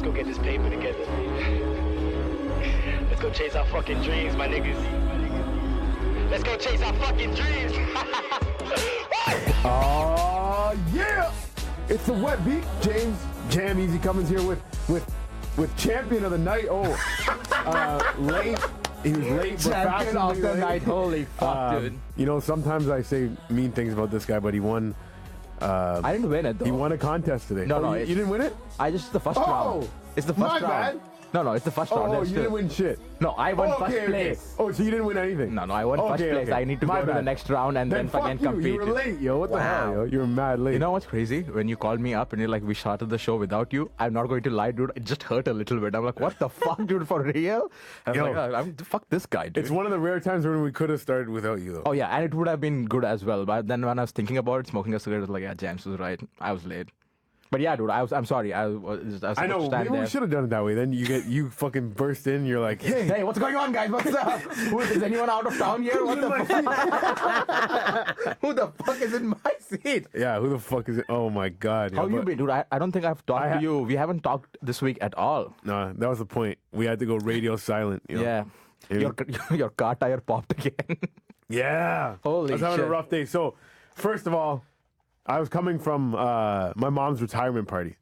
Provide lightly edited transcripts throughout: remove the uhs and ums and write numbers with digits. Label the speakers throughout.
Speaker 1: go get this paper together. Let's go chase our fucking dreams, my niggas. Let's go chase our fucking dreams.
Speaker 2: Yeah! It's the Wet Beak. James JamEasy comes here with champion of the night. Late. He was late, but
Speaker 3: champion of the night. Holy fuck, dude.
Speaker 2: You know, sometimes I say mean things about this guy, but he won.
Speaker 3: I didn't win it though.
Speaker 2: He won a contest today.
Speaker 3: No,
Speaker 2: you didn't win it.
Speaker 3: It's the first round. It's the first round.
Speaker 2: Bad.
Speaker 3: No, it's the first round.
Speaker 2: Oh, you didn't win shit.
Speaker 3: No, I won first place.
Speaker 2: Oh, so you didn't win anything?
Speaker 3: No, I won first place. I need to go to the next round and then fucking compete.
Speaker 2: You were late, yo. What the hell, yo? You were mad late.
Speaker 3: You know what's crazy? When you called me up and you're like, we started the show without you, I'm not going to lie, dude. It just hurt a little bit. I'm like, what the fuck, dude, for real? Fuck this guy, dude.
Speaker 2: It's one of the rare times when we could have started without you, though.
Speaker 3: Oh, yeah, and it would have been good as well. But then when I was thinking about it, smoking a cigarette, I was like, yeah, James was right. I was late. But yeah, dude, I'm sorry. I know.
Speaker 2: Maybe we should have done it that way. Then you fucking burst in. You're like,
Speaker 3: hey, what's going on, guys? What's up? Is anyone out of town here? What the fuck? Who the fuck is in my seat?
Speaker 2: Yeah, who the fuck is it? Oh my god.
Speaker 3: How you been, dude? I don't think I've talked to you. We haven't talked this week at all.
Speaker 2: No, that was the point. We had to go radio silent. You know?
Speaker 3: Yeah. Your car tire popped again.
Speaker 2: Yeah.
Speaker 3: Holy shit.
Speaker 2: I was having a rough day. So, first of all, I was coming from my mom's retirement party.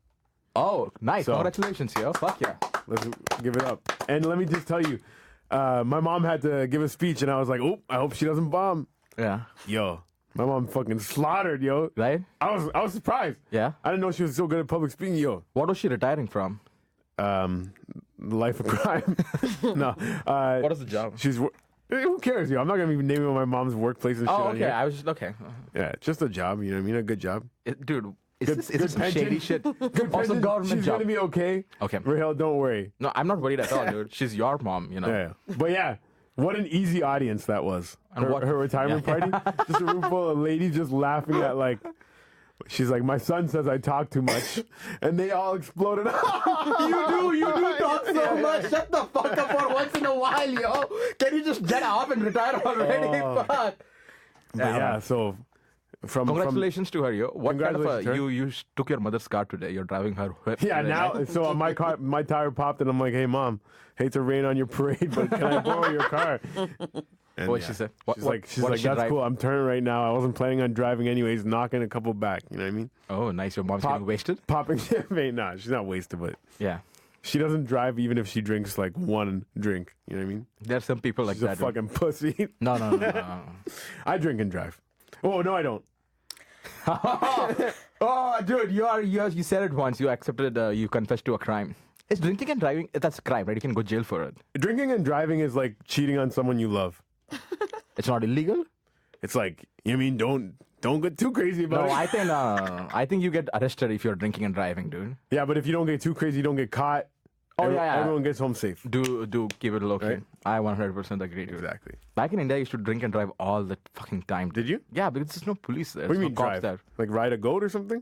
Speaker 3: Oh, nice. So, congratulations, yo. Fuck yeah.
Speaker 2: Let's give it up. And let me just tell you, my mom had to give a speech, and I was like, oh, I hope she doesn't bomb.
Speaker 3: Yeah.
Speaker 2: Yo, my mom fucking slaughtered, yo.
Speaker 3: Right?
Speaker 2: I was surprised.
Speaker 3: Yeah.
Speaker 2: I didn't know she was so good at public speaking, yo.
Speaker 3: What was she retiring from?
Speaker 2: Life of crime. No.
Speaker 3: What is the job?
Speaker 2: Who cares, yo? I'm not going to be naming my mom's workplace and shit on here.
Speaker 3: I was just, okay.
Speaker 2: Yeah, just a job, you know what I mean? A good job.
Speaker 3: Dude, is this some shady shit?
Speaker 2: Good
Speaker 3: Also government
Speaker 2: She's
Speaker 3: job.
Speaker 2: going to be okay.
Speaker 3: Okay.
Speaker 2: Rahil, don't worry.
Speaker 3: No, I'm not worried at all, dude. She's your mom, you know?
Speaker 2: Yeah. But yeah, what an easy audience that was. Her retirement party. Just a room full of ladies just laughing at like... She's like, my son says I talk too much. And they all exploded.
Speaker 3: You do talk so much. Shut the fuck up for once in a while, yo. Can you just get off and retire already? Fuck.
Speaker 2: Yeah, so...
Speaker 3: Congratulations to her, yo. What kind of you took your mother's car today? You're driving her whip.
Speaker 2: Yeah, now, so my tire popped and I'm like, hey, mom, hate to rain on your parade, but can I borrow your car? And
Speaker 3: what she said?
Speaker 2: She's like, that's cool. I'm turning right now. I wasn't planning on driving anyways. Knocking a couple back. You know what I mean?
Speaker 3: Oh, nice. Your mom's getting wasted?
Speaker 2: Popping champagne. Nah, she's not wasted, but
Speaker 3: yeah,
Speaker 2: she doesn't drive even if she drinks like one drink. You know what I mean?
Speaker 3: There's some people like that.
Speaker 2: She's a fucking pussy.
Speaker 3: No.
Speaker 2: I drink and drive. Oh no, I don't.
Speaker 3: Oh, dude, you said it once. You accepted. You confessed to a crime. Is drinking and driving? That's a crime, right? You can go jail for it.
Speaker 2: Drinking and driving is like cheating on someone you love.
Speaker 3: It's not illegal.
Speaker 2: It's like, you mean don't get too crazy about it.
Speaker 3: No, I think you get arrested if you're drinking and driving, dude.
Speaker 2: Yeah, but if you don't get too crazy, you don't get caught. Everyone gets home safe.
Speaker 3: Do keep it low key.
Speaker 2: Right?
Speaker 3: I 100% agree, dude.
Speaker 2: Exactly.
Speaker 3: Back in India, I used to drink and drive all the fucking time.
Speaker 2: Did you?
Speaker 3: Yeah, because there's no police there.
Speaker 2: What do you
Speaker 3: mean
Speaker 2: mean drive?
Speaker 3: There.
Speaker 2: Like ride a goat or something?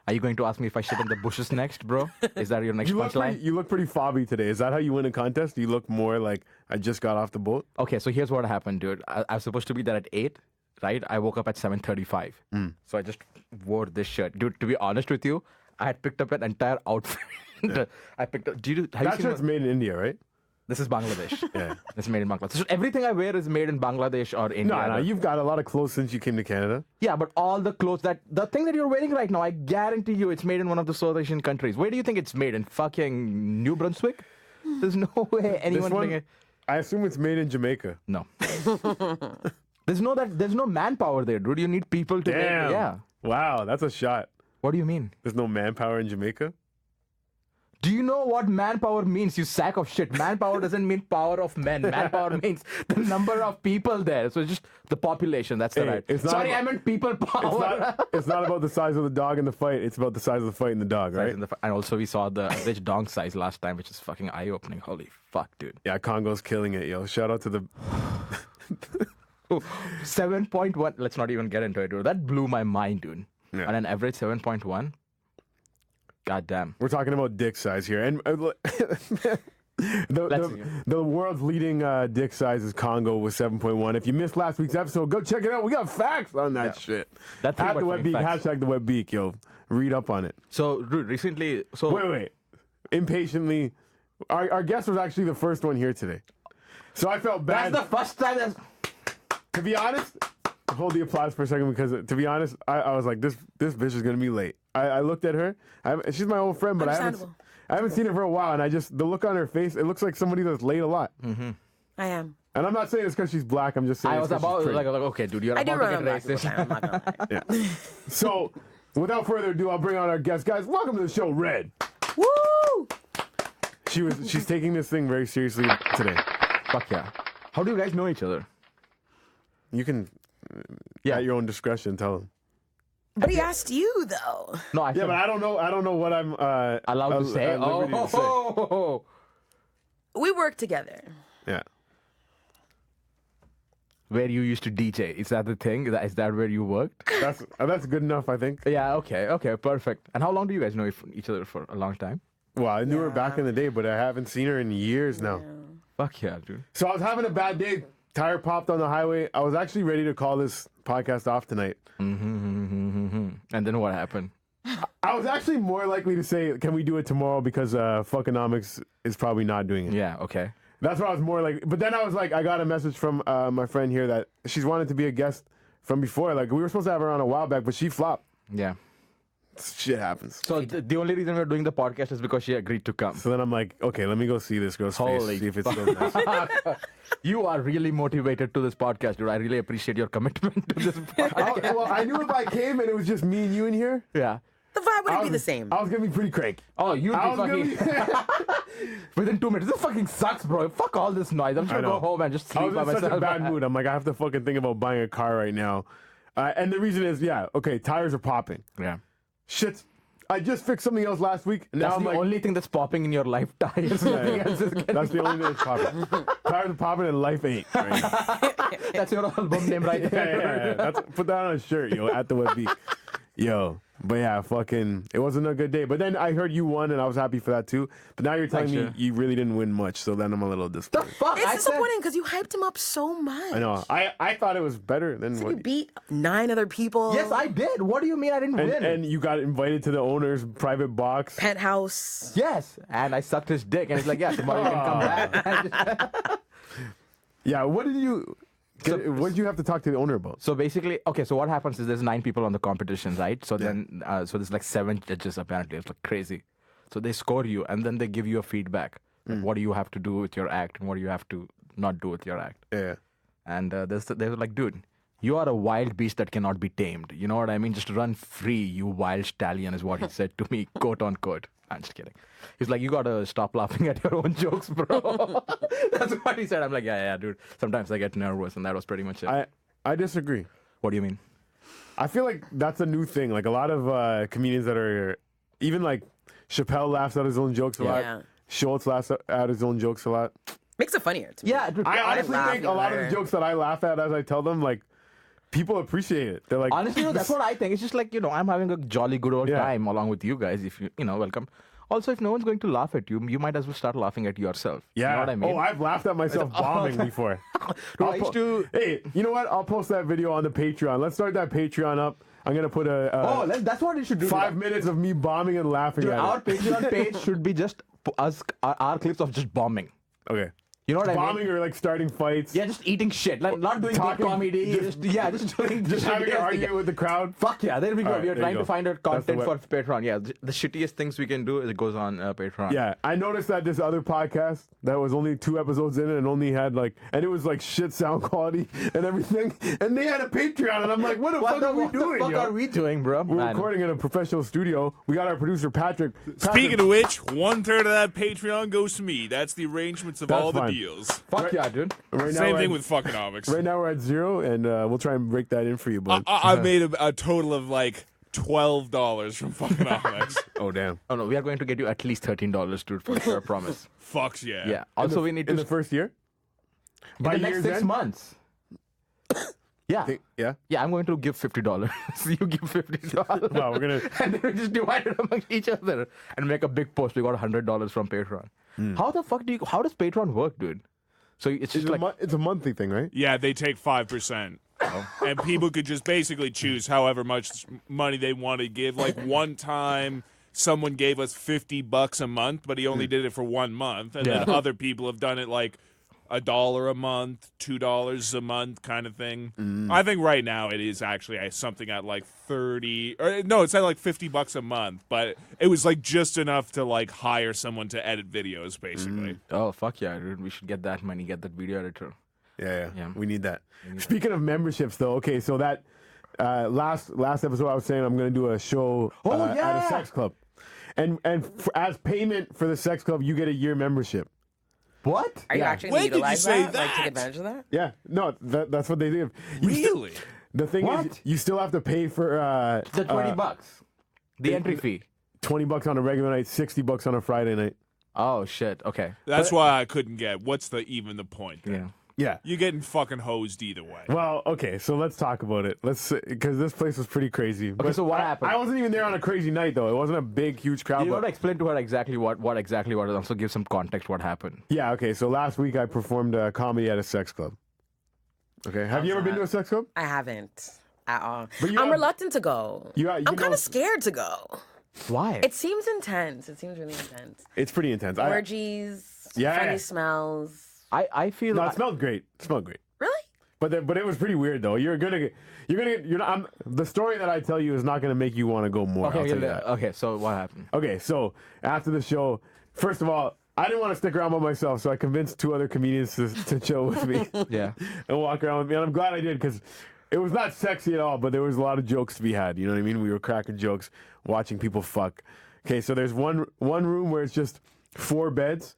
Speaker 3: Are you going to ask me if I shit in the bushes next, bro? Is that your next punchline?
Speaker 2: You look pretty fobby today. Is that how you win a contest? You look more like I just got off the boat?
Speaker 3: Okay, so here's what happened, dude. I was supposed to be there at 8, right? I woke up at 7:35. So I just wore this shirt. Dude, to be honest with you, I had picked up an entire outfit.
Speaker 2: Yeah.
Speaker 3: I picked up...
Speaker 2: That shirt's made in India, right?
Speaker 3: This is Bangladesh.
Speaker 2: Yeah.
Speaker 3: It's made in Bangladesh. So everything I wear is made in Bangladesh or India.
Speaker 2: No, you've got a lot of clothes since you came to Canada.
Speaker 3: Yeah, but all the clothes the thing that you're wearing right now, I guarantee you it's made in one of the South Asian countries. Where do you think it's made? In fucking New Brunswick? There's no way anyone bring it.
Speaker 2: I assume it's made in Jamaica.
Speaker 3: No. There's no manpower there, dude. You need people to make it. Yeah.
Speaker 2: Wow, that's a shot.
Speaker 3: What do you mean?
Speaker 2: There's no manpower in Jamaica?
Speaker 3: Do you know what manpower means, you sack of shit? Manpower doesn't mean power of men. Manpower means the number of people there. So it's just the population. That's the right. I meant people power.
Speaker 2: It's not about the size of the dog in the fight. It's about the size of the fight in the dog, right?
Speaker 3: And also we saw the average dog size last time, which is fucking eye-opening. Holy fuck, dude.
Speaker 2: Yeah, Congo's killing it, yo. Shout out to the...
Speaker 3: 7.1. Let's not even get into it, dude. That blew my mind, dude.
Speaker 2: Yeah.
Speaker 3: On an average 7.1. God damn.
Speaker 2: We're talking about dick size here. And The world's leading dick size is Congo with 7.1. If you missed last week's episode, go check it out. We got facts on that shit.
Speaker 3: That's
Speaker 2: at the Wet Beak, hashtag the Wet Beak, yo. Read up on it.
Speaker 3: So, dude, recently...
Speaker 2: Wait. Impatiently, our guest was actually the first one here today. So I felt bad.
Speaker 3: That's the first time
Speaker 2: To be honest, hold the applause for a second because, to be honest, I was like, this bitch is going to be late. I looked at her. She's my old friend, but I haven't seen her for a while, and the look on her face, it looks like somebody that's late a lot.
Speaker 4: Mm-hmm. I am.
Speaker 2: And I'm not saying it's because she's black. I'm just saying
Speaker 3: I was about like, okay, dude, you're about to get racist.
Speaker 4: I'm not gonna lie.
Speaker 2: Yeah. So, without further ado, I'll bring on our guest. Guys, welcome to the show, Red.
Speaker 4: Woo!
Speaker 2: She's taking this thing very seriously today.
Speaker 3: Fuck yeah. How do you guys know each other?
Speaker 2: You can, at your own discretion, tell him.
Speaker 4: But he asked you though.
Speaker 3: No,
Speaker 2: but I don't know what I'm
Speaker 3: allowed to say.
Speaker 4: We work together.
Speaker 2: Yeah.
Speaker 3: Where you used to DJ. Is that the thing? Is that where you worked?
Speaker 2: That's good enough, I think.
Speaker 3: Yeah, okay, perfect. And how long do you guys know each other for? A long time?
Speaker 2: Well, I knew her back in the day, but I haven't seen her in years now.
Speaker 3: Fuck yeah, dude.
Speaker 2: So I was having a bad day. Tire popped on the highway. I was actually ready to call this podcast off tonight.
Speaker 3: And then what happened?
Speaker 2: I was actually more likely to say, can we do it tomorrow? Because Fuckonomics is probably not doing it.
Speaker 3: Yeah, okay.
Speaker 2: That's what I was more like. But then I was like, I got a message from my friend here that she's wanted to be a guest from before. Like, we were supposed to have her on a while back, but she flopped.
Speaker 3: Yeah.
Speaker 2: Shit happens.
Speaker 3: So the only reason we're doing the podcast is because she agreed to come.
Speaker 2: So then I'm like, okay, let me go see this girl's face, see if it's still nice.
Speaker 3: You are really motivated to this podcast, dude. I really appreciate your commitment to this podcast.
Speaker 2: Well, I knew if I came and it was just me and you in here,
Speaker 3: yeah,
Speaker 4: the vibe wouldn't be the same.
Speaker 2: I was gonna be pretty cranky.
Speaker 3: Oh, you'd be fucking... Within 2 minutes. This fucking sucks, bro. Fuck all this noise. I'm just gonna go home and just sleep by myself.
Speaker 2: I was in such a bad mood. I'm like, I have to fucking think about buying a car right now. And the reason is, tires are popping.
Speaker 3: Yeah.
Speaker 2: Shit. I just fixed something else last week. And
Speaker 3: that's
Speaker 2: now I'm
Speaker 3: the only thing that's popping in your life, tires.
Speaker 2: That's the only thing that's popping. Tires are popping and life ain't. Right?
Speaker 3: That's your album name right there.
Speaker 2: Yeah. Put that on a shirt, yo, at the Wet Beak. Yo. But yeah, it wasn't a good day. But then I heard you won, and I was happy for that too. But now you're telling me you really didn't win much, so then I'm a little disappointed.
Speaker 4: The fuck? It's disappointing because you hyped him up so much.
Speaker 2: I know. I thought it was better than
Speaker 4: what. You beat 9 other people.
Speaker 3: Yes, I did. What do you mean I didn't win?
Speaker 2: And you got invited to the owner's private box.
Speaker 4: Penthouse.
Speaker 3: Yes. And I sucked his dick, and it's like, yeah, tomorrow you can come back.
Speaker 2: Yeah, what did you have to talk to the owner about?
Speaker 3: So basically, okay, so what happens is there's 9 people on the competition, right? So then, so there's like 7 judges apparently. It's like crazy. So they score you, and then they give you a feedback. Like, what do you have to do with your act, and what do you have to not do with your act?
Speaker 2: Yeah.
Speaker 3: And they were like, dude, you are a wild beast that cannot be tamed. You know what I mean? Just run free, you wild stallion, is what he said to me, quote unquote. I'm just kidding. He's like, you gotta stop laughing at your own jokes, bro. That's what he said. I'm like, yeah, dude. Sometimes I get nervous, and that was pretty much it.
Speaker 2: I disagree.
Speaker 3: What do you mean?
Speaker 2: I feel like that's a new thing. Like a lot of comedians that are, even like Chappelle laughs at his own jokes a lot. Schultz laughs at his own jokes a lot.
Speaker 4: Makes it funnier to me.
Speaker 3: Yeah, dude,
Speaker 2: I honestly think a lot of the jokes that I laugh at as I tell them, like, people appreciate it. They're like,
Speaker 3: honestly, that's what I think. It's just like, I'm having a jolly good old time along with you guys. If you welcome. Also, if no one's going to laugh at you, you might as well start laughing at yourself.
Speaker 2: Yeah.
Speaker 3: You know what I mean?
Speaker 2: Oh, I've laughed at myself bombing before. Hey, you know what? I'll post that video on the Patreon. Let's start that Patreon up. I'm going to put
Speaker 3: that's what it should do.
Speaker 2: 5 minutes of me bombing and laughing at
Speaker 3: our
Speaker 2: it.
Speaker 3: Patreon page should be just us, our clips of just bombing.
Speaker 2: Okay.
Speaker 3: You know what I mean?
Speaker 2: Bombing or like starting fights.
Speaker 3: Yeah, just eating shit. Like, not doing big comedy. Just having
Speaker 2: an argument with the crowd.
Speaker 3: Fuck yeah, there we go. We are trying to find out content for Patreon. Yeah, the shittiest things we can do is it goes on Patreon.
Speaker 2: Yeah, I noticed that this other podcast that was only 2 episodes in it and only had and it was like shit sound quality and everything. And they had a Patreon and I'm like, what the fuck are we doing?
Speaker 3: What the fuck are we doing, bro?
Speaker 2: We're recording in a professional studio. We got our producer Patrick.
Speaker 5: Speaking of which, 1/3 of that Patreon goes to me. That's the arrangements of all the deals.
Speaker 3: Fuck yeah, dude.
Speaker 5: Same thing with Fuckonomics.
Speaker 2: Right now we're at 0, and we'll try and break that in for you, bud.
Speaker 5: I've made a total of like $12 from Fuckonomics.
Speaker 2: Oh, damn.
Speaker 3: Oh, no, we are going to get you at least $13, dude, for sure, I promise.
Speaker 5: Fucks yeah.
Speaker 3: Yeah. Also, we need to...
Speaker 2: In the first year?
Speaker 3: By the next 6 months. Yeah.
Speaker 2: Yeah?
Speaker 3: Yeah, I'm going to give $50. You give $50.
Speaker 2: Wow, we're going to...
Speaker 3: And then we just divide it among each other and make a big post. We got $100 from Patreon. How the fuck how does Patreon work, dude? So it's just like
Speaker 2: it's a monthly thing, right?
Speaker 5: Yeah, they take 5%. And people could just basically choose however much money they want to give. Like one time, someone gave us $50 a month, but he only did it for 1 month. And then other people have done it like $1 a month, $2 a month kind of thing. I think right now it is actually something at like 30, or no, it's at like $50 a month, but it was like just enough to like hire someone to edit videos, basically.
Speaker 3: oh fuck yeah, dude. We should get that money, get that video editor.
Speaker 2: Yeah. We need that. Speaking of memberships, though, okay, so that last episode I was saying I'm going to do a show at a sex club. And as payment for the sex club, you get a year membership.
Speaker 3: What?
Speaker 4: Are you actually
Speaker 5: When
Speaker 4: going to
Speaker 5: did you
Speaker 4: utilize
Speaker 5: say
Speaker 4: that? Like, take
Speaker 5: that?
Speaker 4: advantage of that?
Speaker 2: Yeah, no, that's what they do.
Speaker 5: Really?
Speaker 2: The thing is, you still have to pay for
Speaker 3: The $20. The entry fee.
Speaker 2: $20 on a regular night, $60 on a Friday night.
Speaker 3: Oh shit. Okay.
Speaker 5: That's why I couldn't get. What's even the point? Then?
Speaker 3: Yeah.
Speaker 2: Yeah.
Speaker 5: You're getting fucking hosed either way.
Speaker 2: Well, okay, so let's talk about it. Because this place was pretty crazy. Okay,
Speaker 3: so what happened?
Speaker 2: I wasn't even there on a crazy night, though. It wasn't a big, huge crowd.
Speaker 3: You
Speaker 2: but-
Speaker 3: gotta explain to her exactly what exactly what, and also give some context what happened.
Speaker 2: Yeah, okay, so last week I performed comedy at a sex club. Okay, have you ever been to a sex club?
Speaker 4: I haven't at all.
Speaker 2: But you
Speaker 4: I'm
Speaker 2: have-
Speaker 4: reluctant to go. I'm kind
Speaker 2: know-
Speaker 4: of scared to go.
Speaker 3: Why?
Speaker 4: It seems intense. It seems really intense.
Speaker 2: It's pretty intense.
Speaker 4: Orgies,
Speaker 2: Yeah.
Speaker 4: funny smells.
Speaker 3: I feel
Speaker 2: No, it smelled great. It smelled great.
Speaker 4: Really?
Speaker 2: But it was pretty weird though. You're not. The story that I tell you is not gonna make you want to go more. I'll tell you that.
Speaker 3: Okay, so what happened?
Speaker 2: Okay, so after the show, first of all, I didn't want to stick around by myself, so I convinced 2 other comedians to chill with me.
Speaker 3: Yeah.
Speaker 2: And walk around with me, and I'm glad I did because it was not sexy at all, but there was a lot of jokes to be had. You know what I mean? We were cracking jokes, watching people fuck. Okay, so there's one room where it's just 4 beds.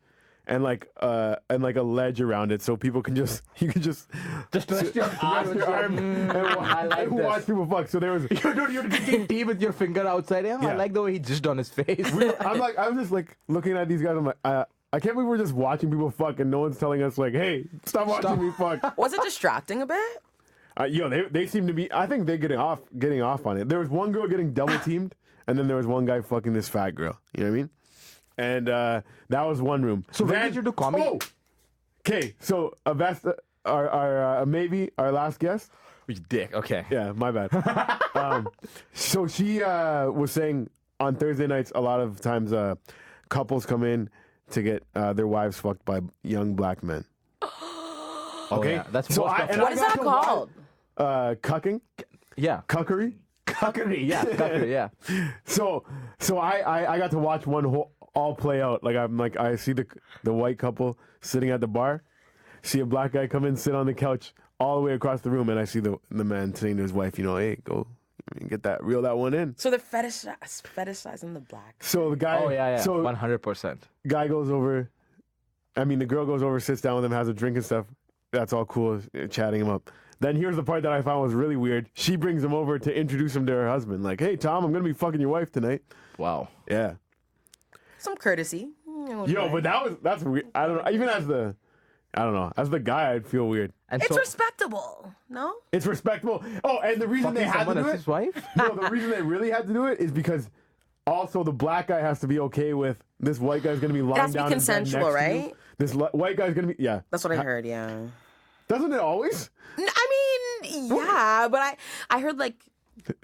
Speaker 2: And like a ledge around it, so people can just
Speaker 3: rest your arm
Speaker 2: and watch people fuck. So there was
Speaker 3: you're drinking tea with your finger outside. Yeah, I like the way he jizzed on his face.
Speaker 2: I was just like looking at these guys. I'm like, I can't believe we're just watching people fuck and no one's telling us like, hey, stop watching me fuck.
Speaker 4: Was it distracting a bit?
Speaker 2: They seem to be. I think they're getting off on it. There was one girl getting double teamed, and then there was one guy fucking this fat girl. You know what I mean? And that was one room.
Speaker 3: So when did you do comedy?
Speaker 2: Oh, okay. So Avesta, our last guest.
Speaker 3: You dick. Okay.
Speaker 2: Yeah, my bad. So she was saying on Thursday nights, a lot of times couples come in to get their wives fucked by young black men. Okay,
Speaker 3: yeah. That's
Speaker 2: so
Speaker 3: most of-
Speaker 4: What is that called?
Speaker 2: Cucking,
Speaker 3: Yeah.
Speaker 2: cuckery.
Speaker 3: Cuckery. Yeah. Cuckery. Yeah.
Speaker 2: So I got to watch one all play out. Like I see the white couple sitting at the bar, see a black guy come in, sit on the couch all the way across the room, and I see the man saying to his wife, you know, hey, go reel that one in.
Speaker 4: So they're fetishizing the black.
Speaker 2: So the guy,
Speaker 3: Oh yeah.
Speaker 2: so
Speaker 3: 100%.
Speaker 2: guy goes over. I mean, the girl goes over, sits down with him, has a drink and stuff. That's all cool, chatting him up. Then here's the part that I found was really weird. She brings him over to introduce him to her husband. Like, hey, Tom, I'm going to be fucking your wife tonight.
Speaker 3: Wow.
Speaker 2: Yeah.
Speaker 4: Some courtesy.
Speaker 2: Yo, but that's weird. I don't know. Even as the guy, I'd feel weird.
Speaker 3: And
Speaker 4: It's
Speaker 3: so
Speaker 4: respectable, no?
Speaker 2: It's respectable. Oh, and the reason they
Speaker 3: fucking
Speaker 2: had to
Speaker 3: someone
Speaker 2: do
Speaker 3: else's
Speaker 2: it.
Speaker 3: wife?
Speaker 2: No, the reason they really had to do it is because also the black guy has to be okay with this white guy's going to be lying
Speaker 4: has to be
Speaker 2: down in bed
Speaker 4: consensual,
Speaker 2: next to
Speaker 4: right?
Speaker 2: you. This white guy's going to be, yeah.
Speaker 4: That's what I heard, yeah.
Speaker 2: Doesn't it always?
Speaker 4: I mean, yeah, but I heard like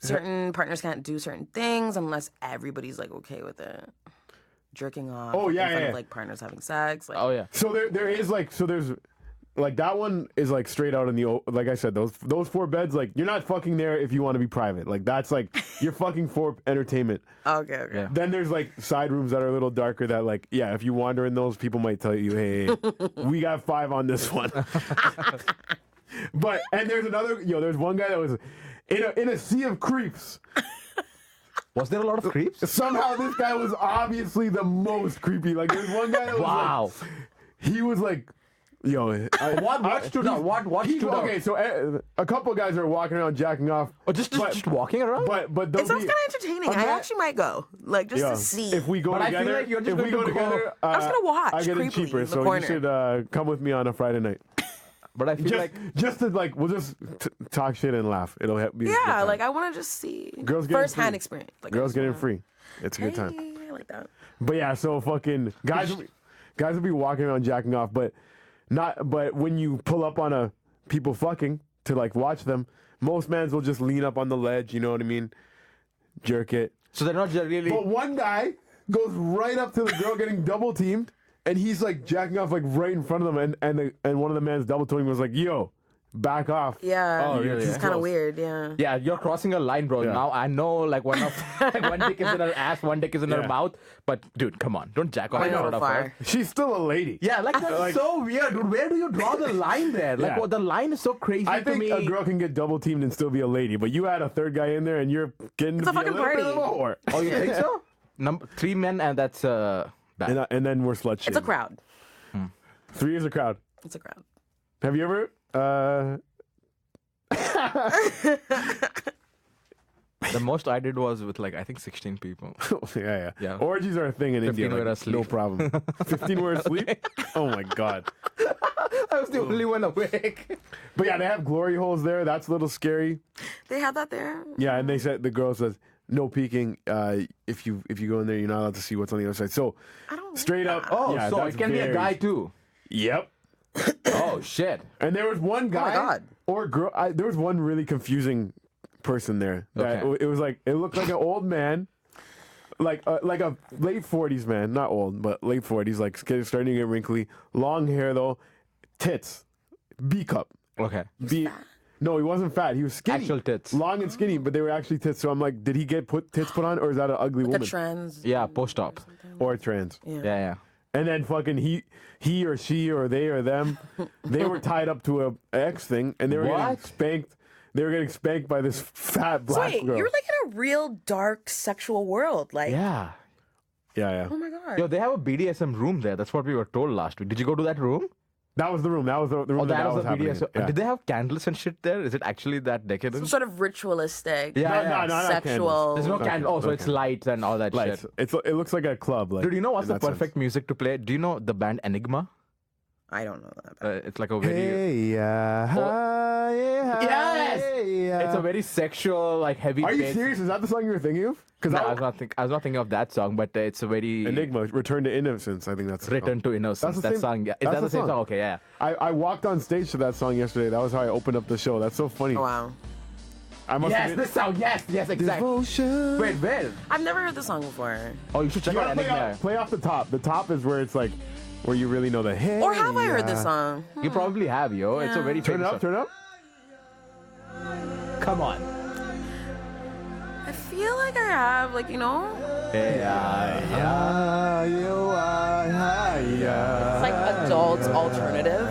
Speaker 4: certain partners can't do certain things unless everybody's like okay with it. Jerking off.
Speaker 2: Oh, yeah,
Speaker 4: in front
Speaker 2: yeah.
Speaker 4: of like partners having sex. Like,
Speaker 3: Oh yeah.
Speaker 2: So there is like, so there's like that one is like straight out in the, like I said, those 4 beds, like you're not fucking there if you want to be private. Like that's like, you're fucking for entertainment.
Speaker 4: Okay.
Speaker 3: Yeah.
Speaker 2: Then there's like side rooms that are a little darker that like, yeah, if you wander in those, people might tell you, hey, we got 5 on this one. But, and there's there's one guy that was in a sea of creeps.
Speaker 3: Was there a lot of creeps?
Speaker 2: Somehow this guy was obviously the most creepy. Like there's one guy that was
Speaker 3: Wow.
Speaker 2: he was like, yo,
Speaker 3: What stood out? What stood out?
Speaker 2: Okay, so a couple of guys are walking around jacking off.
Speaker 3: Oh, just walking around?
Speaker 2: But
Speaker 4: It sounds kind of entertaining. I actually might go, like just
Speaker 2: yeah,
Speaker 4: to see.
Speaker 2: if we go
Speaker 3: But I feel
Speaker 2: together,
Speaker 3: like you're just
Speaker 2: if we
Speaker 3: going
Speaker 2: go
Speaker 3: to go-
Speaker 2: together,
Speaker 4: I was gonna watch
Speaker 2: I get it
Speaker 4: creepily
Speaker 2: cheaper,
Speaker 4: in the
Speaker 2: so
Speaker 4: corner.
Speaker 2: you should come with me on a Friday night.
Speaker 3: But I feel
Speaker 2: Just to like, we'll just talk shit and laugh. It'll help me.
Speaker 4: Yeah, like I want to just see
Speaker 2: Girls get
Speaker 4: first-hand
Speaker 2: free.
Speaker 4: experience. Like,
Speaker 2: girls
Speaker 4: I
Speaker 2: get in
Speaker 4: just
Speaker 2: free. It's a good
Speaker 4: wanna-
Speaker 2: time.
Speaker 4: Hey, I like that.
Speaker 2: But yeah, so fucking guys Guys will be walking around jacking off, but when you pull up on people fucking to like watch them, most mans will just lean up on the ledge, you know what I mean? Jerk it.
Speaker 3: So they're not really.
Speaker 2: But one guy goes right up to the girl getting double teamed, and he's like jacking off like right in front of them, and one of the mans double teaming was like, "Yo, back off."
Speaker 4: Yeah.
Speaker 3: Oh, really?
Speaker 4: It's kind of weird, yeah.
Speaker 3: Yeah, you're crossing a line, bro.
Speaker 2: Yeah.
Speaker 3: Now I know, like one dick is in her ass, one dick is in her
Speaker 2: Yeah.
Speaker 3: mouth. But dude, come on, don't jack off in
Speaker 4: I know,
Speaker 3: front of her.
Speaker 4: far.
Speaker 2: She's still a lady.
Speaker 3: Yeah, like that's so weird, dude. Where do you draw the line there? Like,
Speaker 2: Yeah.
Speaker 3: well, the line is so crazy
Speaker 2: I
Speaker 3: to
Speaker 2: think
Speaker 3: me.
Speaker 2: a girl can get double teamed and still be a lady, but you add a third guy in there and you're getting
Speaker 4: It's
Speaker 2: to
Speaker 4: a
Speaker 2: be
Speaker 4: fucking
Speaker 2: little bit of a
Speaker 4: party.
Speaker 2: whore.
Speaker 3: Oh, you think so? 3 men, and that's bad.
Speaker 2: And then we're slut shaming.
Speaker 4: It's a crowd.
Speaker 2: 3 is a crowd.
Speaker 4: It's a crowd.
Speaker 2: Have you ever?
Speaker 3: The most I did was with like I think 16 people.
Speaker 2: Yeah.
Speaker 3: Yeah.
Speaker 2: Orgies are a thing in
Speaker 3: 15
Speaker 2: India.
Speaker 3: were
Speaker 2: Like,
Speaker 3: asleep.
Speaker 2: no problem. 15 were asleep? Oh my God.
Speaker 3: I was the only one awake.
Speaker 2: But yeah, they have glory holes there. That's a little scary.
Speaker 4: They had that there?
Speaker 2: Yeah, and the girl says, no peeking. If you go in there, you're not allowed to see what's on the other side. So
Speaker 4: I don't
Speaker 2: straight up.
Speaker 3: Oh,
Speaker 2: yeah,
Speaker 3: so
Speaker 2: that's
Speaker 3: it can be a
Speaker 2: very-
Speaker 3: guy too.
Speaker 2: Yep.
Speaker 3: Oh shit.
Speaker 2: And there was one guy
Speaker 4: God.
Speaker 2: or girl. There was one really confusing person there. That
Speaker 3: Okay.
Speaker 2: It was like it looked like an old man, like a late 40s man, not old, but late 40s, like starting to get wrinkly. Long hair though, tits, B cup.
Speaker 3: Okay.
Speaker 2: B. No, he wasn't fat. He was skinny.
Speaker 3: Actual tits.
Speaker 2: Long and skinny, but they were actually tits. So I'm like, did he get tits put on, or is that an ugly
Speaker 4: The
Speaker 2: woman
Speaker 4: trends.
Speaker 3: Yeah, post op.
Speaker 2: or trans?
Speaker 3: Yeah.
Speaker 2: And then fucking he or she or they or them, they were tied up to a X thing, and they were getting
Speaker 3: What?
Speaker 2: spanked. They were getting spanked by this fat
Speaker 4: So
Speaker 2: black
Speaker 4: wait,
Speaker 2: girl.
Speaker 4: you're like in a real dark sexual world. Like,
Speaker 3: Yeah.
Speaker 2: Yeah.
Speaker 4: oh my God.
Speaker 3: Yo, they have a BDSM room there. That's what we were told last week. Did you go to that room?
Speaker 2: That was the room. That was the room
Speaker 3: Oh,
Speaker 2: that
Speaker 3: that was
Speaker 2: was
Speaker 3: the
Speaker 2: happening.
Speaker 3: BDSM.
Speaker 2: Yeah.
Speaker 3: Did they have candles and shit there? Is it actually that
Speaker 4: Some
Speaker 3: decadent?
Speaker 4: sort of ritualistic,
Speaker 3: Yeah,
Speaker 2: No, not
Speaker 4: sexual.
Speaker 3: There's no
Speaker 2: Okay,
Speaker 3: candle. Oh, so it's
Speaker 2: okay.
Speaker 3: lights and all that
Speaker 2: Lights.
Speaker 3: shit.
Speaker 2: It looks like a club. Like,
Speaker 3: Dude, you know what's
Speaker 2: in
Speaker 3: the
Speaker 2: that sense.
Speaker 3: perfect music to play? Do you know the band Enigma?
Speaker 4: I don't know that.
Speaker 3: It's like a very...
Speaker 2: Hey, yeah.
Speaker 3: Yes!
Speaker 2: yeah.
Speaker 3: It's a very sexual, like heavy
Speaker 2: Are you
Speaker 3: bass.
Speaker 2: serious? Is that the song you were thinking of? Because
Speaker 3: No, I was not thinking of that song, but it's a very...
Speaker 2: Enigma, Return to Innocence. I think that's
Speaker 3: Return to Innocence.
Speaker 2: That's the
Speaker 3: That
Speaker 2: same-
Speaker 3: song, yeah. Is
Speaker 2: that's
Speaker 3: that the
Speaker 2: the
Speaker 3: same
Speaker 2: song.
Speaker 3: song? Okay, yeah.
Speaker 2: I walked on stage to that song yesterday. That was how I opened up the show. That's so funny.
Speaker 4: Oh, wow.
Speaker 2: I must
Speaker 3: Yes,
Speaker 2: admit-
Speaker 3: this sound. Yes, exactly.
Speaker 2: Devotion.
Speaker 3: Wait, where?
Speaker 4: I've never heard the song before.
Speaker 3: Oh, you should check
Speaker 2: You
Speaker 3: out
Speaker 2: gotta
Speaker 3: Enigma.
Speaker 2: play off the top. The top is where it's like, where you really know the hey.
Speaker 4: Or have I heard this
Speaker 2: yeah.
Speaker 4: song?
Speaker 3: You probably have, yo. It's a very
Speaker 2: Turn it
Speaker 3: famous
Speaker 2: up, turn it up.
Speaker 3: song. Come on.
Speaker 4: I feel like I have, like, you know, it's like adult alternative.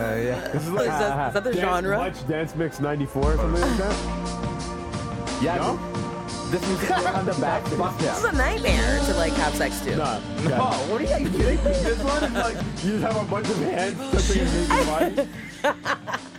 Speaker 2: This is
Speaker 4: Is
Speaker 2: like
Speaker 4: that the genre?
Speaker 2: Much Dance Mix 94 or something like that.
Speaker 3: Yeah,
Speaker 2: No?
Speaker 3: this music is on the back. Fuck
Speaker 4: This is
Speaker 3: yeah.
Speaker 4: a nightmare to, like, have sex to.
Speaker 2: Nah.
Speaker 3: Oh,
Speaker 2: Yeah.
Speaker 3: what are you kidding me?
Speaker 2: This one is like, you just have a bunch of hands touching your naked body.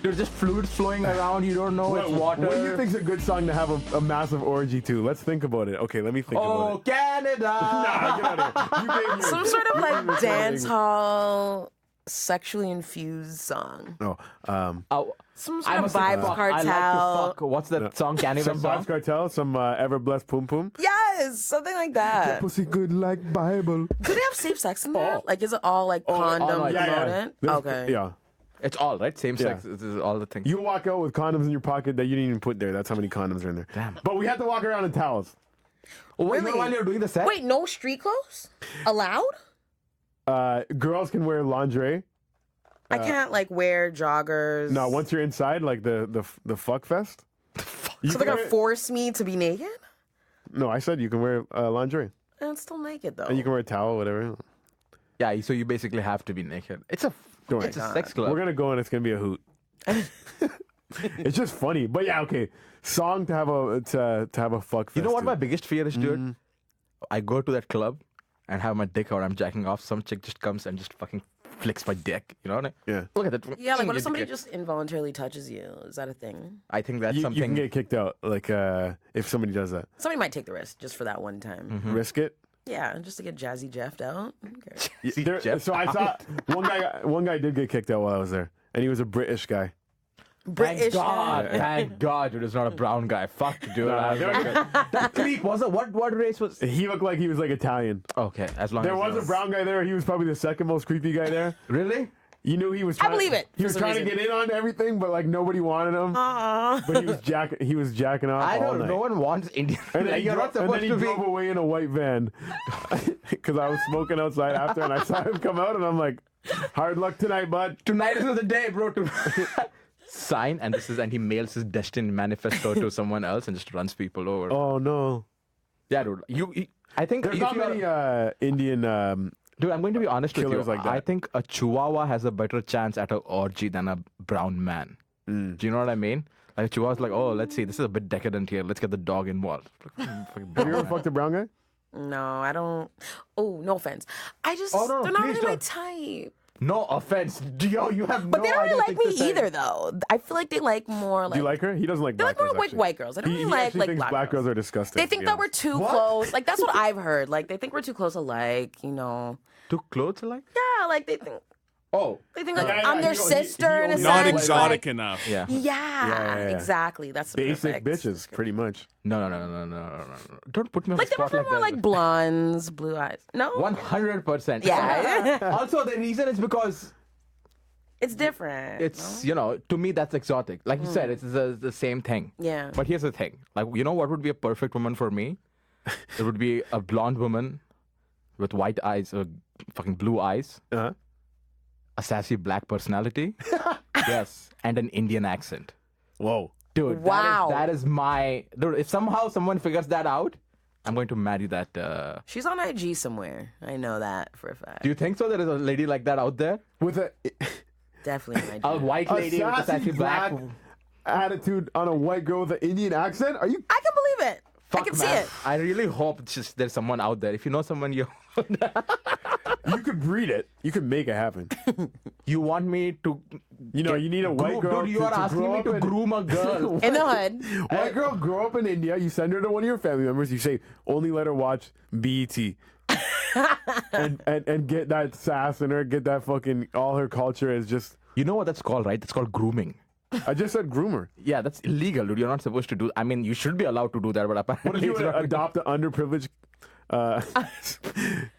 Speaker 3: There's just fluids flowing around. You don't know it's water.
Speaker 2: What do you think's a good song to have a massive orgy to? Let's think about it. Okay, let me think about
Speaker 3: Oh,
Speaker 2: it.
Speaker 3: Canada!
Speaker 2: Nah, get out of here. You gave me
Speaker 4: Some
Speaker 2: a-
Speaker 4: sort of,
Speaker 2: you gave me
Speaker 4: like,
Speaker 2: a
Speaker 4: dance
Speaker 2: thing.
Speaker 4: hall, sexually infused song.
Speaker 2: No,
Speaker 3: Oh,
Speaker 4: Some
Speaker 3: I
Speaker 4: sort of
Speaker 3: must say,
Speaker 4: Vibes
Speaker 3: fuck, I like to
Speaker 4: Cartel.
Speaker 3: fuck. What's that song? Cannibal
Speaker 2: some
Speaker 3: song?
Speaker 2: Vibes Cartel, some Ever Blessed Pum Pum.
Speaker 4: Yes, something like that.
Speaker 2: Pussy good like Bible.
Speaker 4: Do they have safe sex in there? Like, is it all, like, condom
Speaker 3: right.
Speaker 4: promoted?
Speaker 2: There's-
Speaker 4: Okay.
Speaker 2: Yeah.
Speaker 3: It's all, right? Same
Speaker 2: Yeah.
Speaker 3: sex. This is all the things.
Speaker 2: You walk out with condoms in your pocket that you didn't even put there. That's how many condoms are in there.
Speaker 3: Damn.
Speaker 2: But we have to walk around in towels.
Speaker 3: Wait,
Speaker 4: Really?
Speaker 3: while you're doing the sex?
Speaker 4: Wait, no street clothes? Allowed?
Speaker 2: Girls can wear lingerie.
Speaker 4: I can't, like, wear joggers.
Speaker 2: No, once you're inside, like the fuck fest. You
Speaker 4: So they're
Speaker 2: can
Speaker 4: gonna force me to be naked?
Speaker 2: No, I said you can wear lingerie.
Speaker 4: And it's still naked, though.
Speaker 2: And you can wear a towel, whatever.
Speaker 3: Yeah, so you basically have to be naked. It's a
Speaker 2: Don't worry.
Speaker 3: it's a sex club.
Speaker 2: We're gonna go and it's gonna be a hoot. It's just funny, but yeah, okay. Song to have a fuck fest.
Speaker 3: You know what
Speaker 2: to.
Speaker 3: my biggest fear is, dude? I go to that club and have my dick out. I'm jacking off. Some chick just comes and just fucking flicks my dick. You know what I mean?
Speaker 2: Yeah.
Speaker 3: Look at that.
Speaker 4: Yeah, like, what if somebody just involuntarily touches you? Is that a thing?
Speaker 3: I think that's
Speaker 2: You
Speaker 3: something.
Speaker 2: can get kicked out, like if somebody does that.
Speaker 4: Somebody might take the risk just for that one time.
Speaker 2: Risk it.
Speaker 4: Yeah, just to get Jazzy Jeffed out. Okay.
Speaker 2: There-
Speaker 3: Jeff
Speaker 2: so I saw one guy did get kicked out while I was there, and he was a British guy.
Speaker 4: British.
Speaker 3: Thank God, dude, it's not a brown guy. Fuck, dude. That creep was it? What race was?
Speaker 2: He looked like he was like Italian.
Speaker 3: Okay, as long
Speaker 2: There
Speaker 3: as
Speaker 2: was a brown guy there. He was probably the second most creepy guy there.
Speaker 3: Really?
Speaker 2: You knew he was.
Speaker 4: I believe it.
Speaker 2: He was trying to get in on everything, but like nobody wanted him. But he was jacking off.
Speaker 3: I
Speaker 2: all
Speaker 3: don't.
Speaker 2: night.
Speaker 3: No one wants Indian.
Speaker 2: And then,
Speaker 3: You're not supposed
Speaker 2: he
Speaker 3: to be.
Speaker 2: drove away in a white van because I was smoking outside after, and I saw him come out, and I'm like, "Hard luck tonight, bud."
Speaker 3: Tonight is the day, bro. Sign and he mails his destiny manifesto to someone else and just runs people over.
Speaker 2: Oh no.
Speaker 3: Yeah, dude. I think
Speaker 2: There's not many Indian.
Speaker 3: Dude, I'm going to be honest with you.
Speaker 2: Killers like that.
Speaker 3: I think a Chihuahua has a better chance at an orgy than a brown man. Do you know what I mean? Like a Chihuahua's like, oh, let's see, this is a bit decadent here. Let's get the dog involved.
Speaker 2: Have you ever fucked a brown guy?
Speaker 4: No, I don't. Oh, no offense. I just
Speaker 3: no,
Speaker 4: they're not
Speaker 3: please
Speaker 4: really my
Speaker 3: don't.
Speaker 4: type.
Speaker 3: No offense, yo, you have
Speaker 4: But
Speaker 3: no
Speaker 4: they don't
Speaker 3: idea
Speaker 4: really like
Speaker 3: things to
Speaker 4: me
Speaker 3: say.
Speaker 4: either, though. I feel like they like more like.
Speaker 2: Do you like her? He doesn't like
Speaker 4: They
Speaker 2: black
Speaker 4: like more
Speaker 2: girls.
Speaker 4: white girls. I don't
Speaker 2: He
Speaker 4: really like
Speaker 2: actually thinks
Speaker 4: black
Speaker 2: girls are disgusting.
Speaker 4: They
Speaker 2: to
Speaker 4: think
Speaker 2: be
Speaker 4: that we're
Speaker 2: honest.
Speaker 4: too close. Like that's what I've heard. Like they think we're too close alike. You know.
Speaker 3: Two clothes alike?
Speaker 4: Yeah, like they think
Speaker 3: Oh.
Speaker 4: like I'm
Speaker 2: Yeah,
Speaker 4: their
Speaker 2: he
Speaker 4: sister in a
Speaker 2: only-
Speaker 4: sense.
Speaker 5: Not
Speaker 2: Like-
Speaker 5: exotic enough.
Speaker 3: Yeah.
Speaker 4: Yeah,
Speaker 2: yeah.
Speaker 4: exactly. That's the
Speaker 2: Basic
Speaker 4: perfect.
Speaker 2: bitches, pretty much.
Speaker 3: No. Don't put me on
Speaker 4: Like
Speaker 3: the
Speaker 4: they
Speaker 3: spot
Speaker 4: prefer
Speaker 3: like
Speaker 4: more
Speaker 3: that.
Speaker 4: like blondes, blue eyes. No,
Speaker 3: 100%.
Speaker 4: Yeah.
Speaker 3: Also, the reason is because
Speaker 4: it's different.
Speaker 3: it's, to me, that's exotic. Like you said, it's the same thing.
Speaker 4: Yeah.
Speaker 3: But here's the thing. Like, you know what would be a perfect woman for me? It would be a blonde woman with white eyes, fucking blue eyes,
Speaker 2: Uh-huh.
Speaker 3: a sassy black personality, yes, and an Indian accent.
Speaker 2: Whoa.
Speaker 3: Dude,
Speaker 4: Wow.
Speaker 3: that is my... Dude, if somehow someone figures that out, I'm going to marry that...
Speaker 4: She's on IG somewhere. I know that for a fact.
Speaker 3: Do you think so? There is a lady like that out there?
Speaker 2: With
Speaker 4: Definitely on
Speaker 3: A
Speaker 4: IG.
Speaker 3: white
Speaker 2: a
Speaker 3: lady with a
Speaker 2: sassy
Speaker 3: sassy black...
Speaker 2: attitude on a white girl with an Indian accent? Are you?
Speaker 4: I can believe it. I
Speaker 3: Fuck,
Speaker 4: can
Speaker 3: man.
Speaker 4: see it.
Speaker 3: I really hope it's just there's someone out there. If you know someone
Speaker 2: You could breed it. You could make it happen.
Speaker 3: you want me to...
Speaker 2: You know, you need a white girl
Speaker 3: Dude, you
Speaker 2: to
Speaker 3: are asking
Speaker 2: grow
Speaker 3: me
Speaker 2: up
Speaker 3: to
Speaker 2: in-
Speaker 3: groom a girl.
Speaker 4: In the hood.
Speaker 2: White girl grow up in India. You send her to one of your family members. You say only let her watch BET, and get that sass in her. Get that fucking all her culture is just.
Speaker 3: You know what that's called, right? That's called grooming.
Speaker 2: I just said groomer.
Speaker 3: Yeah, that's illegal, dude. You're not supposed to do... I mean, you should be allowed to do that, but apparently...
Speaker 2: What if you
Speaker 3: it's not-
Speaker 2: adopt an underprivileged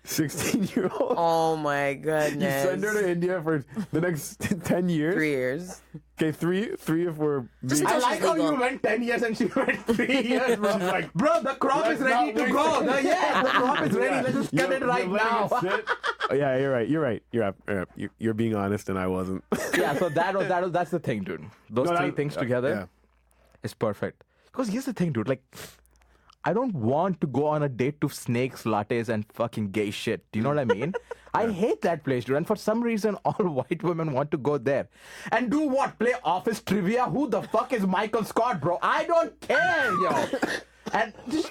Speaker 2: 16-year-old?
Speaker 4: Oh my
Speaker 2: You
Speaker 4: goodness.
Speaker 2: send her to India for the next 10 years.
Speaker 4: 3 years.
Speaker 2: Okay, three if we're.
Speaker 4: Just
Speaker 3: I
Speaker 4: until
Speaker 3: like
Speaker 4: she's
Speaker 3: how
Speaker 4: legal.
Speaker 3: you went 10 years and she went 3 years, bro.
Speaker 2: She's like,
Speaker 3: Bro, the crop is
Speaker 2: let's
Speaker 3: ready
Speaker 2: not
Speaker 3: to
Speaker 2: waste
Speaker 3: go.
Speaker 2: it.
Speaker 3: The crop is ready. Let's just cut it right now.
Speaker 2: Oh, yeah, you're right. You're being honest, and I wasn't.
Speaker 3: Yeah, so that's the thing, dude. Those
Speaker 2: No,
Speaker 3: three
Speaker 2: that-
Speaker 3: things together
Speaker 2: yeah.
Speaker 3: is perfect. Because here's the thing, dude. Like, I don't want to go on a date to snakes, lattes, and fucking gay shit. Do you know what I mean? I hate that place, dude. And for some reason, all white women want to go there. And do what? Play office trivia? Who the fuck is Michael Scott, bro? I don't care, yo. And just...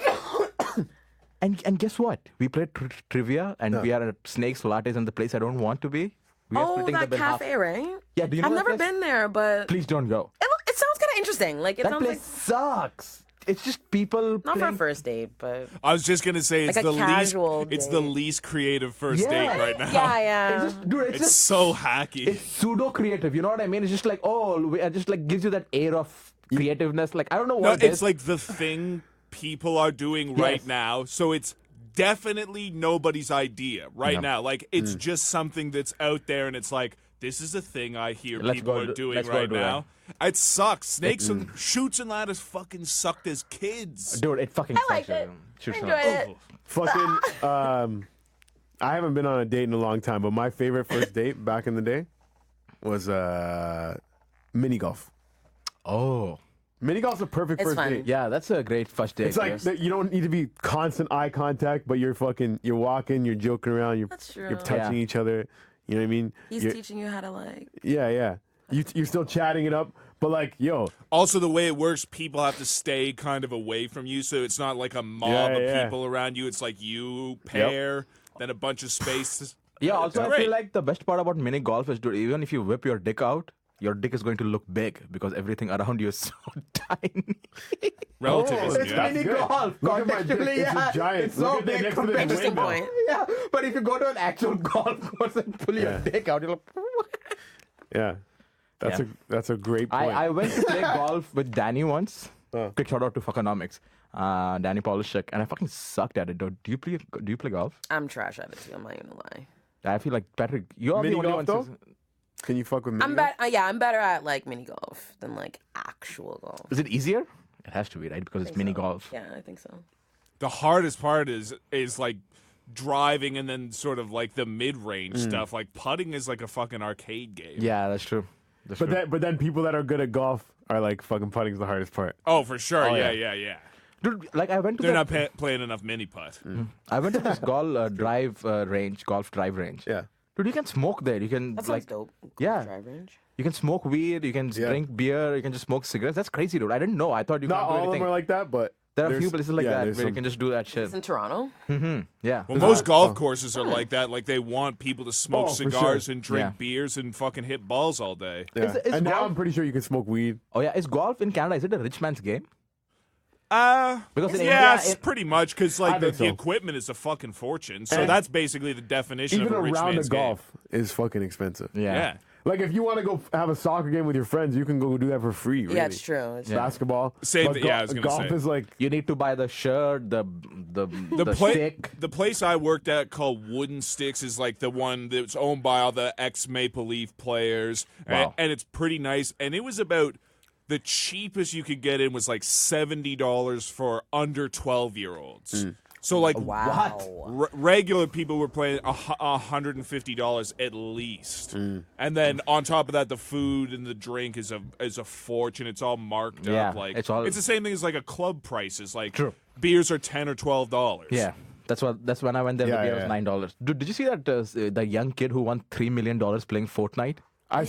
Speaker 3: and guess what? We play trivia, and we are at snakes, lattes, and the place I don't want to be. We are
Speaker 4: Oh,
Speaker 3: splitting
Speaker 4: that
Speaker 3: the bill half.
Speaker 4: cafe, right?
Speaker 3: Yeah, do you know
Speaker 4: I've
Speaker 3: that
Speaker 4: never
Speaker 3: place?
Speaker 4: been there, but
Speaker 3: Please don't go.
Speaker 4: it sounds kind of interesting. Like it
Speaker 3: That
Speaker 4: sounds
Speaker 3: place
Speaker 4: like
Speaker 3: sucks. It's just people
Speaker 4: not for a
Speaker 3: playing...
Speaker 4: first date, but
Speaker 5: I was just gonna say it's
Speaker 4: Like a
Speaker 5: the
Speaker 4: casual
Speaker 5: least. It's the
Speaker 4: date.
Speaker 5: least creative first
Speaker 3: Yeah.
Speaker 5: date right now.
Speaker 4: yeah.
Speaker 3: It's just, dude,
Speaker 5: It's
Speaker 3: just
Speaker 5: so hacky.
Speaker 3: it's pseudo creative. You know what I mean? It's just like, it just like gives you that air of creativeness. Like, I don't know
Speaker 5: No,
Speaker 3: what it
Speaker 5: it's
Speaker 3: is.
Speaker 5: like the thing people are doing right
Speaker 3: Yes.
Speaker 5: now. So it's definitely nobody's idea right now. Like it's just something that's out there, and it's like this is a thing I hear
Speaker 3: Let's
Speaker 5: people
Speaker 3: go
Speaker 5: are
Speaker 3: do-
Speaker 5: doing
Speaker 3: let's go
Speaker 5: right
Speaker 3: do
Speaker 5: now. It sucks. Snakes and shoots and ladders fucking sucked as kids.
Speaker 3: Dude, it fucking
Speaker 4: I liked
Speaker 3: sucks.
Speaker 4: it.
Speaker 3: Shoot
Speaker 4: I
Speaker 3: some-
Speaker 4: enjoyed it.
Speaker 2: Fucking. I haven't been on a date in a long time, but my favorite first date back in the day was mini golf.
Speaker 3: Oh.
Speaker 2: Mini golf's a perfect
Speaker 4: It's
Speaker 2: first
Speaker 4: fun.
Speaker 2: date.
Speaker 3: Yeah, that's a great first date.
Speaker 2: It's like
Speaker 3: yes.
Speaker 2: that you don't need to be constant eye contact, but you're walking, you're joking around,
Speaker 4: That's true.
Speaker 2: you're touching
Speaker 3: Yeah.
Speaker 2: each other. You know what I mean?
Speaker 4: He's
Speaker 2: You're-
Speaker 4: teaching you how to like.
Speaker 2: Yeah. You're still chatting it up, but like, yo,
Speaker 5: Also, the way it works, people have to stay kind of away from you, so it's not like a mob of
Speaker 2: Yeah.
Speaker 5: people around you. It's like you pair, then a bunch of space.
Speaker 3: Yeah, also, I
Speaker 5: Great.
Speaker 3: feel like the best part about mini golf is, dude, even if you whip your dick out, your dick is going to look big because everything around you is so tiny.
Speaker 5: Relativism,
Speaker 2: it's
Speaker 5: yeah.
Speaker 2: mini
Speaker 3: golf.
Speaker 2: Look at my dick.
Speaker 3: Contextually,
Speaker 2: It's a
Speaker 3: yeah,
Speaker 2: giant.
Speaker 3: it's
Speaker 2: Look
Speaker 3: so
Speaker 2: at the
Speaker 3: big
Speaker 2: next to the
Speaker 3: compared to
Speaker 4: Interesting
Speaker 2: window.
Speaker 4: point.
Speaker 3: Yeah, but if you go to an actual golf course and pull your
Speaker 2: Yeah.
Speaker 3: dick out, you're like...
Speaker 2: Yeah. That's a great point.
Speaker 3: I went to play golf with Danny once. Quick shout out to Fuckonomics. Danny Polishek, and I fucking sucked at it. Do you play golf?
Speaker 4: I'm trash at it too. I'm not even gonna lie.
Speaker 3: I feel like Patrick, you're
Speaker 2: Mini
Speaker 3: the only
Speaker 2: golf,
Speaker 3: one.
Speaker 2: though? Can you fuck with mini
Speaker 4: I'm
Speaker 2: golf?
Speaker 4: I'm better at like mini golf than like actual golf.
Speaker 3: Is it easier? It has to be, right? Because it's mini golf.
Speaker 4: Yeah, I think so.
Speaker 5: The hardest part is like driving and then sort of like the mid-range stuff. Like putting is like a fucking arcade game.
Speaker 3: Yeah, that's true.
Speaker 2: But then people that are good at golf are like fucking putting's the hardest part.
Speaker 5: Oh, for sure.
Speaker 3: Oh,
Speaker 5: yeah.
Speaker 3: yeah. Dude, like I went to
Speaker 5: They're not playing enough mini putt.
Speaker 3: I went to this golf drive range.
Speaker 2: Yeah.
Speaker 3: Dude, you can smoke there. You can
Speaker 4: That sounds
Speaker 3: like
Speaker 4: dope.
Speaker 3: Yeah.
Speaker 4: Drive range.
Speaker 3: you can smoke weed. You can drink beer. You can just smoke cigarettes. That's crazy, dude. I didn't know. I thought you
Speaker 2: Not
Speaker 3: can't do
Speaker 2: all of
Speaker 3: anything.
Speaker 2: them are like that, but
Speaker 3: There are a
Speaker 2: there's-
Speaker 3: few places like
Speaker 2: yeah,
Speaker 3: that
Speaker 2: there's
Speaker 3: where you
Speaker 2: some-
Speaker 3: can just do that shit.
Speaker 4: It's in Toronto.
Speaker 3: Yeah.
Speaker 5: Well, most golf courses are like that. Like they want people to smoke
Speaker 2: Oh, for
Speaker 5: cigars
Speaker 2: sure.
Speaker 5: and drink
Speaker 3: Yeah.
Speaker 5: beers and fucking hit balls all day.
Speaker 2: Yeah.
Speaker 3: Is
Speaker 2: And now
Speaker 3: golf-
Speaker 2: I'm pretty sure you can smoke weed.
Speaker 3: Oh yeah, is golf in Canada? Is it a rich man's game? Because in
Speaker 5: yeah,
Speaker 3: India,
Speaker 5: pretty much because like
Speaker 2: I
Speaker 5: the
Speaker 2: think so.
Speaker 5: equipment is a fucking fortune. So
Speaker 2: And
Speaker 5: that's basically the definition
Speaker 2: Even
Speaker 5: of a
Speaker 2: a
Speaker 5: rich
Speaker 2: round
Speaker 5: man's
Speaker 2: of golf is fucking expensive.
Speaker 5: game. Yeah.
Speaker 2: Like if you want to go have a soccer game with your friends, you can go do that for free. Really.
Speaker 4: Yeah, it's true. It's
Speaker 2: Basketball.
Speaker 5: Same
Speaker 2: But
Speaker 5: thing- yeah, I was gonna
Speaker 2: golf
Speaker 5: say.
Speaker 2: is like
Speaker 3: you need to buy the shirt, the stick.
Speaker 5: The place I worked at called Wooden Sticks is like the one that's owned by all the ex-Maple Leaf players,
Speaker 3: Wow.
Speaker 5: and it's pretty nice. And it was about the cheapest you could get in was like $70 for under 12-year-olds. So like
Speaker 4: wow.
Speaker 5: regular people were playing $150 at least, and then on top of that, the food and the drink is a fortune. It's all marked
Speaker 3: Yeah,
Speaker 5: up. Like
Speaker 3: it's all-
Speaker 5: the same thing as like a club prices. Like
Speaker 3: True.
Speaker 5: beers are $10 or $12.
Speaker 3: Yeah. That's when I went there.
Speaker 2: Yeah,
Speaker 3: the beer
Speaker 2: yeah,
Speaker 3: was $9. Dude, did you see that the young kid who won $3 million playing Fortnite?
Speaker 2: I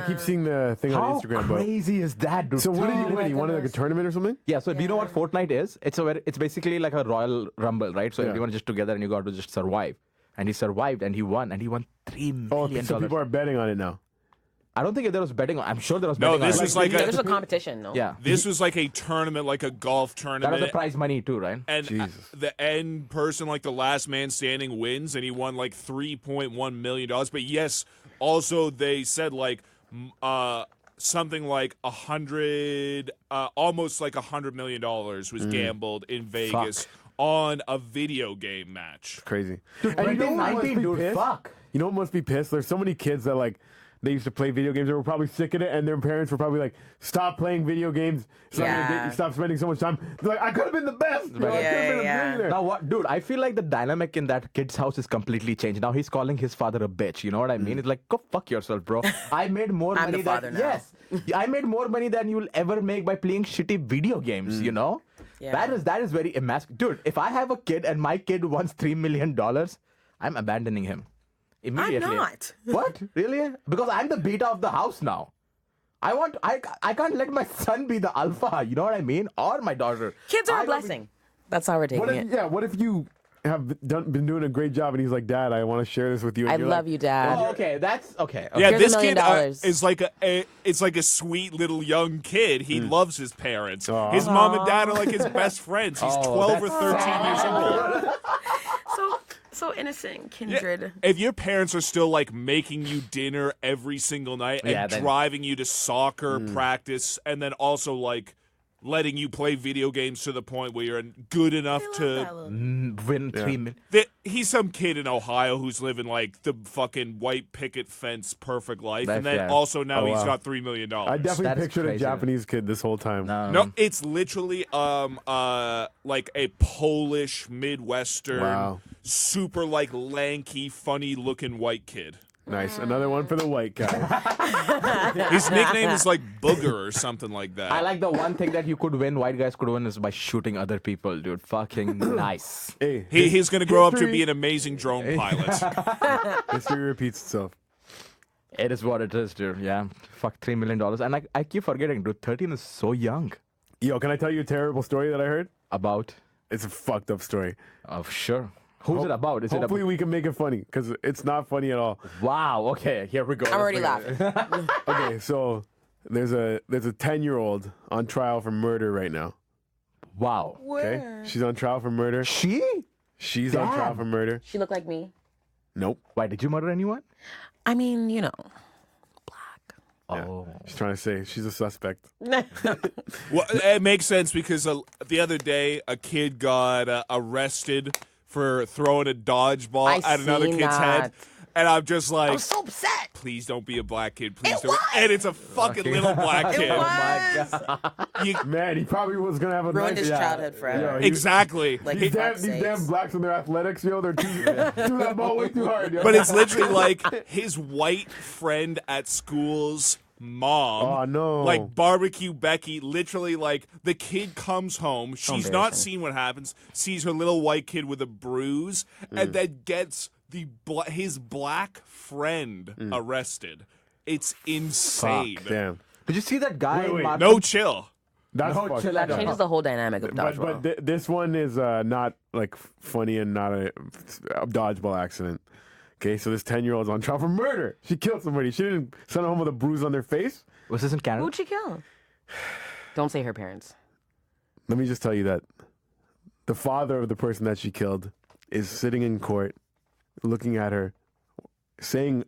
Speaker 2: keep seeing the thing on
Speaker 3: How
Speaker 2: Instagram.
Speaker 3: crazy is that, dude?
Speaker 2: So what did he
Speaker 4: Oh
Speaker 2: win?
Speaker 4: my
Speaker 2: He won like a
Speaker 4: goodness.
Speaker 2: tournament or something?
Speaker 3: Yeah, so do you know what Fortnite is? It's basically like a Royal Rumble, right? So everyone just together and you got to just survive. And he survived and he won $3 million.
Speaker 2: Oh, so people are betting on it now.
Speaker 3: I don't think there was betting on. I'm sure there was
Speaker 5: No,
Speaker 3: betting
Speaker 5: this
Speaker 3: on.
Speaker 5: was like
Speaker 4: There's a competition, no?
Speaker 3: Yeah.
Speaker 5: This was like a tournament, like a golf
Speaker 3: That
Speaker 5: tournament.
Speaker 3: was the prize money too, right?
Speaker 5: And
Speaker 2: Jesus.
Speaker 5: the end person, like the last man standing, wins, and he won like $3.1 million. But yes, also they said like something like almost like $100 million was gambled in Vegas on a video game match.
Speaker 2: Crazy.
Speaker 3: Dude,
Speaker 2: And you know what must
Speaker 3: 2019,
Speaker 2: be
Speaker 3: dude,
Speaker 2: pissed?
Speaker 3: fuck.
Speaker 2: You know what must be pissed? There's so many kids that like they used to play video games. They were probably sick of it, and their parents were probably like, "Stop playing video games. Stop spending so much time." They're like, "I could have been the best. You know, I could have been a millionaire."
Speaker 3: Now what, dude? I feel like the dynamic in that kid's house is completely changed. Now he's calling his father a bitch. You know what I mean? It's like, go fuck yourself, bro. I made more
Speaker 4: I'm
Speaker 3: money
Speaker 4: the father
Speaker 3: than
Speaker 4: now.
Speaker 3: yes, I made more money than you'll ever make by playing shitty video games. You know,
Speaker 4: Yeah.
Speaker 3: that is very emasculating, dude. If I have a kid and my kid wants $3 million, I'm abandoning him immediately.
Speaker 4: I'm not.
Speaker 3: What? Really? Because I'm the beta of the house now. I can't let my son be the alpha, you know what I mean? Or my daughter.
Speaker 4: Kids are
Speaker 3: I
Speaker 4: a
Speaker 3: don't
Speaker 4: blessing. That's how we're taking it.
Speaker 2: What if you have been doing a great job, and he's like, "Dad, I want to share this with you." And
Speaker 4: I
Speaker 2: you're
Speaker 4: love
Speaker 2: like,
Speaker 4: you, Dad.
Speaker 3: Oh, okay, that's okay.
Speaker 5: Yeah,
Speaker 4: Here's
Speaker 5: this
Speaker 4: $1
Speaker 5: kid
Speaker 4: million.
Speaker 5: is like it's like a sweet little young kid. He loves his parents. His mom and dad are like his best friends. He's 12 or 13 years old.
Speaker 4: So innocent, kindred.
Speaker 5: If your parents are still like making you dinner every single night and
Speaker 3: Yeah, then-
Speaker 5: driving you to soccer practice, and then also like letting you play video games to the point where you're good enough to.
Speaker 3: Win 3 million.
Speaker 5: He's some kid in Ohio who's living like the fucking white picket fence perfect life, and then
Speaker 3: Yeah.
Speaker 5: also now he's
Speaker 2: wow.
Speaker 5: got $3 million.
Speaker 2: I definitely
Speaker 3: That is
Speaker 2: pictured a
Speaker 3: crazy.
Speaker 2: Japanese kid this whole time.
Speaker 5: No, it's literally like a Polish Midwestern,
Speaker 2: Wow.
Speaker 5: super like lanky, funny looking white kid.
Speaker 2: Nice. Another one for the white guy.
Speaker 5: His nickname is like Booger or something like that.
Speaker 3: I like the one thing that you could win, white guys could win, is by shooting other people, dude. Fucking nice.
Speaker 2: Hey,
Speaker 5: He's going to grow up to
Speaker 2: history-
Speaker 5: be an amazing drone pilot.
Speaker 2: history repeats itself.
Speaker 3: It is what it is, dude. Yeah. Fuck $3 million. And I keep forgetting, dude. 13 is so young.
Speaker 2: Yo, can I tell you a terrible story that I heard?
Speaker 3: About?
Speaker 2: It's a fucked up story.
Speaker 3: Oh, sure. Who's it about? Is it
Speaker 2: Hopefully
Speaker 3: about?
Speaker 2: we can make it funny, because it's not funny at all.
Speaker 3: Wow. Okay. Here we go.
Speaker 4: I'm already
Speaker 3: Let's bring it.
Speaker 4: laughing.
Speaker 2: Okay, so there's a 10-year-old on trial for murder right now.
Speaker 3: Wow.
Speaker 2: Okay, she's on trial for murder. She's on trial
Speaker 3: Damn.
Speaker 2: for murder.
Speaker 4: She looked like me.
Speaker 2: Nope.
Speaker 3: Why, did you murder anyone?
Speaker 4: I mean, you know, black.
Speaker 3: Oh.
Speaker 2: She's trying to say she's a suspect.
Speaker 5: Well, it makes sense because the other day a kid got arrested for throwing a dodgeball at another
Speaker 4: seen
Speaker 5: kid's head.
Speaker 4: that.
Speaker 5: And I'm just like,
Speaker 4: I was so upset.
Speaker 5: please don't be a black kid. Please
Speaker 4: It
Speaker 5: don't.
Speaker 4: was.
Speaker 5: And it's a fucking little black kid.
Speaker 4: It
Speaker 3: Oh my
Speaker 4: was.
Speaker 5: You-
Speaker 2: Man, he probably was gonna have a
Speaker 4: Ruined
Speaker 2: nice
Speaker 4: his childhood forever.
Speaker 2: he-
Speaker 5: exactly.
Speaker 4: Like,
Speaker 2: These
Speaker 4: fuck's
Speaker 2: damn
Speaker 4: sakes.
Speaker 2: blacks and their athletics, yo, they're too that ball way too hard. Yo.
Speaker 5: But it's literally like his white friend at school's mom.
Speaker 2: Oh, no.
Speaker 5: Like barbecue Becky, literally like the kid comes home, she's not
Speaker 4: Embarrassing.
Speaker 5: seen what happens, sees her little white kid with a bruise, and then gets his black friend arrested. It's insane.
Speaker 2: Fuck, damn.
Speaker 3: Did you see that guy?
Speaker 2: Wait.
Speaker 3: Martin?
Speaker 5: No chill.
Speaker 2: That's
Speaker 3: No,
Speaker 2: fucked
Speaker 3: chill
Speaker 2: up.
Speaker 3: out.
Speaker 4: Changes the whole dynamic of dodgeball.
Speaker 2: But this one is not like funny and not a dodgeball accident. Okay, so this 10-year-old's on trial for murder. She killed somebody. She didn't send her home with a bruise on their face.
Speaker 3: Was this in Canada?
Speaker 4: Who'd she kill? Don't say her parents.
Speaker 2: Let me just tell you that the father of the person that she killed is sitting in court, looking at her, saying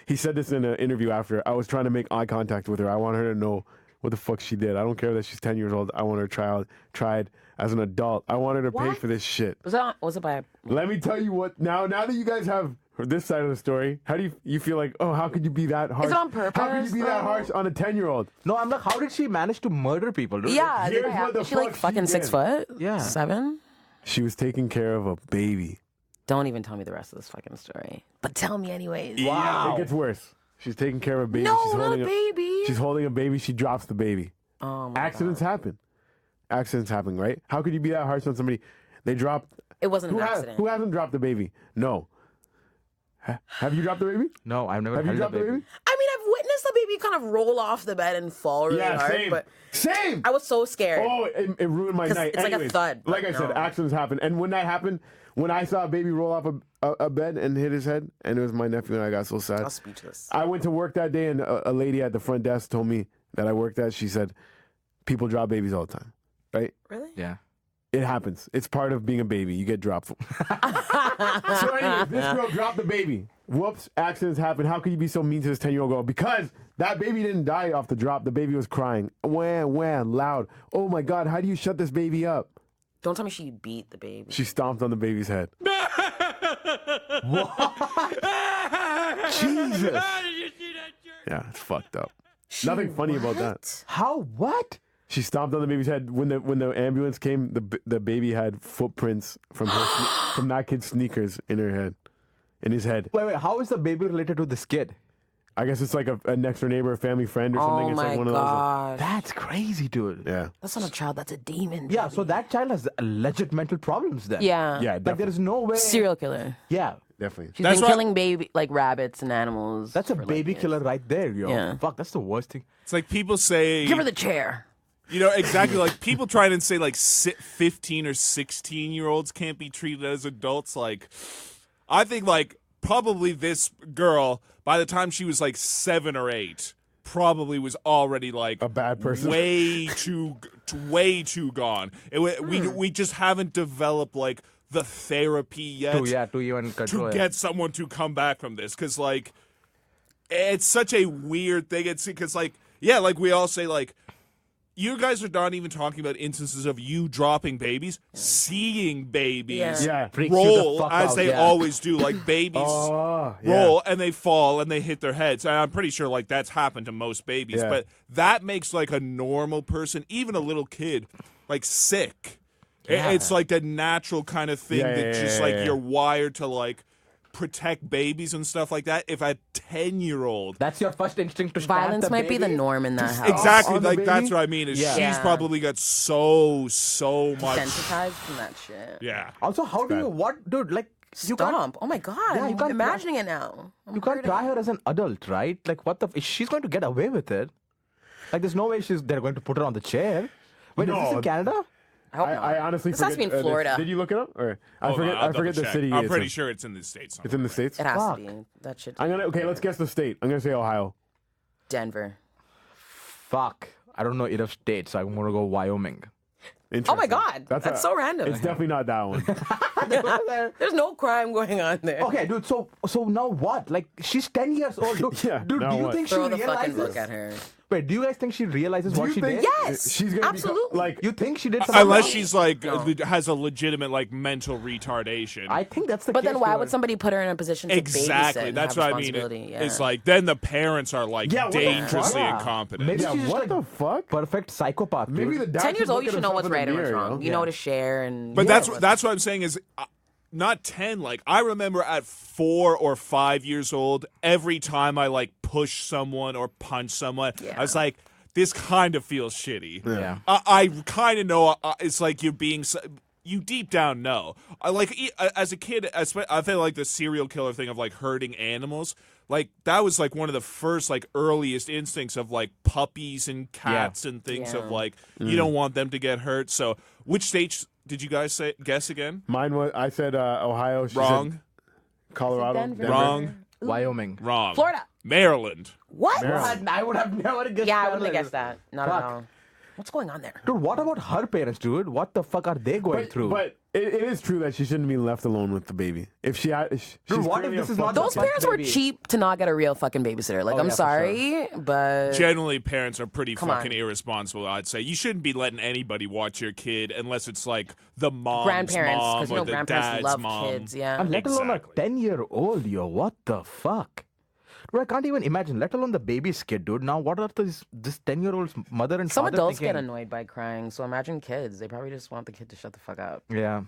Speaker 2: he said this in an interview after, I was trying to make eye contact with her. I want her to know what the fuck she did. I don't care that she's 10 years old. I want her tried as an adult. I want her to pay
Speaker 4: What?
Speaker 2: for this shit.
Speaker 4: Was it by?
Speaker 2: Let me tell you what, now that you guys have this side of the story, how do you feel like, oh, how could you be that harsh?
Speaker 4: Is it on
Speaker 2: How could you be
Speaker 4: purpose,
Speaker 2: that
Speaker 4: though?
Speaker 2: harsh on a 10-year-old?
Speaker 3: No, I'm like, how did she manage to murder people? Dude?
Speaker 4: Yeah,
Speaker 2: Here's
Speaker 4: did
Speaker 2: what the
Speaker 4: is she like
Speaker 2: fuck she
Speaker 4: fucking 6
Speaker 2: did.
Speaker 4: foot?
Speaker 3: Yeah.
Speaker 4: 7?
Speaker 2: She was taking care of a baby.
Speaker 4: Don't even tell me the rest of this fucking story. But tell me anyways.
Speaker 2: Yeah, it gets worse. She's taking care of a baby.
Speaker 4: No,
Speaker 2: she's
Speaker 4: not
Speaker 2: holding
Speaker 4: a baby.
Speaker 2: She's holding a baby. She drops the baby.
Speaker 4: Oh my
Speaker 2: Accidents happen. Accidents happen, right? How could you be that harsh on somebody? They drop.
Speaker 4: It wasn't an accident.
Speaker 2: Who hasn't dropped the baby? No. Have you dropped the baby?
Speaker 3: No, I've never
Speaker 2: Have you
Speaker 3: held a
Speaker 2: dropped the baby?
Speaker 4: I mean, I've witnessed the baby kind of roll off the bed and fall really
Speaker 2: Yeah,
Speaker 4: hard,
Speaker 2: same.
Speaker 4: but
Speaker 2: Same.
Speaker 4: I was so scared.
Speaker 2: Oh, it ruined my
Speaker 4: 'Cause
Speaker 2: night.
Speaker 4: it's like a
Speaker 2: Anyways,
Speaker 4: thud, but
Speaker 2: Like I said,
Speaker 4: no.
Speaker 2: accidents happen. And when that happened, when I saw a baby roll off a bed and hit his head, and it was my nephew, and I got so sad.
Speaker 4: I was speechless.
Speaker 2: I went to work that day, and a lady at the front desk told me that I worked at. She said, people drop babies all the time, right?
Speaker 4: Really?
Speaker 3: Yeah.
Speaker 2: It happens. It's part of being a baby. You get dropped. So anyway, this girl dropped the baby. Whoops, accidents happen. How could you be so mean to this 10-year-old girl? Because that baby didn't die off the drop. The baby was crying. Wah, wah, loud. Oh my God, how do you shut this baby up?
Speaker 4: Don't tell me she beat the baby.
Speaker 2: She stomped on the baby's head. Jesus. Yeah, it's fucked up. Nothing funny about that.
Speaker 3: How? What?
Speaker 2: She stomped on the baby's head. When the ambulance came, the baby had footprints from from that kid's sneakers in her head, in his head.
Speaker 3: Wait. How is the baby related to this kid?
Speaker 2: I guess it's like a next door neighbor, a family friend, or something.
Speaker 4: Oh
Speaker 2: It's
Speaker 4: my
Speaker 2: like one of
Speaker 4: gosh.
Speaker 3: That's crazy, dude.
Speaker 2: those. Yeah.
Speaker 4: That's not a child, that's a demon.
Speaker 3: Yeah,
Speaker 4: baby.
Speaker 3: so that child has legit mental problems then.
Speaker 4: Yeah.
Speaker 2: Yeah,
Speaker 3: Like there
Speaker 2: definitely.
Speaker 3: is no way.
Speaker 4: Serial killer.
Speaker 3: Yeah.
Speaker 2: Definitely.
Speaker 4: She's
Speaker 5: That's
Speaker 4: been
Speaker 5: why-
Speaker 4: killing baby like rabbits and animals.
Speaker 3: That's a
Speaker 4: for, like,
Speaker 3: baby
Speaker 4: years.
Speaker 3: killer right there, yo.
Speaker 4: Yeah.
Speaker 3: Fuck, that's the worst thing.
Speaker 5: It's like people say,
Speaker 4: Give her the chair.
Speaker 5: you know, exactly like people try and say like 15 or 16-year-olds can't be treated as adults. Like, I think like probably this girl, by the time she was like 7 or 8, probably was already like
Speaker 2: A bad person.
Speaker 5: way too gone. We just haven't developed like the therapy yet.
Speaker 3: To even control
Speaker 5: to
Speaker 3: it.
Speaker 5: get someone to come back from this, because like it's such a weird thing. It's because like, yeah, like we all say, like, you guys are not even talking about instances of you dropping babies, seeing babies
Speaker 2: Yeah.
Speaker 3: Freaks you the
Speaker 5: roll
Speaker 3: fuck
Speaker 5: as
Speaker 3: out,
Speaker 5: they
Speaker 3: yeah.
Speaker 5: always do. Like babies
Speaker 2: Oh, yeah.
Speaker 5: roll and they fall and they hit their heads. And I'm pretty sure like that's happened to most babies.
Speaker 2: Yeah.
Speaker 5: But that makes like a normal person, even a little kid, like sick. It's like a natural kind of thing
Speaker 2: Yeah,
Speaker 5: that
Speaker 2: yeah,
Speaker 5: just
Speaker 2: yeah,
Speaker 5: like
Speaker 2: yeah.
Speaker 5: you're wired to like protect babies and stuff like that. If a 10-year-old
Speaker 3: That's your first instinct to stab
Speaker 4: Violence
Speaker 3: the
Speaker 4: might be the
Speaker 3: baby?
Speaker 4: norm in that house.
Speaker 5: exactly
Speaker 2: on the
Speaker 5: like that's
Speaker 2: baby?
Speaker 5: what I mean is
Speaker 3: Yeah.
Speaker 5: she's
Speaker 4: Yeah.
Speaker 5: probably got so much.
Speaker 4: Desensitized from that shit.
Speaker 5: Yeah.
Speaker 3: Also, how do you what, dude? Like you can't
Speaker 4: Stomp. Oh my god.
Speaker 3: Yeah, you
Speaker 4: I'm
Speaker 3: can't-
Speaker 4: imagining it now. I'm
Speaker 3: you can't
Speaker 4: hurting.
Speaker 3: try her as an adult, right? Like what the? She's going to get away with it. Like there's no way they're going to put her on the chair. Wait, is this
Speaker 2: No.
Speaker 3: in Canada?
Speaker 4: I hope not.
Speaker 2: I honestly
Speaker 4: This
Speaker 2: forget.
Speaker 4: has to be in
Speaker 2: this-
Speaker 4: Florida.
Speaker 2: Did you look it up? Or I
Speaker 5: Hold on,
Speaker 2: forget.
Speaker 5: I'll
Speaker 2: I forget the
Speaker 5: double-check.
Speaker 2: city.
Speaker 5: I'm
Speaker 2: it's
Speaker 5: pretty
Speaker 2: in.
Speaker 5: sure it's in the States.
Speaker 2: It's in the States.
Speaker 4: It has
Speaker 3: Fuck.
Speaker 4: to be. That shit.
Speaker 2: Okay, let's guess the state. I'm gonna say Ohio.
Speaker 4: Denver.
Speaker 3: Fuck. I don't know enough states, so I'm going to go Wyoming.
Speaker 4: Oh my God, that's so random.
Speaker 2: It's definitely not that one.
Speaker 4: There's no crime going on there.
Speaker 3: Okay, dude. So now what? Like, she's 10 years old. Dude,
Speaker 2: Yeah,
Speaker 3: dude
Speaker 2: now
Speaker 3: do you
Speaker 2: what?
Speaker 3: think she
Speaker 4: Throw the fucking
Speaker 3: realizes?
Speaker 4: book at her.
Speaker 3: Wait, do you guys think she realizes
Speaker 2: Do
Speaker 3: what
Speaker 2: you
Speaker 3: she
Speaker 2: think
Speaker 3: did?
Speaker 4: Yes,
Speaker 2: she's gonna
Speaker 4: absolutely.
Speaker 2: like
Speaker 3: You think she did something
Speaker 5: Unless
Speaker 3: wrong?
Speaker 5: she's like has a legitimate like mental retardation.
Speaker 3: I think that's the
Speaker 4: But
Speaker 3: case.
Speaker 4: then why
Speaker 3: here.
Speaker 4: would somebody put her in a position to
Speaker 5: Exactly.
Speaker 4: babysit and
Speaker 5: That's
Speaker 4: have
Speaker 5: what I mean.
Speaker 4: responsibility?
Speaker 5: It's like then the parents are like
Speaker 2: Yeah, what the fuck?
Speaker 5: dangerously
Speaker 3: Yeah.
Speaker 5: incompetent.
Speaker 3: Maybe
Speaker 2: yeah,
Speaker 3: she's just
Speaker 2: what
Speaker 3: like
Speaker 2: the fuck?
Speaker 3: perfect psychopath.
Speaker 2: Maybe the
Speaker 3: dude.
Speaker 2: dad
Speaker 4: 10 years
Speaker 2: should
Speaker 4: old,
Speaker 2: look
Speaker 4: you
Speaker 2: at
Speaker 4: should know what's
Speaker 2: himself
Speaker 4: right
Speaker 2: in
Speaker 4: and
Speaker 2: the
Speaker 4: what's
Speaker 2: mirror,
Speaker 4: wrong.
Speaker 2: yo.
Speaker 4: You know what to share and.
Speaker 5: But
Speaker 4: yeah,
Speaker 5: that's what I'm saying is not 10. Like I remember at 4 or 5 years old, every time I like push someone or punch someone,
Speaker 4: Yeah.
Speaker 5: I was like, this kind of feels shitty.
Speaker 3: Yeah.
Speaker 5: I kind of know it's like you're being. You deep down know. As a kid, I feel like the serial killer thing of like hurting animals. Like that was like one of the first like earliest instincts of like puppies and cats and things of
Speaker 4: Yeah.
Speaker 5: like you don't want them to get hurt. So which state did you guys guess again?
Speaker 2: Mine was. I said Ohio. She
Speaker 5: Wrong.
Speaker 2: Said Colorado.
Speaker 4: Denver.
Speaker 5: Wrong.
Speaker 3: Wyoming.
Speaker 5: Wrong.
Speaker 4: Florida.
Speaker 5: Maryland.
Speaker 4: What?
Speaker 3: I would have never guessed.
Speaker 4: Yeah, I
Speaker 3: that.
Speaker 4: wouldn't have guessed that. Not
Speaker 3: Fuck.
Speaker 4: at all. What's going on there?
Speaker 3: Dude, what about her parents, dude? What the fuck are they going through?
Speaker 2: But it is true that she shouldn't be left alone with the baby. If she had, she's
Speaker 3: Dude, what if
Speaker 2: clearly
Speaker 3: this
Speaker 2: a
Speaker 3: is not
Speaker 2: fucked
Speaker 3: the
Speaker 4: Those
Speaker 2: up
Speaker 4: parents were
Speaker 3: baby.
Speaker 4: cheap to not get a real fucking babysitter. Like,
Speaker 3: Oh,
Speaker 4: I'm
Speaker 3: yeah, for
Speaker 4: sorry, but
Speaker 5: Generally, parents are pretty
Speaker 4: Come
Speaker 5: fucking
Speaker 4: on.
Speaker 5: irresponsible. I'd say you shouldn't be letting anybody watch your kid unless it's like the mom's
Speaker 4: grandparents,
Speaker 5: mom
Speaker 4: because you
Speaker 5: or
Speaker 4: know
Speaker 5: the
Speaker 4: grandparents
Speaker 5: dad's
Speaker 4: love
Speaker 5: mom.
Speaker 4: kids. Yeah.
Speaker 3: And let alone a
Speaker 5: Exactly.
Speaker 3: 10-year-old, yo. What the fuck? Dude, I can't even imagine, let alone the baby's kid, dude. Now, what are this 10-year-old's mother and
Speaker 4: Some
Speaker 3: father
Speaker 4: adults
Speaker 3: thinking?
Speaker 4: get annoyed by crying, so imagine kids. They probably just want the kid to shut the fuck up.
Speaker 3: Yeah.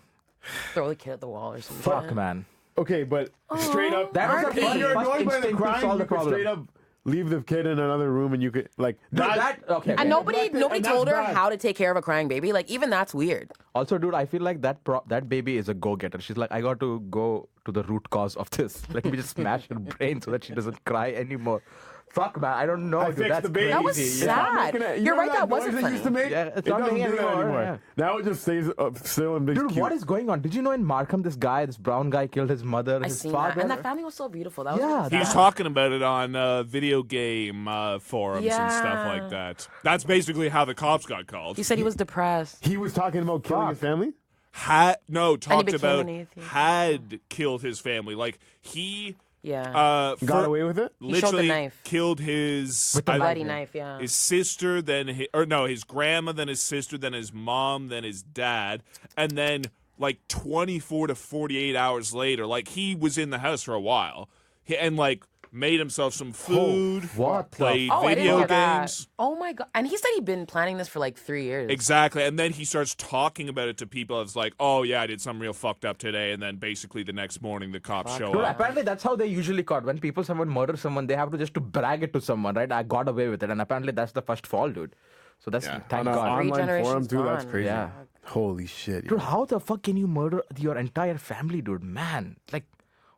Speaker 4: Throw the kid at the wall or something.
Speaker 3: Fuck, man.
Speaker 2: Okay, but straight up,
Speaker 3: That was
Speaker 4: RP.
Speaker 3: a
Speaker 2: when you're
Speaker 3: first
Speaker 2: annoyed by the
Speaker 3: instinct to
Speaker 2: crime,
Speaker 3: solve the
Speaker 2: you could
Speaker 3: problem.
Speaker 2: straight up leave the kid in another room, and you could like
Speaker 3: Okay.
Speaker 4: And nobody
Speaker 2: neglected, and
Speaker 4: told
Speaker 2: that's
Speaker 4: her
Speaker 2: bad.
Speaker 4: how to take care of a crying baby. Like, even that's weird.
Speaker 3: Also, dude, I feel like that baby is a go-getter. She's like, I got to go to the root cause of this. Let me just smash her brain so that she doesn't cry anymore. Fuck, man. I don't know,
Speaker 2: I
Speaker 3: dude.
Speaker 2: fixed
Speaker 3: That's
Speaker 2: the baby.
Speaker 4: That was
Speaker 3: crazy.
Speaker 4: sad. You're right, that wasn't
Speaker 2: noise
Speaker 4: funny.
Speaker 2: It used to make?
Speaker 3: Yeah, it's
Speaker 2: it
Speaker 3: not
Speaker 2: doesn't
Speaker 3: making
Speaker 2: do that
Speaker 3: anymore,
Speaker 2: anymore.
Speaker 3: yeah.
Speaker 2: Now it just stays still and big.
Speaker 3: Dude, what is going on? Did you know in Markham, this brown guy killed his mother,
Speaker 4: I
Speaker 3: his
Speaker 4: seen
Speaker 3: father?
Speaker 4: that. And that family was so beautiful. That was
Speaker 3: Yeah,
Speaker 4: really
Speaker 5: He's
Speaker 4: sad.
Speaker 5: talking about it on video game forums and stuff like
Speaker 4: Yeah.
Speaker 5: that. That's basically how the cops got called.
Speaker 4: He said he was depressed.
Speaker 2: He was talking about killing his family.
Speaker 5: Talked
Speaker 4: became
Speaker 5: about
Speaker 4: an atheist.
Speaker 5: had killed his family. Like he
Speaker 4: Yeah.
Speaker 2: Got away with it.
Speaker 4: He showed the
Speaker 5: literally
Speaker 4: knife.
Speaker 5: killed his
Speaker 3: With the
Speaker 5: I-
Speaker 4: Bloody knife, yeah.
Speaker 5: his sister, then his grandma, then his sister, then his mom, then his dad, and then like 24 to 48 hours later, like he was in the house for a while, and like made himself some food,
Speaker 3: what the
Speaker 5: played
Speaker 4: Oh, I didn't
Speaker 5: video
Speaker 4: hear that.
Speaker 5: games.
Speaker 4: Oh my god! And he said he'd been planning this for like 3 years.
Speaker 5: Exactly, and then he starts talking about it to people. It's like, oh yeah, I did something real fucked up today, and then basically the next morning the cops show
Speaker 3: Dude,
Speaker 5: up.
Speaker 3: apparently that's how they usually caught. When someone murders someone, they have to just to brag it to someone, right? I got away with it, and apparently that's the first fall, dude. So that's thank
Speaker 2: On an
Speaker 3: God.
Speaker 2: online forum
Speaker 4: generations
Speaker 2: too. That's
Speaker 4: gone.
Speaker 2: crazy.
Speaker 3: Yeah.
Speaker 2: Holy shit.
Speaker 3: Dude, how the fuck can you murder your entire family, dude? Man, like,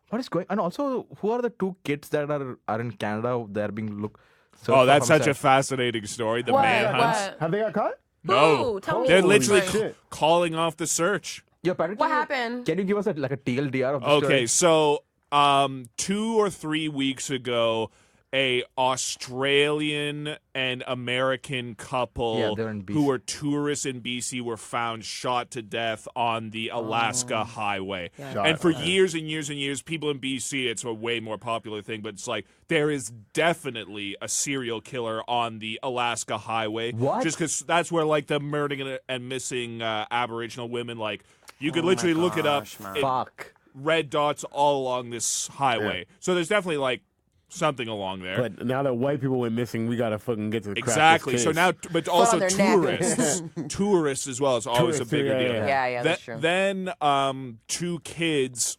Speaker 3: what is going? And also, who are the 2 kids that are in Canada? They're being looked.
Speaker 5: Oh, that's such a fascinating story. The
Speaker 4: What?
Speaker 5: manhunt.
Speaker 4: What?
Speaker 2: Have they got caught?
Speaker 5: No,
Speaker 4: Ooh, tell me.
Speaker 5: they're
Speaker 2: Holy
Speaker 5: literally
Speaker 2: shit.
Speaker 5: calling off the search.
Speaker 3: Yeah, apparently,
Speaker 4: What happened?
Speaker 3: Can you give us a TLDR of the
Speaker 5: Okay,
Speaker 3: story?
Speaker 5: so 2 or 3 weeks ago, a Australian and American
Speaker 3: Yeah,
Speaker 5: couple
Speaker 3: they're in BC.
Speaker 5: who were tourists in BC were found shot to death on the Alaska highway.
Speaker 2: Shot,
Speaker 5: And for
Speaker 2: okay.
Speaker 5: years and years and years, people in BC, it's a way more popular thing, but it's like there is definitely a serial killer on the Alaska highway.
Speaker 3: What?
Speaker 5: Just because that's where like the murdering and missing Aboriginal women, like you could literally look it up.
Speaker 4: gosh, man.
Speaker 3: Fuck.
Speaker 5: Red dots all along this highway. So there's definitely like something along there.
Speaker 2: But now that white people went missing, we gotta fucking get to the
Speaker 5: Exactly. So now, but also
Speaker 4: on their neck.
Speaker 5: tourists, tourists as well is always a
Speaker 2: Tourists,
Speaker 5: bigger
Speaker 2: yeah,
Speaker 5: deal.
Speaker 2: yeah.
Speaker 4: Yeah, that's true.
Speaker 5: Then 2 kids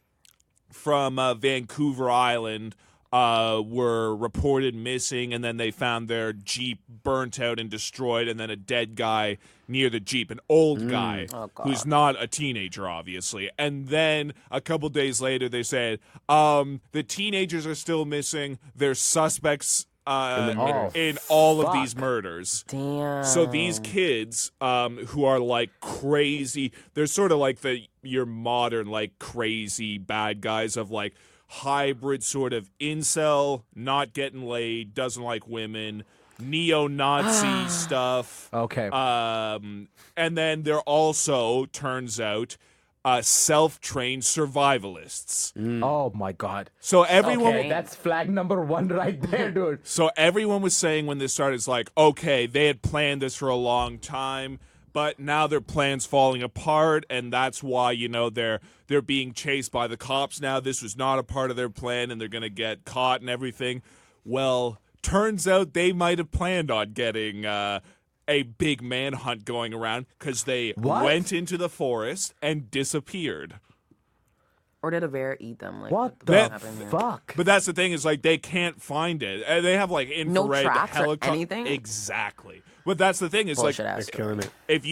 Speaker 5: from Vancouver Island were reported missing, and then they found their Jeep burnt out and destroyed, and then a dead guy near the Jeep, an old guy
Speaker 4: Oh, God.
Speaker 5: who's not a teenager, obviously. And then a couple days later, they said, the teenagers are still missing. They're suspects in all of these
Speaker 3: fuck.
Speaker 5: murders.
Speaker 4: Damn.
Speaker 5: So these kids, who are like crazy, they're sort of like your modern like crazy bad guys of like, hybrid sort of incel, not getting laid, doesn't like women, neo-Nazi stuff.
Speaker 3: Okay.
Speaker 5: And then they're also, turns out, self-trained survivalists.
Speaker 3: Oh my God.
Speaker 5: So everyone,
Speaker 3: Okay, that's flag number 1 right there, dude.
Speaker 5: so everyone was saying when this started, it's like, okay, they had planned this for a long time, but now their plan's falling apart, and that's why, you know, they're being chased by the cops now. This was not a part of their plan, and they're going to get caught and everything. Well, turns out they might have planned on getting a big manhunt going around because they went into the forest and disappeared.
Speaker 4: Or did a bear eat them? Like,
Speaker 3: What
Speaker 4: the
Speaker 3: the
Speaker 4: happened here?
Speaker 3: fuck?
Speaker 5: But that's the thing is, like, they can't find it. They have, like, infrared
Speaker 4: tracks or
Speaker 5: helicopter.
Speaker 4: anything?
Speaker 5: Exactly. But that's the thing is,
Speaker 4: Bullshit
Speaker 5: like,
Speaker 4: ass
Speaker 2: They're killing it.
Speaker 5: if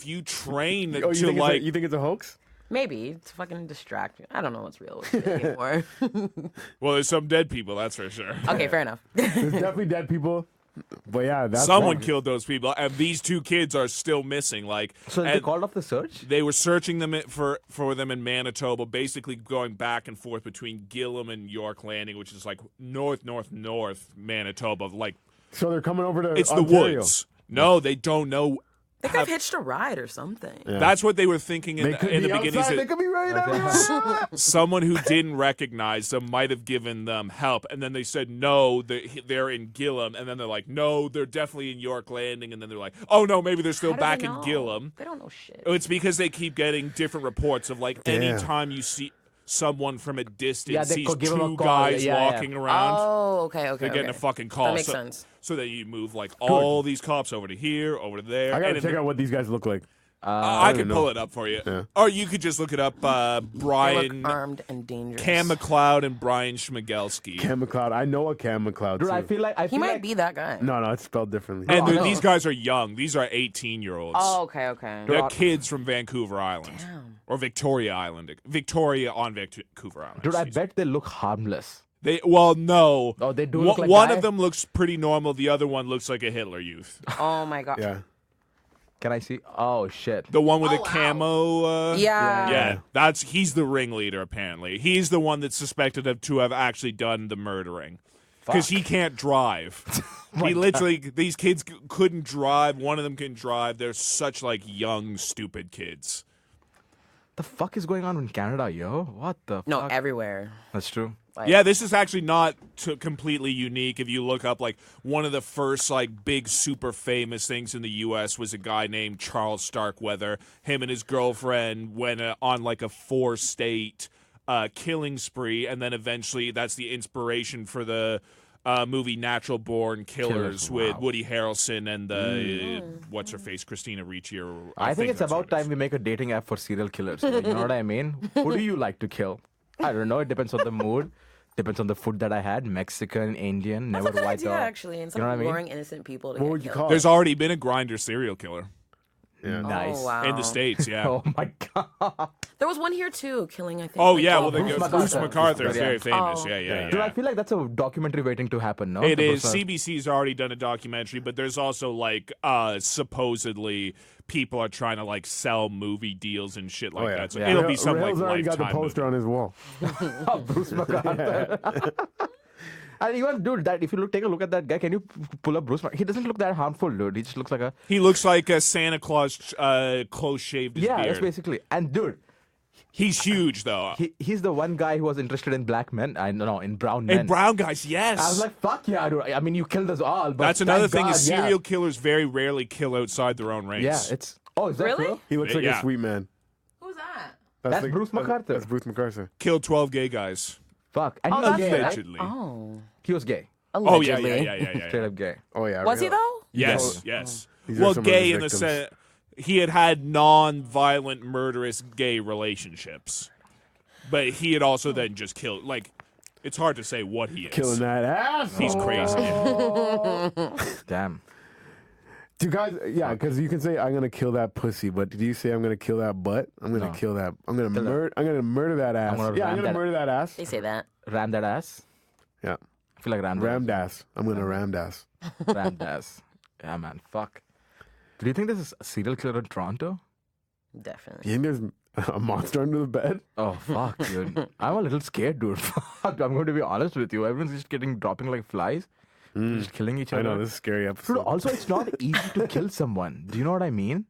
Speaker 5: you train
Speaker 2: Oh,
Speaker 5: to, like...
Speaker 2: you think it's a hoax?
Speaker 4: Maybe it's fucking distracting. I don't know what's real anymore.
Speaker 5: Well, there's some dead people, that's for sure.
Speaker 4: Okay, fair enough.
Speaker 2: There's definitely dead people. But yeah, that's
Speaker 5: Someone killed those people, and these 2 kids are still missing. Like,
Speaker 3: So they
Speaker 5: and
Speaker 3: called off the search?
Speaker 5: they were searching them for them in Manitoba, basically going back and forth between Gillam and York Landing, which is like north Manitoba. Like,
Speaker 2: So they're coming over to
Speaker 5: it's
Speaker 2: Ontario.
Speaker 5: the woods. No, they don't know.
Speaker 4: They could have hitched a ride or something.
Speaker 2: Yeah.
Speaker 5: That's what they were thinking in
Speaker 2: They
Speaker 5: the
Speaker 2: could be
Speaker 5: beginning.
Speaker 2: outside.
Speaker 5: Is
Speaker 2: They
Speaker 5: that
Speaker 2: could be right now.
Speaker 5: someone who didn't recognize them might have given them help, and then they said no, they're in Gillam, and then they're like, no, they're definitely in York Landing, and then they're like, oh no, maybe they're still
Speaker 4: How do
Speaker 5: back
Speaker 4: they
Speaker 5: in
Speaker 4: know?
Speaker 5: Gillam.
Speaker 4: They don't know shit.
Speaker 5: It's because they keep getting different reports of, like,
Speaker 2: Damn.
Speaker 5: anytime you see someone from a distance
Speaker 3: Yeah, they
Speaker 5: sees
Speaker 3: could give 'em a
Speaker 5: 2
Speaker 3: call.
Speaker 5: guys
Speaker 3: Yeah, yeah.
Speaker 5: walking around.
Speaker 4: Oh, okay.
Speaker 5: They're getting a fucking call.
Speaker 4: That makes
Speaker 5: so,
Speaker 4: sense.
Speaker 5: So that you move, like, all these cops over to here, over to there.
Speaker 2: I gotta
Speaker 5: and
Speaker 2: check out what these guys look like.
Speaker 5: I
Speaker 2: don't
Speaker 5: can
Speaker 2: know.
Speaker 5: pull it up for you.
Speaker 2: Yeah.
Speaker 5: Or you could just look it up,
Speaker 4: They
Speaker 5: Brian
Speaker 4: look armed and dangerous.
Speaker 5: Cam McLeod and Brian Schmigelski.
Speaker 2: Cam McLeod. I know a Cam McLeod.
Speaker 3: Dude,
Speaker 2: too.
Speaker 3: I feel like
Speaker 4: He might be that guy.
Speaker 2: No, it's spelled differently.
Speaker 5: And
Speaker 3: I know.
Speaker 5: these guys are young. These are 18-year-olds.
Speaker 4: Oh, okay.
Speaker 5: They're kids from Vancouver Island.
Speaker 4: Damn.
Speaker 5: Or Victoria Island. Victoria on Vancouver Island.
Speaker 3: Dude, I
Speaker 5: excuse me.
Speaker 3: bet they look harmless.
Speaker 5: No.
Speaker 3: Oh, they do look like
Speaker 5: one
Speaker 3: guys?
Speaker 5: of them looks pretty normal. The other one looks like a Hitler Youth.
Speaker 4: Oh my god.
Speaker 2: Yeah.
Speaker 3: Can I see? Oh, shit.
Speaker 5: The one with the
Speaker 4: wow.
Speaker 5: camo.
Speaker 4: Yeah.
Speaker 5: Yeah, he's the ringleader. Apparently, he's the one that's suspected of to have actually done the murdering because he can't drive. He literally, these kids couldn't drive. One of them can drive. They're such like young, stupid kids.
Speaker 3: The fuck is going on in Canada, yo? What the
Speaker 4: No,
Speaker 3: fuck?
Speaker 4: everywhere.
Speaker 3: That's true.
Speaker 4: Like,
Speaker 5: Yeah, this is actually not completely unique. If you look up, like, one of the first, like, big super famous things in the U.S. was a guy named Charles Starkweather. Him and his girlfriend went on, like, a 4-state killing spree, and then eventually that's the inspiration for the movie Natural Born Killers with Woody Harrelson and the, what's-her-face, Christina Ricci.
Speaker 3: I think it's
Speaker 5: that's what
Speaker 3: about time we make a dating app for serial killers. You know what I mean? Who do you like to kill? I don't know. It depends on the mood. Depends on the food that I had. Mexican, Indian,
Speaker 4: That's
Speaker 3: never
Speaker 4: a good
Speaker 3: white
Speaker 4: idea,
Speaker 3: dog.
Speaker 4: actually. And some
Speaker 3: You know what I mean?
Speaker 4: boring, innocent people to
Speaker 2: What
Speaker 4: get
Speaker 2: would you
Speaker 4: killed.
Speaker 2: call
Speaker 5: There's
Speaker 2: it?
Speaker 5: already been a grinder serial killer
Speaker 2: Yeah.
Speaker 3: Nice.
Speaker 4: Oh, wow.
Speaker 5: in the States, yeah.
Speaker 3: Oh my god.
Speaker 4: There was one here, too, killing, I think.
Speaker 5: Oh,
Speaker 4: like,
Speaker 5: yeah,
Speaker 4: 12
Speaker 5: well,
Speaker 4: people.
Speaker 5: Bruce McArthur is
Speaker 3: Yeah.
Speaker 5: very famous.
Speaker 4: Oh.
Speaker 5: Yeah.
Speaker 3: Dude, I feel like that's a documentary waiting to happen, no?
Speaker 5: It
Speaker 3: The
Speaker 5: is.
Speaker 3: person-
Speaker 5: CBC's already done a documentary, but there's also like supposedly people are trying to like sell movie deals and shit like that. So
Speaker 3: Yeah.
Speaker 5: it'll be some like
Speaker 2: Rahil's already got the
Speaker 5: Lifetime
Speaker 2: poster
Speaker 5: movie.
Speaker 2: on his wall.
Speaker 3: Oh, Bruce McArthur. And even, dude, that if you take a look at that guy, can you pull up Bruce McArthur? He doesn't look that harmful, dude. He just looks like a...
Speaker 5: He looks like a Santa Claus close shaved his
Speaker 3: Yeah,
Speaker 5: beard.
Speaker 3: that's basically... And, dude,
Speaker 5: He's huge though.
Speaker 3: he's the one guy who was interested in black men. I know, in brown men.
Speaker 5: And brown guys, yes.
Speaker 3: I was like, fuck yeah, dude. I mean, you killed us all, but
Speaker 5: That's another
Speaker 3: thank
Speaker 5: thing
Speaker 3: God,
Speaker 5: is
Speaker 3: yeah.
Speaker 5: serial killers very rarely kill outside their own race.
Speaker 3: Yeah, it's... Oh, is that
Speaker 4: Really?
Speaker 3: true?
Speaker 2: He looks like
Speaker 5: Yeah.
Speaker 2: a sweet man.
Speaker 4: Who's that?
Speaker 3: That's Bruce McArthur.
Speaker 2: That's Bruce McArthur.
Speaker 5: Killed 12 gay guys.
Speaker 3: Fuck. And
Speaker 4: Oh,
Speaker 3: he was
Speaker 4: that's
Speaker 3: gay,
Speaker 4: it.
Speaker 3: right?
Speaker 5: Allegedly.
Speaker 4: Oh.
Speaker 3: He was gay.
Speaker 5: Oh yeah.
Speaker 3: Straight up gay.
Speaker 2: Oh yeah.
Speaker 4: Was he,
Speaker 2: Rahil.
Speaker 4: though?
Speaker 5: Yes, yes.
Speaker 2: These are
Speaker 5: Well,
Speaker 2: some of
Speaker 5: gay
Speaker 2: his
Speaker 5: in the
Speaker 2: victims.
Speaker 5: sense he had non-violent, murderous gay relationships, but he had also then just killed. Like, it's hard to say what he is.
Speaker 2: Killing that ass.
Speaker 5: He's crazy.
Speaker 3: Damn.
Speaker 2: Do you guys, yeah, because you can say I'm gonna kill that pussy, but did you say I'm gonna kill that butt? I'm gonna kill that. I'm gonna murder. I'm gonna murder that ass.
Speaker 3: gonna
Speaker 2: Yeah, I'm
Speaker 3: ram
Speaker 2: gonna
Speaker 3: that-
Speaker 2: murder that ass.
Speaker 4: They say that.
Speaker 3: Ram that ass.
Speaker 2: Yeah,
Speaker 3: I feel like ram
Speaker 2: rammed ass. I'm gonna rammed ass.
Speaker 3: Ram that ass. Yeah, man. Fuck. Do you think there's a serial killer in Toronto?
Speaker 4: Definitely.
Speaker 2: You think there's a monster under the bed?
Speaker 3: Oh, fuck, dude. I'm a little scared, dude. Fuck, I'm going to be honest with you. Everyone's just dropping like flies. Just killing each
Speaker 2: I
Speaker 3: other.
Speaker 2: know, this is a scary episode.
Speaker 3: Dude, also, it's not easy to kill someone. Do you know what I mean?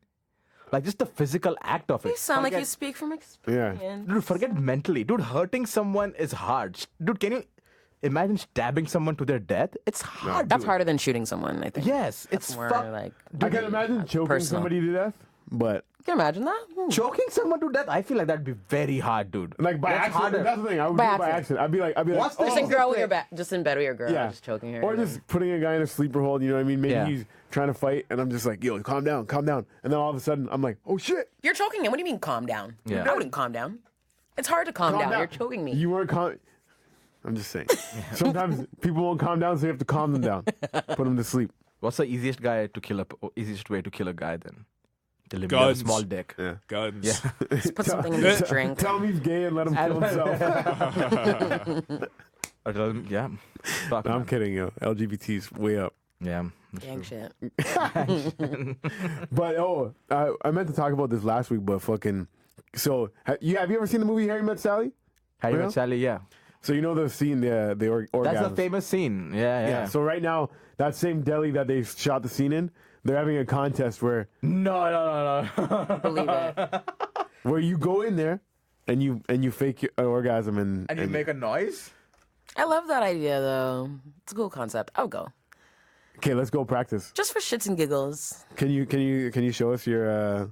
Speaker 3: Like, just the physical act of it.
Speaker 4: You sound like you speak from experience.
Speaker 3: Dude, forget mentally. Dude, hurting someone is hard. Dude, can you imagine stabbing someone to their death? It's hard.
Speaker 4: That's
Speaker 3: dude.
Speaker 4: harder than shooting someone, I think.
Speaker 3: Yes,
Speaker 4: That's
Speaker 3: it's
Speaker 4: more
Speaker 3: fuck.
Speaker 4: like.
Speaker 2: I can imagine choking
Speaker 4: personal.
Speaker 2: somebody to death, but
Speaker 4: Can you imagine that?
Speaker 3: Choking someone to death, I feel like that'd be very hard, dude.
Speaker 2: like by
Speaker 3: That's
Speaker 2: accident.
Speaker 3: harder.
Speaker 2: That's the thing. I would
Speaker 4: By
Speaker 2: do it by accident. I'd be like,
Speaker 3: What's this?
Speaker 4: Just in
Speaker 3: Oh,
Speaker 4: girl with your just in bed with your girl,
Speaker 2: yeah,
Speaker 4: just choking her.
Speaker 2: or just putting a guy in a sleeper hold. You know what I mean? Maybe
Speaker 3: Yeah.
Speaker 2: he's trying to fight, and I'm just like, yo, calm down, and then all of a sudden, I'm like, oh shit,
Speaker 4: You're choking him. What do you mean calm down?
Speaker 3: Yeah.
Speaker 4: I wouldn't calm down. It's hard to calm down. You're choking me.
Speaker 2: You weren't calm. I'm just saying. Sometimes people won't calm down, so you have to calm them down, put them to sleep.
Speaker 3: What's the easiest way to kill a guy then? Tell him you have a
Speaker 5: Guns.
Speaker 3: small dick.
Speaker 2: Yeah.
Speaker 5: Guns.
Speaker 3: Yeah.
Speaker 4: Just put something in his drink.
Speaker 2: Tell him he's gay and let him kill himself.
Speaker 3: Or tell him, yeah. Fuck,
Speaker 2: No, I'm
Speaker 3: man.
Speaker 2: kidding, yo. LGBT's way up.
Speaker 3: Yeah.
Speaker 4: Gang shit.
Speaker 2: But I meant to talk about this last week, but fucking. So have you ever seen the movie Harry Met Sally?
Speaker 3: Harry
Speaker 2: Real?
Speaker 3: Met Sally, yeah.
Speaker 2: So you know the scene, the orgasm.
Speaker 3: That's a famous scene. Yeah, yeah.
Speaker 2: So right now, that same deli that they shot the scene in, they're having a contest where
Speaker 3: No.
Speaker 4: Believe it.
Speaker 2: where you go in there and you fake an orgasm and
Speaker 3: And you make a noise?
Speaker 4: I love that idea though. It's a cool concept. I'll go.
Speaker 2: okay, let's go practice.
Speaker 4: Just for shits and giggles.
Speaker 2: Can you show us your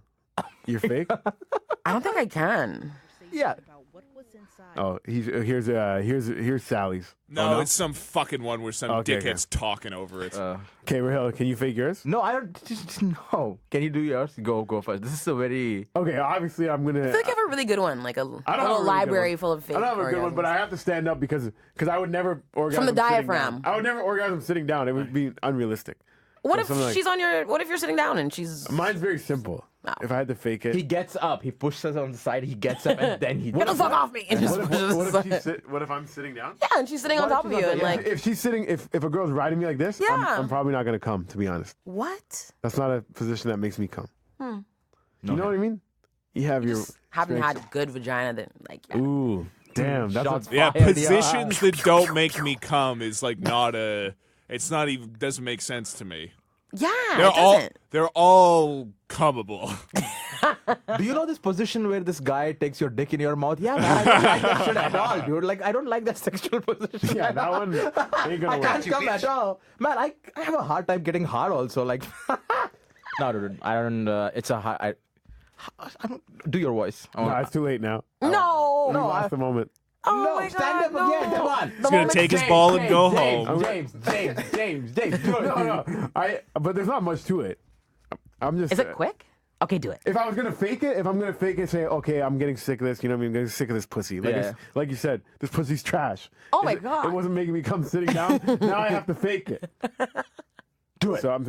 Speaker 2: fake?
Speaker 4: I don't think I can.
Speaker 3: Yeah.
Speaker 2: Oh, here's Sally's.
Speaker 5: No, it's some fucking one where some
Speaker 2: Okay,
Speaker 5: dickhead's talking over it.
Speaker 2: Okay, Rahil, can you fake yours?
Speaker 3: No, I don't. Just no. Can you do yours? Go first. This is a very.
Speaker 2: Okay, obviously I'm gonna.
Speaker 4: I feel like you have a really good one, like a
Speaker 2: I don't
Speaker 4: little
Speaker 2: have a really good
Speaker 4: library
Speaker 2: one.
Speaker 4: full of fake
Speaker 2: I don't have a good one, but I have to stand up because I would never orgasm
Speaker 4: From the
Speaker 2: sitting
Speaker 4: diaphragm.
Speaker 2: down. I would never orgasm sitting down. It would be unrealistic.
Speaker 4: What if
Speaker 2: something like-
Speaker 4: she's on your? What if you're sitting down and she's?
Speaker 2: Mine's very simple.
Speaker 4: Oh.
Speaker 2: If I had to fake it,
Speaker 3: He gets up. He pushes us on the side. He gets up and then he.
Speaker 4: Get the fuck off me! And just
Speaker 2: what
Speaker 4: pushes
Speaker 2: if
Speaker 4: aside.
Speaker 2: what if I'm sitting down?
Speaker 4: Yeah, and she's sitting on
Speaker 3: What if
Speaker 4: top of
Speaker 3: she's
Speaker 4: you
Speaker 3: not
Speaker 4: and
Speaker 3: there?
Speaker 4: like,
Speaker 2: If she's sitting, if a girl's riding me like this,
Speaker 4: Yeah.
Speaker 2: I'm probably not gonna come. To be honest,
Speaker 4: what?
Speaker 2: that's not a position that makes me come. You know what I mean? You have your.
Speaker 4: Haven't
Speaker 2: strengths.
Speaker 4: had good vagina that like. Yeah.
Speaker 2: Ooh, damn. That's
Speaker 3: Shots
Speaker 2: a,
Speaker 5: Yeah,
Speaker 3: fired,
Speaker 5: positions that don't make me come is like not a. It's not even doesn't make sense to me.
Speaker 4: Yeah,
Speaker 5: They're
Speaker 4: it
Speaker 5: all
Speaker 4: doesn't.
Speaker 5: they're all comable.
Speaker 3: Do you know this position where this guy takes your dick in your mouth? Yeah, man, I don't like that shit at all, dude. Like, I don't like that sexual position.
Speaker 2: yeah, that one ain't
Speaker 3: I
Speaker 2: gonna
Speaker 3: can't
Speaker 2: work.
Speaker 3: come at all. Man, I have a hard time getting hard also. Like, no, dude, I don't. It's a hard. I don't do your voice. I
Speaker 2: No,
Speaker 3: want-
Speaker 2: it's too late now.
Speaker 4: No.
Speaker 2: We lost the moment.
Speaker 4: Oh
Speaker 3: no,
Speaker 4: my
Speaker 3: stand
Speaker 4: God,
Speaker 3: up
Speaker 4: no.
Speaker 3: again. Come on.
Speaker 5: He's gonna take his ball and go home.
Speaker 3: James. Do it.
Speaker 2: No. But there's not much to it. I'm just.
Speaker 4: Is it quick? Okay, do it.
Speaker 2: If I'm gonna fake it, say, okay, I'm getting sick of this. You know what I mean? I'm getting sick of this pussy. Like,
Speaker 3: Yeah.
Speaker 2: like you said, this pussy's trash.
Speaker 4: Oh my God.
Speaker 2: It wasn't making me come sitting down. Now I have to fake it.
Speaker 3: Do it.
Speaker 2: So I'm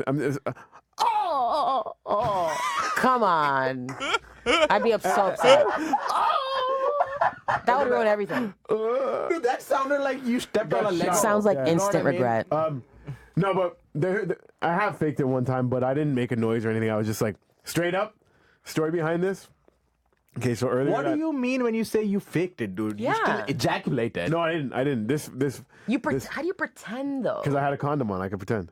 Speaker 4: Come on. I'd be so upset. That would ruin everything.
Speaker 3: Dude, that sounded like you stepped on a leg.
Speaker 2: shot.
Speaker 4: Sounds like
Speaker 2: Yeah. You know
Speaker 4: instant
Speaker 3: what I mean?
Speaker 4: regret.
Speaker 2: no, but I have faked it one time, but I didn't make a noise or anything. I was just like, straight up, story behind this. Okay, so earlier.
Speaker 3: What do you mean when you say you faked it, dude? You still
Speaker 4: Yeah.
Speaker 3: ejaculated.
Speaker 2: No, I didn't. This
Speaker 4: How do you pretend though?
Speaker 2: because I had a condom on. I could pretend.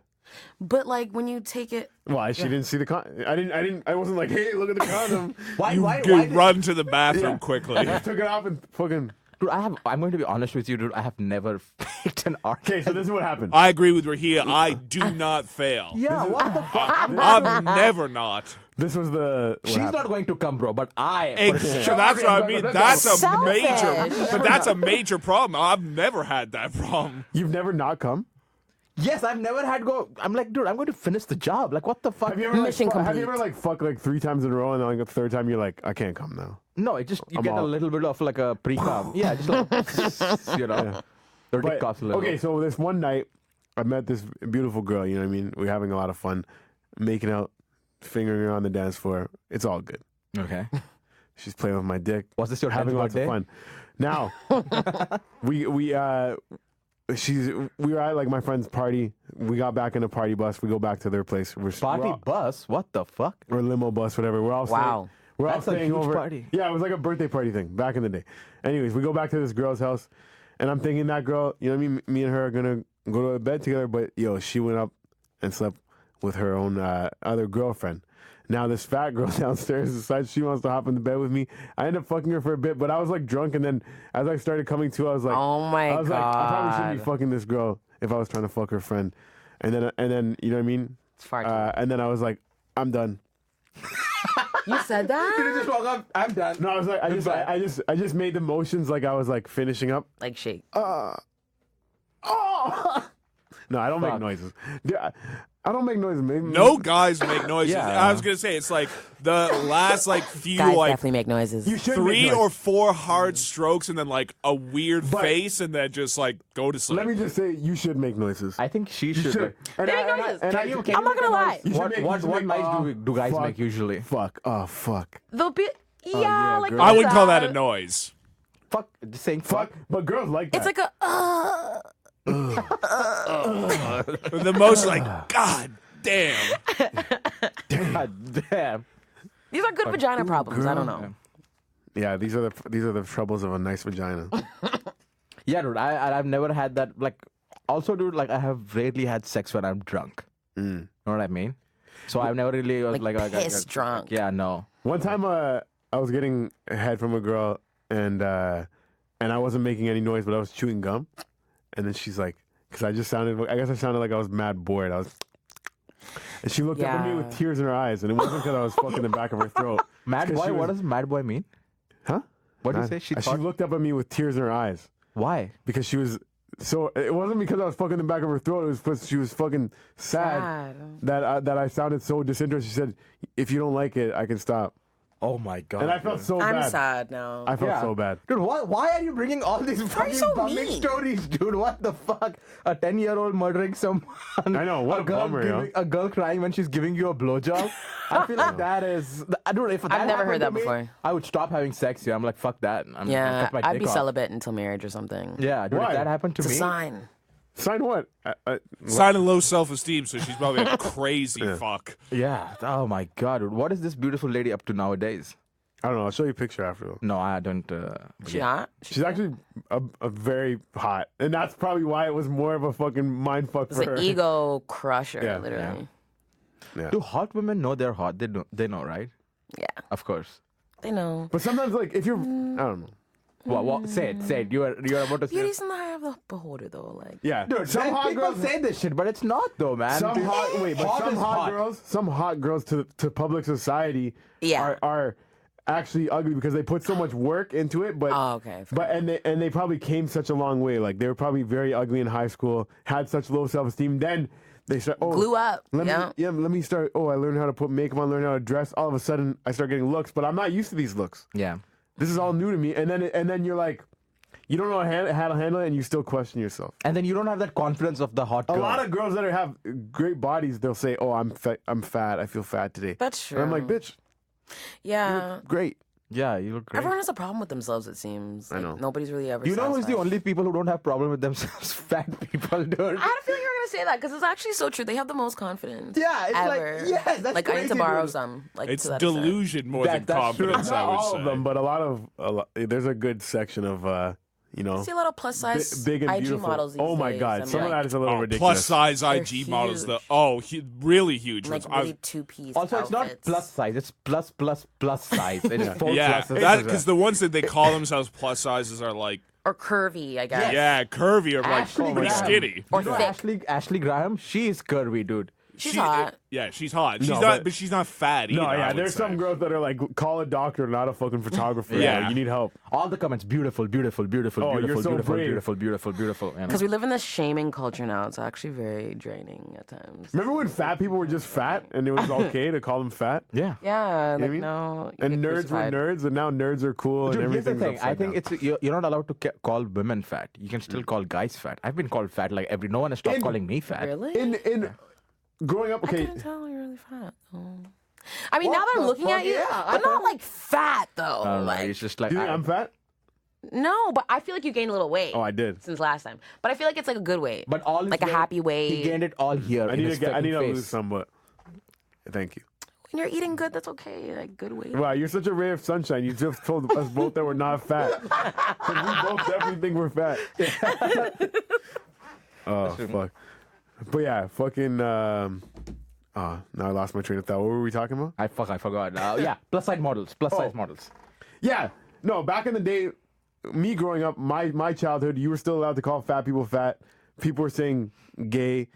Speaker 4: But like when you take it,
Speaker 2: Why? She didn't see the I wasn't like, hey, look at the condom.
Speaker 3: Why?
Speaker 5: You
Speaker 3: Why?
Speaker 5: run to the bathroom quickly.
Speaker 2: I took it off and fucking.
Speaker 3: Dude, I'm going to be honest with you, dude. I have never faked an orgasm.
Speaker 2: Okay, so this is what happened.
Speaker 5: I agree with Rahil. I do not fail.
Speaker 3: Yeah, what the fuck?
Speaker 5: I'm never not.
Speaker 2: This was the. what
Speaker 3: She's
Speaker 2: happened.
Speaker 3: not going to come, bro, but I.
Speaker 5: So that's what I mean. That's a
Speaker 4: Selfish.
Speaker 5: major, but that's a major problem. I've never had that problem.
Speaker 2: You've never not come?
Speaker 3: Yes, I've never had go. I'm like, dude, I'm going to finish the job. Like, what the fuck?
Speaker 2: Have you ever
Speaker 4: Mission
Speaker 2: have you
Speaker 4: complete.
Speaker 2: ever like fuck like 3 times in a row and then like the third time you're like, I can't come now.
Speaker 3: No, it just you
Speaker 2: I'm
Speaker 3: get a
Speaker 2: out.
Speaker 3: little bit of like a pre-com. Yeah, just like you know, your dick
Speaker 2: But,
Speaker 3: coughs a little.
Speaker 2: okay, so this one night I met this beautiful girl. You know what I mean? We're having a lot of fun, making out, fingering her on the dance floor. It's all good.
Speaker 3: Okay.
Speaker 2: She's playing with my dick.
Speaker 3: Was this your
Speaker 2: having lots
Speaker 3: birthday?
Speaker 2: of fun? Now we were at like my friend's party. We got back in a party bus. We go back to their place.
Speaker 3: Party bus? What the fuck?
Speaker 2: or limo bus, whatever. We're all
Speaker 4: Wow.
Speaker 2: We're all
Speaker 3: That's a
Speaker 2: staying
Speaker 3: huge
Speaker 2: over.
Speaker 3: party.
Speaker 2: Yeah, it was like a birthday party thing back in the day. Anyways, we go back to this girl's house, and I'm thinking that girl, you know what I mean? Me and her are gonna go to bed together, but yo, she went up and slept with her own other girlfriend. Now this fat girl downstairs decides she wants to hop in the bed with me. I ended up fucking her for a bit, but I was like drunk, and then as I started coming to, I was like,
Speaker 4: Oh my
Speaker 2: I was like, I probably shouldn't be
Speaker 4: God.
Speaker 2: fucking this girl if I was trying to fuck her friend. And then you know what I mean?
Speaker 4: It's far too
Speaker 2: And then I was like, I'm done.
Speaker 4: You said that?
Speaker 3: You just walk up. I'm done.
Speaker 2: No, I was like, I just made the motions like I was like finishing up.
Speaker 4: Like shake.
Speaker 2: Oh. No, I don't make noises. Dude, I don't make noises.
Speaker 5: No guys make noises.
Speaker 3: Yeah.
Speaker 5: I was gonna say it's like the last like few
Speaker 4: Guys
Speaker 5: like
Speaker 4: definitely make noises.
Speaker 2: You should
Speaker 5: 3
Speaker 2: make
Speaker 5: or
Speaker 2: noise.
Speaker 5: 4 hard strokes and then like a weird
Speaker 2: But-
Speaker 5: face and then just like go to sleep.
Speaker 2: Let me just say, you should make noises.
Speaker 3: I think she
Speaker 2: You
Speaker 3: should.
Speaker 2: should. And
Speaker 4: They
Speaker 2: I-
Speaker 4: make
Speaker 2: and I-
Speaker 4: noises.
Speaker 2: and I-
Speaker 3: Can you
Speaker 4: I'm not
Speaker 3: make
Speaker 4: gonna
Speaker 3: a noise?
Speaker 4: lie.
Speaker 2: You should
Speaker 3: What
Speaker 2: make- you
Speaker 3: what
Speaker 2: should
Speaker 3: what
Speaker 2: make,
Speaker 3: noise do guys
Speaker 2: fuck,
Speaker 3: make usually?
Speaker 2: Fuck. Oh, fuck.
Speaker 4: They'll be yeah,
Speaker 2: yeah,
Speaker 4: like
Speaker 2: girl.
Speaker 5: I wouldn't call
Speaker 4: that.
Speaker 5: that a noise.
Speaker 3: Fuck, just saying
Speaker 2: Fuck. But girls like that.
Speaker 4: It's like a
Speaker 5: The most like God damn.
Speaker 3: God damn.
Speaker 4: these are good vagina problems. I don't know.
Speaker 2: Yeah, these are the troubles of a nice vagina.
Speaker 3: Yeah, dude. I've never had that. Like, also, dude. Like, I have rarely had sex when I'm drunk. You know what I mean? So I've never really was
Speaker 4: Like pissed drunk.
Speaker 3: Yeah, no.
Speaker 2: One time, I was getting head from a girl, and I wasn't making any noise, but I was chewing gum, and then she's like, because I guess I sounded like I was mad bored. And she looked up at me
Speaker 4: Yeah.
Speaker 2: with tears in her eyes, and it wasn't because I was fucking the back of her throat.
Speaker 3: Mad
Speaker 2: 'Cause
Speaker 3: boy.
Speaker 2: she
Speaker 3: What
Speaker 2: was-
Speaker 3: does mad boy mean?
Speaker 2: Huh?
Speaker 3: What did you
Speaker 2: Mad-
Speaker 3: say? She
Speaker 2: She
Speaker 3: thought.
Speaker 2: looked up at me with tears in her eyes
Speaker 3: Why?
Speaker 2: because she was. So it wasn't because I was fucking the back of her throat. It was because she was fucking sad.
Speaker 4: Sad.
Speaker 2: That I sounded so disinterested. She said, "If you don't like it, I can stop."
Speaker 3: Oh my god.
Speaker 2: And I felt so
Speaker 4: I'm
Speaker 2: bad.
Speaker 4: sad now.
Speaker 2: I felt so bad.
Speaker 3: Dude, why are you bringing all these
Speaker 4: are you
Speaker 3: fucking
Speaker 4: so
Speaker 3: bumming
Speaker 4: mean?
Speaker 3: stories, dude? What the fuck? A 10-year-old murdering someone.
Speaker 2: I know, what a bummer, yo.
Speaker 3: A girl crying when she's giving you a blowjob. I feel like that is... Dude, if that
Speaker 4: I've never
Speaker 3: happened
Speaker 4: heard that
Speaker 3: to me,
Speaker 4: before.
Speaker 3: I would stop having sex here. I'm like, fuck that. I'm
Speaker 4: Yeah,
Speaker 3: cut my
Speaker 4: I'd
Speaker 3: dick
Speaker 4: be
Speaker 3: off.
Speaker 4: celibate until marriage or something.
Speaker 3: Yeah, dude,
Speaker 2: Why?
Speaker 3: if that happened to
Speaker 4: It's a
Speaker 3: me...
Speaker 4: sign.
Speaker 2: Sign what?
Speaker 5: Sign of low self-esteem, so she's probably a crazy fuck.
Speaker 3: Yeah. Oh my god, dude. What is this beautiful lady up to nowadays?
Speaker 2: I don't know. I'll show you a picture after. Though.
Speaker 3: No, I don't...
Speaker 4: She hot?
Speaker 2: She's actually a very hot, and that's probably why it was more of a fucking mind fuck
Speaker 4: It's
Speaker 2: for her.
Speaker 4: an ego crusher,
Speaker 2: Yeah,
Speaker 4: literally.
Speaker 2: Yeah.
Speaker 3: Do hot women know they're hot? They know, right?
Speaker 4: Yeah.
Speaker 3: Of course.
Speaker 4: They know.
Speaker 2: But sometimes, like, if you're, I don't know.
Speaker 3: What? Say it. You're about to say.
Speaker 4: Beauty's in the eye of the beholder, though. Like,
Speaker 2: Yeah,
Speaker 3: Dude,
Speaker 2: some hot
Speaker 3: people
Speaker 2: girls
Speaker 3: say this shit, but it's not though, man.
Speaker 2: Some
Speaker 3: Dude,
Speaker 2: hot wait, but
Speaker 3: hot
Speaker 2: some
Speaker 3: is
Speaker 2: hot girls to public society
Speaker 4: Yeah.
Speaker 2: are actually ugly because they put so much work into it. But
Speaker 4: Oh, okay.
Speaker 2: but and they probably came such a long way. Like they were probably very ugly in high school, had such low self esteem. Then they start
Speaker 4: Glue up.
Speaker 2: Let
Speaker 4: Yeah.
Speaker 2: me start. Oh, I learned how to put makeup on, learn how to dress. All of a sudden, I start getting looks, but I'm not used to these looks.
Speaker 3: Yeah.
Speaker 2: This is all new to me. And then you're like, you don't know how to handle it, and you still question yourself.
Speaker 3: And then you don't have that confidence of the hot girl.
Speaker 2: A lot of girls that have great bodies, they'll say, "Oh, I'm fat. I feel fat today."
Speaker 4: That's true.
Speaker 2: And I'm like, "Bitch,
Speaker 4: Yeah.
Speaker 2: great."
Speaker 3: Yeah, you look great.
Speaker 4: Everyone has a problem with themselves, it seems. Like,
Speaker 2: know.
Speaker 4: Nobody's really ever
Speaker 3: You know who's the
Speaker 4: satisfied.
Speaker 3: only people who don't have problem with themselves? Fat people, dude.
Speaker 4: I had a feeling you were going to say that because it's actually so true. They have the most confidence.
Speaker 3: Yeah, it's like-
Speaker 4: ever.
Speaker 3: yes, that's
Speaker 4: like I need
Speaker 3: crazy,
Speaker 4: to borrow
Speaker 3: dude.
Speaker 4: some. Like
Speaker 5: It's
Speaker 4: to that extent.
Speaker 5: delusion more than
Speaker 3: That's true.
Speaker 5: confidence,
Speaker 2: Not
Speaker 5: I would
Speaker 2: all
Speaker 5: say.
Speaker 2: of them, but a lot. There's a good section of you know,
Speaker 4: I see a lot of plus size
Speaker 2: big and
Speaker 4: IG
Speaker 2: beautiful.
Speaker 4: models these
Speaker 2: Oh my
Speaker 4: days.
Speaker 2: god,
Speaker 4: I'm
Speaker 2: some of
Speaker 4: like,
Speaker 2: that is a little
Speaker 5: Oh,
Speaker 2: ridiculous.
Speaker 5: plus size
Speaker 4: They're
Speaker 5: IG models,
Speaker 4: huge.
Speaker 5: really huge
Speaker 4: like
Speaker 5: ones. I was-
Speaker 4: really two-piece
Speaker 3: Also, it's not
Speaker 4: outfits.
Speaker 3: plus size. It's plus size. It's four
Speaker 5: yeah,
Speaker 3: pluses.
Speaker 5: because the ones that they call themselves plus sizes are like,
Speaker 4: Or curvy, I guess.
Speaker 5: yeah, curvy or like
Speaker 3: Ashley
Speaker 5: really
Speaker 3: Graham.
Speaker 5: skinny.
Speaker 4: Or
Speaker 3: You know
Speaker 4: thick.
Speaker 3: Ashley Graham, she is curvy, dude.
Speaker 4: She's hot.
Speaker 5: Yeah, she's hot. She's
Speaker 2: No,
Speaker 5: not, but she's not fat either.
Speaker 2: No,
Speaker 5: I
Speaker 2: yeah,
Speaker 5: would
Speaker 2: there's
Speaker 5: say.
Speaker 2: some girls that are like, call a doctor, not a fucking photographer.
Speaker 5: Yeah.
Speaker 2: You need help.
Speaker 3: All the comments, beautiful, beautiful, beautiful,
Speaker 2: Oh, you're
Speaker 3: beautiful,
Speaker 2: so
Speaker 3: beautiful,
Speaker 2: brave.
Speaker 3: beautiful, beautiful, beautiful. You know?
Speaker 4: Because we live in this shaming culture now. It's actually very draining at times.
Speaker 2: Remember when fat people were just fat and it was okay to call them fat?
Speaker 3: Yeah.
Speaker 4: Yeah, like
Speaker 2: I mean?
Speaker 4: no. you
Speaker 2: And
Speaker 4: get
Speaker 2: nerds were
Speaker 4: crucified.
Speaker 2: nerds, and now nerds are cool
Speaker 3: Dude,
Speaker 2: and
Speaker 3: here's the
Speaker 2: everything's
Speaker 3: thing. I
Speaker 2: upside
Speaker 3: think
Speaker 2: down.
Speaker 3: it's you're not allowed to call women fat. You can still call guys fat. I've been called fat like no one has stopped
Speaker 2: In-
Speaker 3: calling me fat.
Speaker 4: Really?
Speaker 2: in growing up.
Speaker 4: I
Speaker 2: Okay,
Speaker 4: couldn't tell you're really fat. though. I mean,
Speaker 3: What
Speaker 4: now that I'm
Speaker 3: the
Speaker 4: looking
Speaker 3: fuck?
Speaker 4: at you,
Speaker 3: Yeah, I
Speaker 4: but not
Speaker 3: thought-
Speaker 4: like fat though.
Speaker 3: I don't know.
Speaker 4: like
Speaker 3: It's just like
Speaker 2: do you think I'm fat?
Speaker 4: no, but I feel like you gained a little weight.
Speaker 2: Oh, I did.
Speaker 4: since last time. But I feel like it's like a good weight.
Speaker 3: but all his
Speaker 4: like a
Speaker 3: weight,
Speaker 4: happy weight.
Speaker 3: He gained it all here.
Speaker 2: I
Speaker 3: in
Speaker 2: need
Speaker 3: his
Speaker 2: to
Speaker 3: fucking
Speaker 2: lose
Speaker 3: face.
Speaker 2: some, but thank you.
Speaker 4: When you're eating good, that's okay. Like good weight.
Speaker 2: Wow, you're such a ray of sunshine. You just told us both that we're not fat. 'Cause we both definitely think we're fat. Oh, fuck. But yeah, fucking... now I lost my train of thought. What were we talking about?
Speaker 3: I forgot. Yeah, plus size models. Plus size models.
Speaker 2: Yeah. No, back in the day, me growing up, my childhood, you were still allowed to call fat people fat. People were saying gay.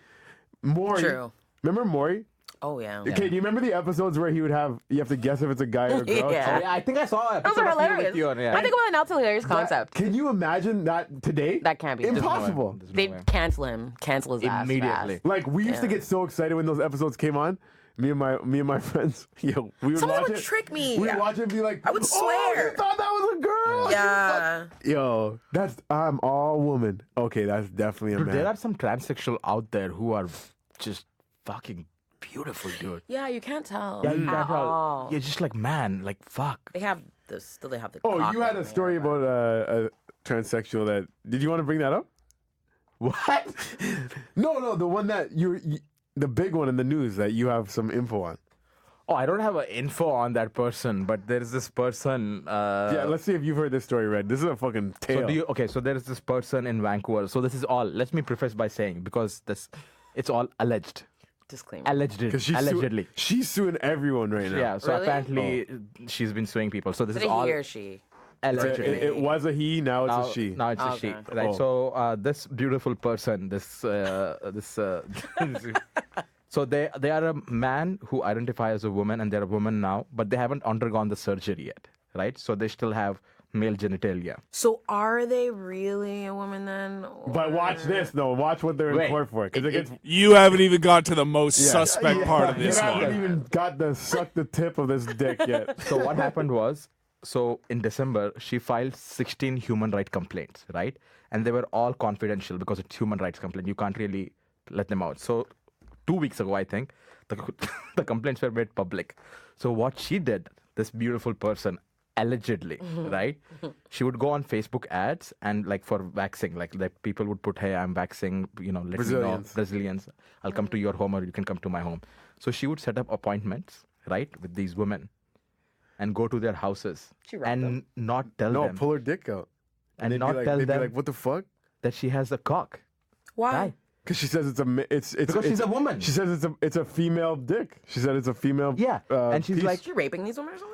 Speaker 2: Maury.
Speaker 4: True.
Speaker 2: Remember Maury?
Speaker 4: Oh, yeah.
Speaker 2: Okay, do you remember the episodes where he would have, you have to guess if it's a guy or a girl?
Speaker 4: Yeah.
Speaker 3: Oh, yeah, I think I saw an
Speaker 4: Those
Speaker 3: episode
Speaker 4: are
Speaker 3: of You
Speaker 4: hilarious.
Speaker 3: with you on, yeah.
Speaker 4: I think about it now, it's a hilarious concept.
Speaker 2: Can you imagine that today?
Speaker 4: That can't be.
Speaker 2: Impossible.
Speaker 3: There's no
Speaker 4: They'd
Speaker 3: way.
Speaker 4: cancel him. Cancel his ass
Speaker 3: Immediately.
Speaker 4: fast.
Speaker 2: Like, we used to get so excited when those episodes came on. Me and my friends, yo, we would
Speaker 4: Someone
Speaker 2: watch
Speaker 4: would
Speaker 2: it.
Speaker 4: trick me.
Speaker 2: We would watch it and be like,
Speaker 4: I would
Speaker 2: Oh,
Speaker 4: swear.
Speaker 2: you thought that was a girl?
Speaker 4: Yeah.
Speaker 2: Yo, I'm all woman. Okay, that's definitely a
Speaker 3: Dude,
Speaker 2: man.
Speaker 3: there are some transsexual out there who are just fucking beautiful, dude.
Speaker 4: Yeah, you can't tell.
Speaker 3: Yeah, you
Speaker 4: at
Speaker 3: can't tell.
Speaker 4: all.
Speaker 3: You're just like, man, like, fuck.
Speaker 4: They have the still. They have the.
Speaker 2: Oh,
Speaker 4: cock
Speaker 2: you had
Speaker 4: down
Speaker 2: a
Speaker 4: there,
Speaker 2: story
Speaker 4: but-
Speaker 2: about a transsexual that. Did you want to bring that up?
Speaker 3: What?
Speaker 2: No, the one that the big one in the news that you have some info on.
Speaker 3: Oh, I don't have an info on that person, but there is this person.
Speaker 2: Yeah, let's see if you've heard this story, Red. This is a fucking tale.
Speaker 3: So there is this person in Vancouver. So this is all. Let me preface by saying, because it's all alleged.
Speaker 4: Disclaimer.
Speaker 3: Allegedly.
Speaker 2: Because she's suing everyone right now.
Speaker 3: Yeah, so
Speaker 4: Really?
Speaker 3: apparently she's been suing people. So this
Speaker 4: Is
Speaker 3: is
Speaker 4: it
Speaker 3: all
Speaker 4: he or she?
Speaker 3: allegedly.
Speaker 2: It was a he, now it's a she.
Speaker 3: Now it's a
Speaker 4: Okay.
Speaker 3: she, right?
Speaker 2: Oh.
Speaker 3: So this beautiful person, so they are a man who identify as a woman, and they're a woman now, but they haven't undergone the surgery yet, right? So they still have male genitalia.
Speaker 4: So are they really a woman then?
Speaker 2: But watch this though. Watch what they're in
Speaker 3: Wait.
Speaker 2: court for. Because it gets.
Speaker 5: You haven't even got to the most suspect part of this
Speaker 2: You haven't
Speaker 5: one.
Speaker 2: even got to suck the tip of this dick yet.
Speaker 3: So what happened was, so in December, she filed 16 human rights complaints, right? And they were all confidential because it's human rights complaint. You can't really let them out. So 2 weeks ago, I think, the complaints were made public. So what she did, this beautiful person, allegedly, right? She would go on Facebook ads and like for waxing, like people would put, hey, I'm waxing, let me know, Brazilians. I'll come to your home or you can come to my home. So she would set up appointments, right, with these women and go to their houses and not tell
Speaker 2: No,
Speaker 3: them.
Speaker 2: pull her dick out.
Speaker 3: And
Speaker 2: they'd
Speaker 3: not
Speaker 2: be like,
Speaker 3: tell
Speaker 2: they'd
Speaker 3: them
Speaker 2: be like, what the fuck?
Speaker 3: that she has a cock.
Speaker 4: Why?
Speaker 2: Because she says it's
Speaker 3: Because she's a woman.
Speaker 2: She says it's a female dick. She said it's a female.
Speaker 3: Yeah, and she's
Speaker 2: piece.
Speaker 3: like,
Speaker 4: Is she raping these women or something?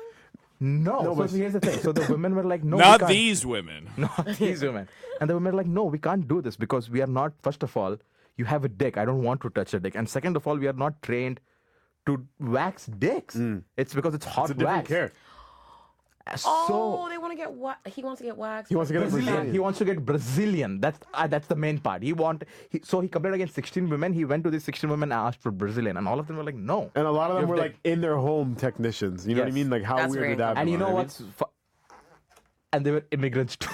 Speaker 3: no.
Speaker 2: but-
Speaker 3: So here's the thing. So the women were like, no, we
Speaker 5: Not
Speaker 3: can't.
Speaker 5: these women.
Speaker 3: Not these women. And the women were like, no, we can't do this because we are not, first of all, you have a dick. I don't want to touch a dick. And second of all, we are not trained to wax dicks. It's because it's hot
Speaker 2: It's a different
Speaker 3: wax.
Speaker 2: care.
Speaker 4: Oh, they want to get what? He wants to get waxed.
Speaker 2: He wants to get a
Speaker 3: Brazilian.
Speaker 2: Brazilian.
Speaker 3: He wants to get Brazilian. That's the main part. So he complained against 16 women. He went to these 16 women and asked for Brazilian, and all of them were like, no.
Speaker 2: And a lot of them
Speaker 3: You
Speaker 2: were
Speaker 3: have
Speaker 2: like in their home technicians. You know what I
Speaker 3: Yes.
Speaker 2: mean? Like how
Speaker 4: That's
Speaker 2: weird
Speaker 4: very
Speaker 2: would that be?
Speaker 3: And you know
Speaker 2: what I mean?
Speaker 3: what's? And they were immigrants too.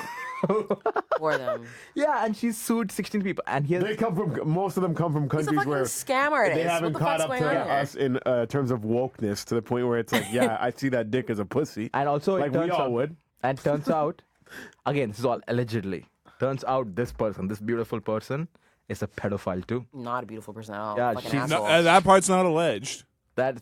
Speaker 4: For them.
Speaker 3: Yeah, and she sued 16 people. And here's
Speaker 2: They come from most of them come from
Speaker 4: He's a
Speaker 2: countries
Speaker 4: fucking
Speaker 2: where
Speaker 4: scam artist.
Speaker 2: they haven't
Speaker 4: what the
Speaker 2: caught
Speaker 4: fuck's
Speaker 2: up
Speaker 4: going
Speaker 2: to
Speaker 4: on here?
Speaker 2: us in terms of wokeness to the point where it's like, yeah, I see that dick as a pussy.
Speaker 3: And also,
Speaker 2: like
Speaker 3: it turns
Speaker 2: we all
Speaker 3: out,
Speaker 2: would.
Speaker 3: And turns out, again, this is all allegedly. Turns out this person, this beautiful person, is a pedophile too.
Speaker 4: Not a beautiful person at all.
Speaker 3: Yeah,
Speaker 4: Fucking
Speaker 3: she's-
Speaker 4: asshole.
Speaker 5: That part's not alleged.
Speaker 3: That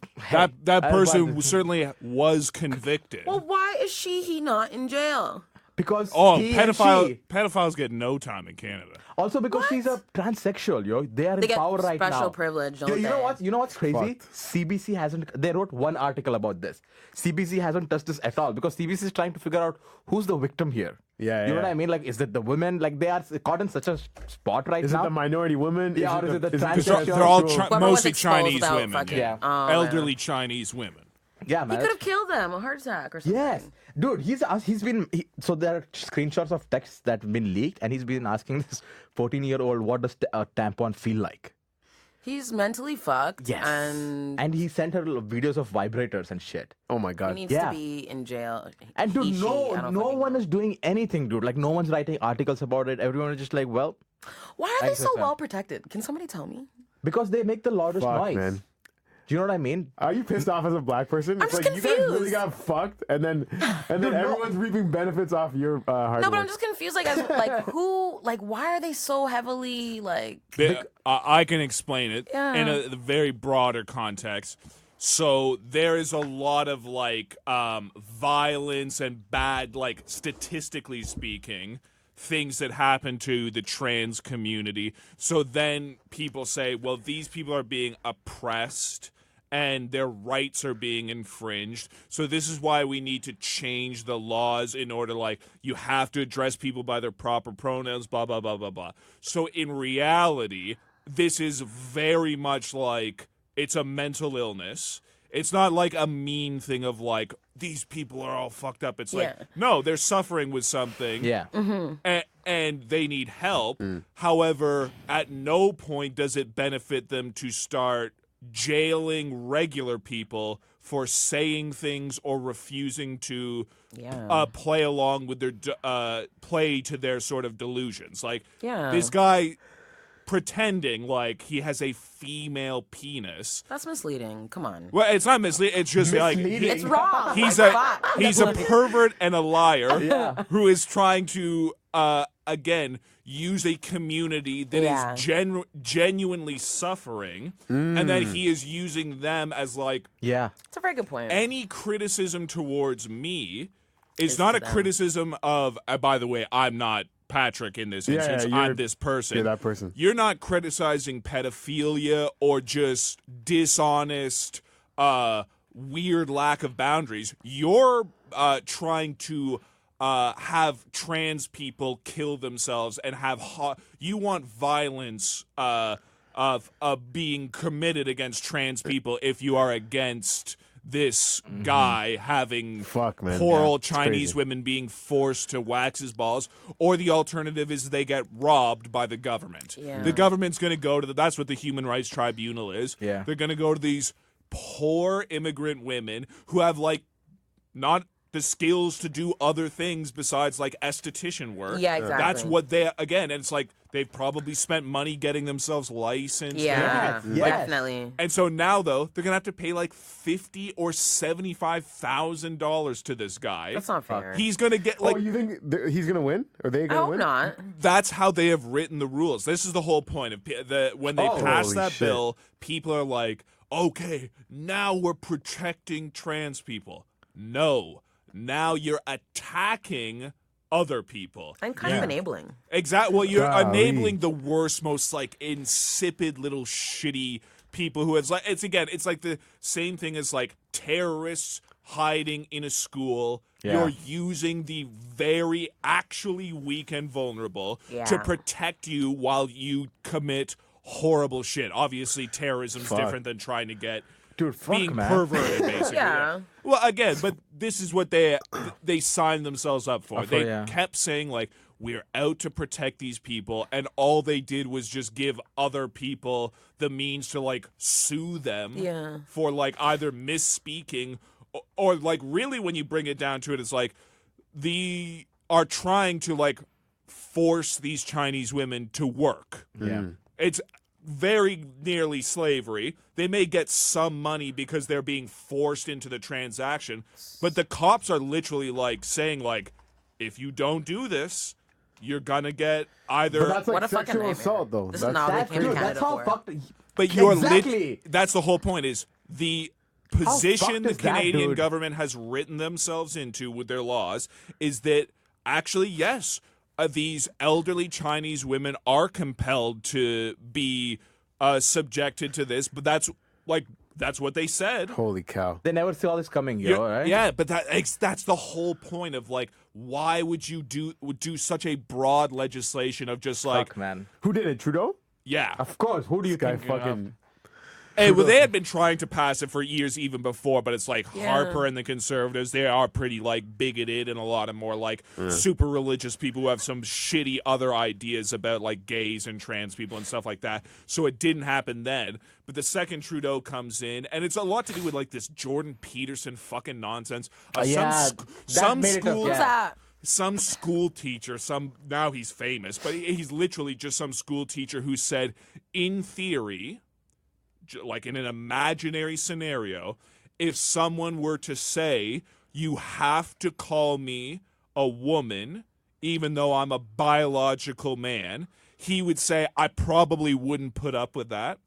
Speaker 5: That person
Speaker 3: was-
Speaker 5: certainly was convicted.
Speaker 4: Well, why is he not in jail?
Speaker 3: because
Speaker 5: Oh,
Speaker 3: he and
Speaker 5: pedophiles get no time in Canada.
Speaker 3: Also because she's a transsexual, yo. They are
Speaker 4: They
Speaker 3: in
Speaker 4: get
Speaker 3: power right now.
Speaker 4: special privilege, don't
Speaker 3: you know
Speaker 4: they?
Speaker 3: what? You know what's crazy?
Speaker 2: Fucked.
Speaker 3: CBC hasn't. They wrote one article about this. CBC hasn't touched this at all because CBC is trying to figure out who's the victim here.
Speaker 2: Yeah,
Speaker 3: You know
Speaker 2: yeah.
Speaker 3: what I mean? Like, is it the women? Like, they are caught in such a spot right
Speaker 2: Is
Speaker 3: now.
Speaker 2: it the minority women?
Speaker 3: Yeah, or is it the
Speaker 5: They're,
Speaker 3: transsexual?
Speaker 5: they're all
Speaker 4: Whoever was
Speaker 5: mostly
Speaker 4: exposed
Speaker 5: Chinese
Speaker 4: about
Speaker 5: women.
Speaker 4: fucking-
Speaker 5: Yeah.
Speaker 4: Oh,
Speaker 5: Elderly Chinese women.
Speaker 3: Yeah,
Speaker 4: He
Speaker 3: man.
Speaker 4: could have killed them, a heart attack or something.
Speaker 3: Yes, dude. So there are screenshots of texts that have been leaked, and he's been asking this 14-year-old, "What does a tampon feel like?"
Speaker 4: He's mentally fucked.
Speaker 3: Yes.
Speaker 4: And
Speaker 3: he sent her videos of vibrators and shit.
Speaker 2: Oh my
Speaker 4: he
Speaker 2: god.
Speaker 4: needs
Speaker 3: Yeah.
Speaker 4: to be in jail.
Speaker 3: And dude,
Speaker 4: He, she, I don't
Speaker 3: no
Speaker 4: fucking
Speaker 3: one
Speaker 4: know.
Speaker 3: is doing anything, dude. Like, no one's writing articles about it. Everyone is just like, well,
Speaker 4: Why are they so
Speaker 3: 100%.
Speaker 4: well protected? Can somebody tell me?
Speaker 3: because they make the loudest
Speaker 2: Fuck,
Speaker 3: noise.
Speaker 2: man.
Speaker 3: Do you know what I mean?
Speaker 2: Are you pissed off as a black person?
Speaker 4: I'm
Speaker 2: It's
Speaker 4: just
Speaker 2: like you guys really
Speaker 4: confused.
Speaker 2: got fucked, and then everyone's reaping benefits off your hard
Speaker 4: No, but
Speaker 2: work.
Speaker 4: I'm just confused. Why are they so heavily like?
Speaker 5: I can explain it
Speaker 4: Yeah.
Speaker 5: in a very broader context. So there is a lot of violence and bad, statistically speaking, things that happen to the trans community. So then people say, well, these people are being oppressed and their rights are being infringed. So this is why we need to change the laws in order, like, you have to address people by their proper pronouns, blah, blah, blah, blah, blah. So in reality, this is very much like it's a mental illness. It's not like a mean thing of like, these people are all fucked up. It's like, no, they're suffering with something.
Speaker 3: Yeah.
Speaker 5: And they need help. However, at no point does it benefit them to start jailing regular people for saying things or refusing to play along with their play to their sort of delusions. Like, this guy pretending like he has a female penis.
Speaker 4: That's misleading. Come on.
Speaker 5: Well, it's not misleading. It's just like
Speaker 4: it's wrong.
Speaker 5: He's a pervert and a liar who is trying to again use a community that is genuinely suffering, and then he is using them as like
Speaker 4: It's a very good point.
Speaker 5: Any criticism towards me is not a criticism of. By the way, I'm not Patrick in this instance. I'm this person.
Speaker 2: You're that person.
Speaker 5: You're not criticizing pedophilia or just dishonest, weird lack of boundaries. You're trying to have trans people kill themselves and have you want violence of being committed against trans people if you are against this guy having poor old Chinese women being forced to wax his balls, or the alternative is they get robbed by the government. The government's going to go to that's what the Human Rights Tribunal is. They're going to go to these poor immigrant women who have like not the skills to do other things besides like esthetician work.
Speaker 4: Yeah, exactly.
Speaker 5: That's what they and it's like they've probably spent money getting themselves licensed.
Speaker 4: Definitely.
Speaker 5: And so now though they're gonna have to pay like $50,000 or $75,000 to this guy.
Speaker 4: That's not fair.
Speaker 5: He's gonna get like.
Speaker 2: Oh, you think he's gonna win? Are they gonna win?
Speaker 4: I hope not.
Speaker 5: That's how they have written the rules. This is the whole point of when they pass that bill. People are like, okay, now we're protecting trans people. No. Now you're attacking other people.
Speaker 4: And kind of enabling.
Speaker 5: Exactly. Well, you're enabling the worst, most like insipid little shitty people who it's like it's like the same thing as like terrorists hiding in a school. You're using the very actually weak and vulnerable to protect you while you commit horrible shit. Obviously, terrorism's different than trying to get being perverted, basically. Well, again, but this is what they signed themselves up for. They kept saying, like, we're out to protect these people, and all they did was just give other people the means to, like, sue them for, like, either misspeaking or, like, really when you bring it down to it, it's like are trying to, like, force these Chinese women to work. It's very nearly slavery. They may get some money because they're being forced into the transaction, but the cops are literally like saying like, if you don't do this, you're gonna get either.
Speaker 2: But that's like sexual assault, though.
Speaker 4: This is not what they came to Canada for.
Speaker 5: But you're that's the whole point. Is the position the Canadian government has written themselves into with their laws is that actually yes. These elderly Chinese women are compelled to be subjected to this, but that's what they said.
Speaker 2: Holy cow!
Speaker 3: They never saw this coming, right?
Speaker 5: Yeah, but that's the whole point of like, why would you do such a broad legislation of just like,
Speaker 3: man,
Speaker 2: who did it? Trudeau?
Speaker 5: Yeah,
Speaker 3: of course. Who do you think?
Speaker 2: Fucking.
Speaker 5: Hey, well, they had been trying to pass it for years even before, but it's like Harper and the Conservatives, they are pretty, like, bigoted and a lot of more, like, super religious people who have some shitty other ideas about, like, gays and trans people and stuff like that. So it didn't happen then. But the second Trudeau comes in, and it's a lot to do with, like, this Jordan Peterson fucking nonsense. Some school teacher, now he's famous, but he's literally just some school teacher who said, in theory, like in an imaginary scenario, if someone were to say, you have to call me a woman, even though I'm a biological man, he would say, I probably wouldn't put up with that.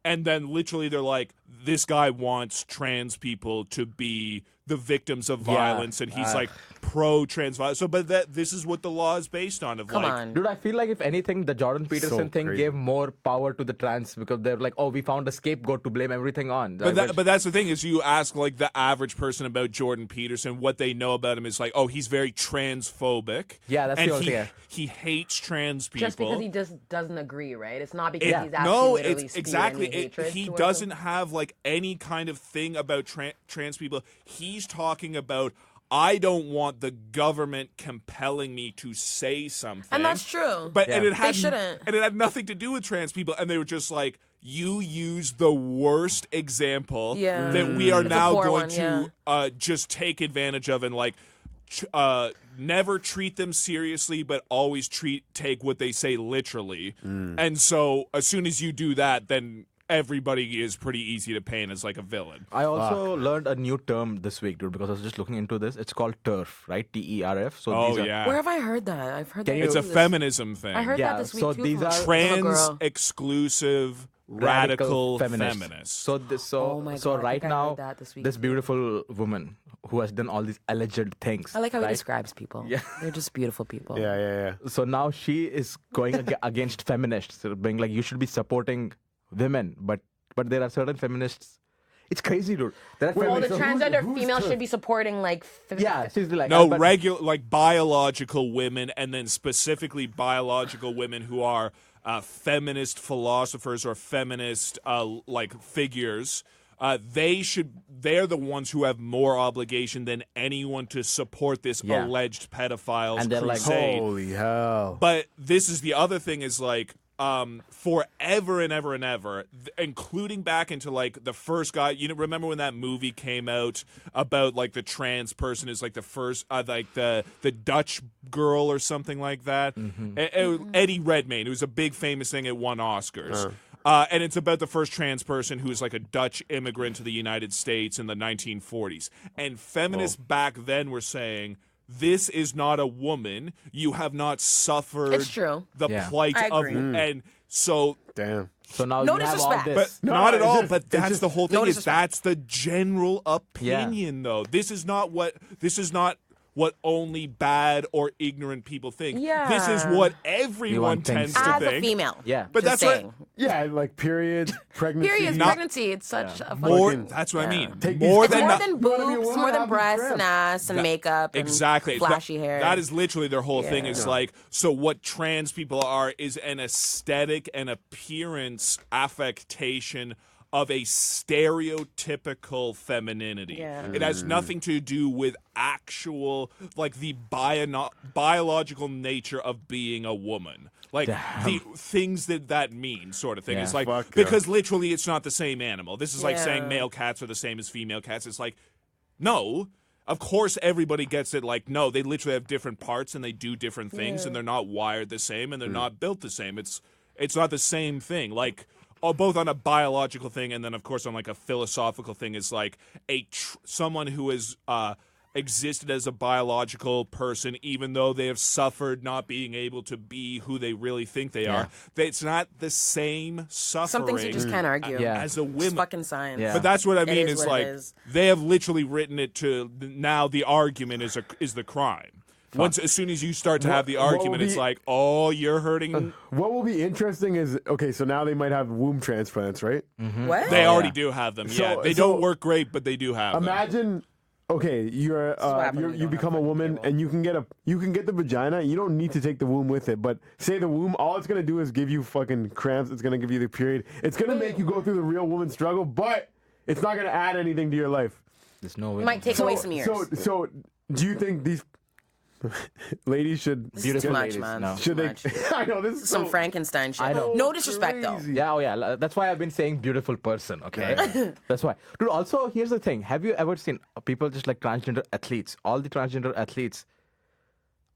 Speaker 5: And then literally they're like, this guy wants trans people to be the victims of violence, and he's like pro-trans violence. So, but this is what the law is based on.
Speaker 4: Come on.
Speaker 3: Dude, I feel like if anything, the Jordan Peterson thing
Speaker 2: crazy.
Speaker 3: gave more power to the trans because they're like, oh, we found a scapegoat to blame everything on.
Speaker 5: But that's the thing is, you ask like the average person about Jordan Peterson, what they know about him is like, oh, he's very transphobic.
Speaker 3: Yeah, that's
Speaker 5: and
Speaker 3: the only thing.
Speaker 5: he hates trans people.
Speaker 4: Just because he just doesn't agree, right? It's not because he's actually
Speaker 5: no,
Speaker 4: literally
Speaker 5: it's
Speaker 4: spewing
Speaker 5: exactly.
Speaker 4: any hatred
Speaker 5: He
Speaker 4: towards
Speaker 5: doesn't
Speaker 4: them.
Speaker 5: have like any kind of thing about trans people. He's talking about, I don't want the government compelling me to say something.
Speaker 4: And that's true.
Speaker 5: But
Speaker 3: Yeah.
Speaker 5: and it had
Speaker 4: They shouldn't.
Speaker 5: and it had nothing to do with trans people, and they were just like, you use the worst example
Speaker 4: Yeah.
Speaker 5: that we are
Speaker 4: It's a
Speaker 5: now
Speaker 4: poor
Speaker 5: going
Speaker 4: one,
Speaker 5: to just take advantage of, and like never treat them seriously, but always take what they say literally. And so as soon as you do that, then everybody is pretty easy to paint as like a villain.
Speaker 3: I also learned a new term this week, dude, because I was just looking into this. It's called TERF, right? TERF. So
Speaker 5: Oh
Speaker 3: these are,
Speaker 5: yeah,
Speaker 4: Where have I heard that? I've heard that.
Speaker 5: it's a
Speaker 4: too.
Speaker 5: feminism thing.
Speaker 4: I heard
Speaker 3: Yeah,
Speaker 4: that this week
Speaker 3: so
Speaker 4: too.
Speaker 3: these
Speaker 4: from
Speaker 3: are
Speaker 4: a
Speaker 5: Trans
Speaker 4: girl.
Speaker 5: exclusive radical feminists.
Speaker 3: So this, so
Speaker 4: Oh my
Speaker 3: so
Speaker 4: God, I
Speaker 3: right
Speaker 4: think I heard
Speaker 3: now,
Speaker 4: that this week
Speaker 3: this
Speaker 4: too.
Speaker 3: beautiful woman who has done all these alleged things.
Speaker 4: I like how he
Speaker 3: right?
Speaker 4: describes people.
Speaker 3: Yeah.
Speaker 4: They're just beautiful people.
Speaker 2: Yeah.
Speaker 3: So now she is going against feminists, so being like, you should be supporting women, but there are certain feminists. It's crazy, dude. There are
Speaker 4: Well, the
Speaker 3: feminists.
Speaker 4: transgender
Speaker 2: who's
Speaker 4: female
Speaker 2: to-
Speaker 4: should be supporting like.
Speaker 3: Yeah, she's like
Speaker 5: No,
Speaker 3: but-
Speaker 5: regular, like biological women, and then specifically biological women who are feminist philosophers or feminist like figures. They're the ones who have more obligation than anyone to support this
Speaker 3: Yeah.
Speaker 5: alleged pedophiles
Speaker 3: And they're like,
Speaker 5: crusade.
Speaker 2: Holy hell.
Speaker 5: But this is the other thing is like, forever and ever and ever, including back into like the first guy. You know, remember when that movie came out about like the trans person is like the first, like the Dutch girl or something like that. Eddie Redmayne. It was a big famous thing. It won Oscars. And it's about the first trans person who was like a Dutch immigrant to the United States in the 1940s. And feminists back then were saying, this is not a woman. You have not suffered
Speaker 4: It's true.
Speaker 5: the
Speaker 3: Yeah.
Speaker 5: plight
Speaker 4: I
Speaker 5: of,
Speaker 4: agree.
Speaker 5: and so,
Speaker 2: Damn.
Speaker 3: So now
Speaker 4: No
Speaker 3: you have all
Speaker 4: disrespect.
Speaker 3: this.
Speaker 5: but
Speaker 2: No,
Speaker 5: not
Speaker 2: no,
Speaker 5: at all.
Speaker 2: it's
Speaker 5: But
Speaker 2: just-
Speaker 5: that's the whole thing.
Speaker 4: No
Speaker 5: Is
Speaker 4: disrespect.
Speaker 5: that's the general opinion, though. This is not what only bad or ignorant people think.
Speaker 4: Yeah.
Speaker 5: This is what everyone
Speaker 3: Everyone thinks.
Speaker 5: tends to
Speaker 4: As a
Speaker 5: think.
Speaker 4: female.
Speaker 3: Yeah.
Speaker 5: But
Speaker 4: Just
Speaker 5: that's what-
Speaker 4: saying.
Speaker 2: Yeah, like period, pregnancy.
Speaker 4: Period.
Speaker 5: Not-
Speaker 4: Pregnancy. It's such a
Speaker 5: More.
Speaker 4: fucking-
Speaker 5: That's what I mean.
Speaker 2: Take
Speaker 5: More
Speaker 2: these-
Speaker 4: It's
Speaker 5: than
Speaker 4: more
Speaker 5: not-
Speaker 4: than
Speaker 2: You wanna be a
Speaker 4: boobs,
Speaker 2: woman,
Speaker 4: more than
Speaker 2: have these
Speaker 4: breasts
Speaker 2: cribs.
Speaker 4: and ass and makeup and
Speaker 5: Exactly.
Speaker 4: flashy hair.
Speaker 5: That is literally their whole thing.
Speaker 4: Yeah.
Speaker 5: Is like, so what trans people are is an aesthetic and appearance affectation of a stereotypical femininity.
Speaker 4: Yeah.
Speaker 5: It has nothing to do with actual, like the biological nature of being a woman. Like the things that mean, sort of thing.
Speaker 3: Yeah.
Speaker 5: It's like,
Speaker 2: Fuck yeah.
Speaker 5: because literally it's not the same animal. This is like
Speaker 4: Yeah.
Speaker 5: saying male cats are the same as female cats. It's like, no. Of course, everybody gets it. Like, no, they literally have different parts and they do different things, and they're not wired the same and they're not built the same. It's not the same thing. Like, both on a biological thing and then, of course, on like a philosophical thing, is like someone who is existed as a biological person, even though they have suffered not being able to be who they really think they are. It's not the same suffering
Speaker 4: Some things you just can't argue.
Speaker 3: Yeah.
Speaker 5: as a
Speaker 4: It's
Speaker 5: women.
Speaker 4: fucking science.
Speaker 3: Yeah.
Speaker 5: But that's what I mean.
Speaker 4: is
Speaker 5: Is
Speaker 4: what
Speaker 5: like
Speaker 4: it is.
Speaker 5: they have literally written it to now. The argument is the crime. As soon as you start to have the
Speaker 2: What will
Speaker 5: argument, it's
Speaker 2: be-
Speaker 5: like, oh, you're hurting.
Speaker 2: What will be interesting is, okay, so now they might have womb transplants, right?
Speaker 4: What?
Speaker 5: They already
Speaker 3: yeah.
Speaker 5: do have them.
Speaker 2: So-
Speaker 5: Yeah, they
Speaker 2: so-
Speaker 5: don't work great, but they do have them.
Speaker 2: Imagine, okay, you're
Speaker 4: happening when you
Speaker 2: you
Speaker 4: don't
Speaker 2: become a
Speaker 4: have
Speaker 2: woman
Speaker 4: fucking
Speaker 2: and you can get the vagina. You don't need to take the womb with it, but say the womb, all it's gonna do is give you fucking cramps. It's gonna give you the period. It's gonna make you go through the real woman struggle, but it's not gonna add anything to your life.
Speaker 3: There's no way.
Speaker 4: It might take away some years.
Speaker 2: So do you think these ladies should
Speaker 4: This is too much,
Speaker 3: ladies,
Speaker 4: man.
Speaker 3: no.
Speaker 4: Too
Speaker 2: should they?
Speaker 4: much.
Speaker 2: I know this is
Speaker 4: Some
Speaker 2: so
Speaker 4: Frankenstein shit.
Speaker 3: I know.
Speaker 4: No disrespect, though.
Speaker 2: crazy.
Speaker 3: Yeah, oh yeah. That's why I've been saying beautiful person, okay? That's why. Dude, also, here's the thing. Have you ever seen people just like transgender athletes? All the transgender athletes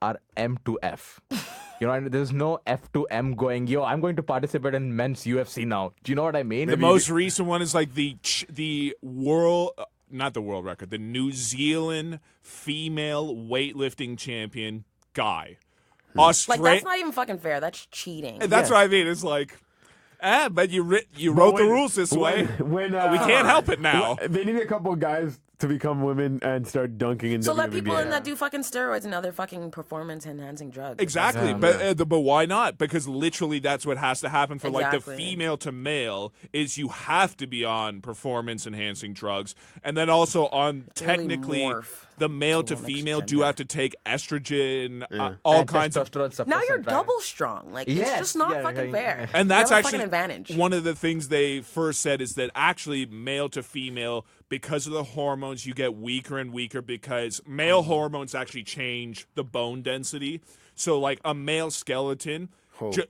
Speaker 3: are M to F. You know, and there's no F to M going, yo, I'm going to participate in men's UFC now. Do you know what I mean?
Speaker 5: The most recent one is like the world. Not the world record, the New Zealand female weightlifting champion guy.
Speaker 4: Like, that's not even fucking fair. That's cheating.
Speaker 5: That's what I mean. It's like, But you wrote the rules this way.
Speaker 2: When
Speaker 5: We can't help it now.
Speaker 2: They need a couple of guys to become women and start dunking in
Speaker 4: So
Speaker 2: WNBA.
Speaker 4: let people in that do fucking steroids and other fucking performance-enhancing drugs.
Speaker 5: Exactly, but why not? Because literally that's what has to happen for like the
Speaker 4: Exactly.
Speaker 5: female to male is you have to be on performance-enhancing drugs, and then also on technically
Speaker 4: morph
Speaker 5: the male to
Speaker 4: to an
Speaker 5: female
Speaker 4: extent,
Speaker 5: do
Speaker 4: yeah.
Speaker 5: have to take estrogen, all
Speaker 3: And
Speaker 5: kinds of.
Speaker 3: testosterone
Speaker 4: Now you're
Speaker 3: suppressant, right?
Speaker 4: double strong. Like it's
Speaker 3: Yes,
Speaker 4: just not
Speaker 3: yeah,
Speaker 4: fucking
Speaker 3: yeah,
Speaker 4: fair.
Speaker 3: yeah.
Speaker 5: And
Speaker 4: You
Speaker 5: that's
Speaker 4: have a
Speaker 5: actually
Speaker 4: fucking advantage.
Speaker 5: one of the things they first said is that actually male to female, because of the hormones, you get weaker and weaker because male hormones actually change the bone density. So like a male skeleton,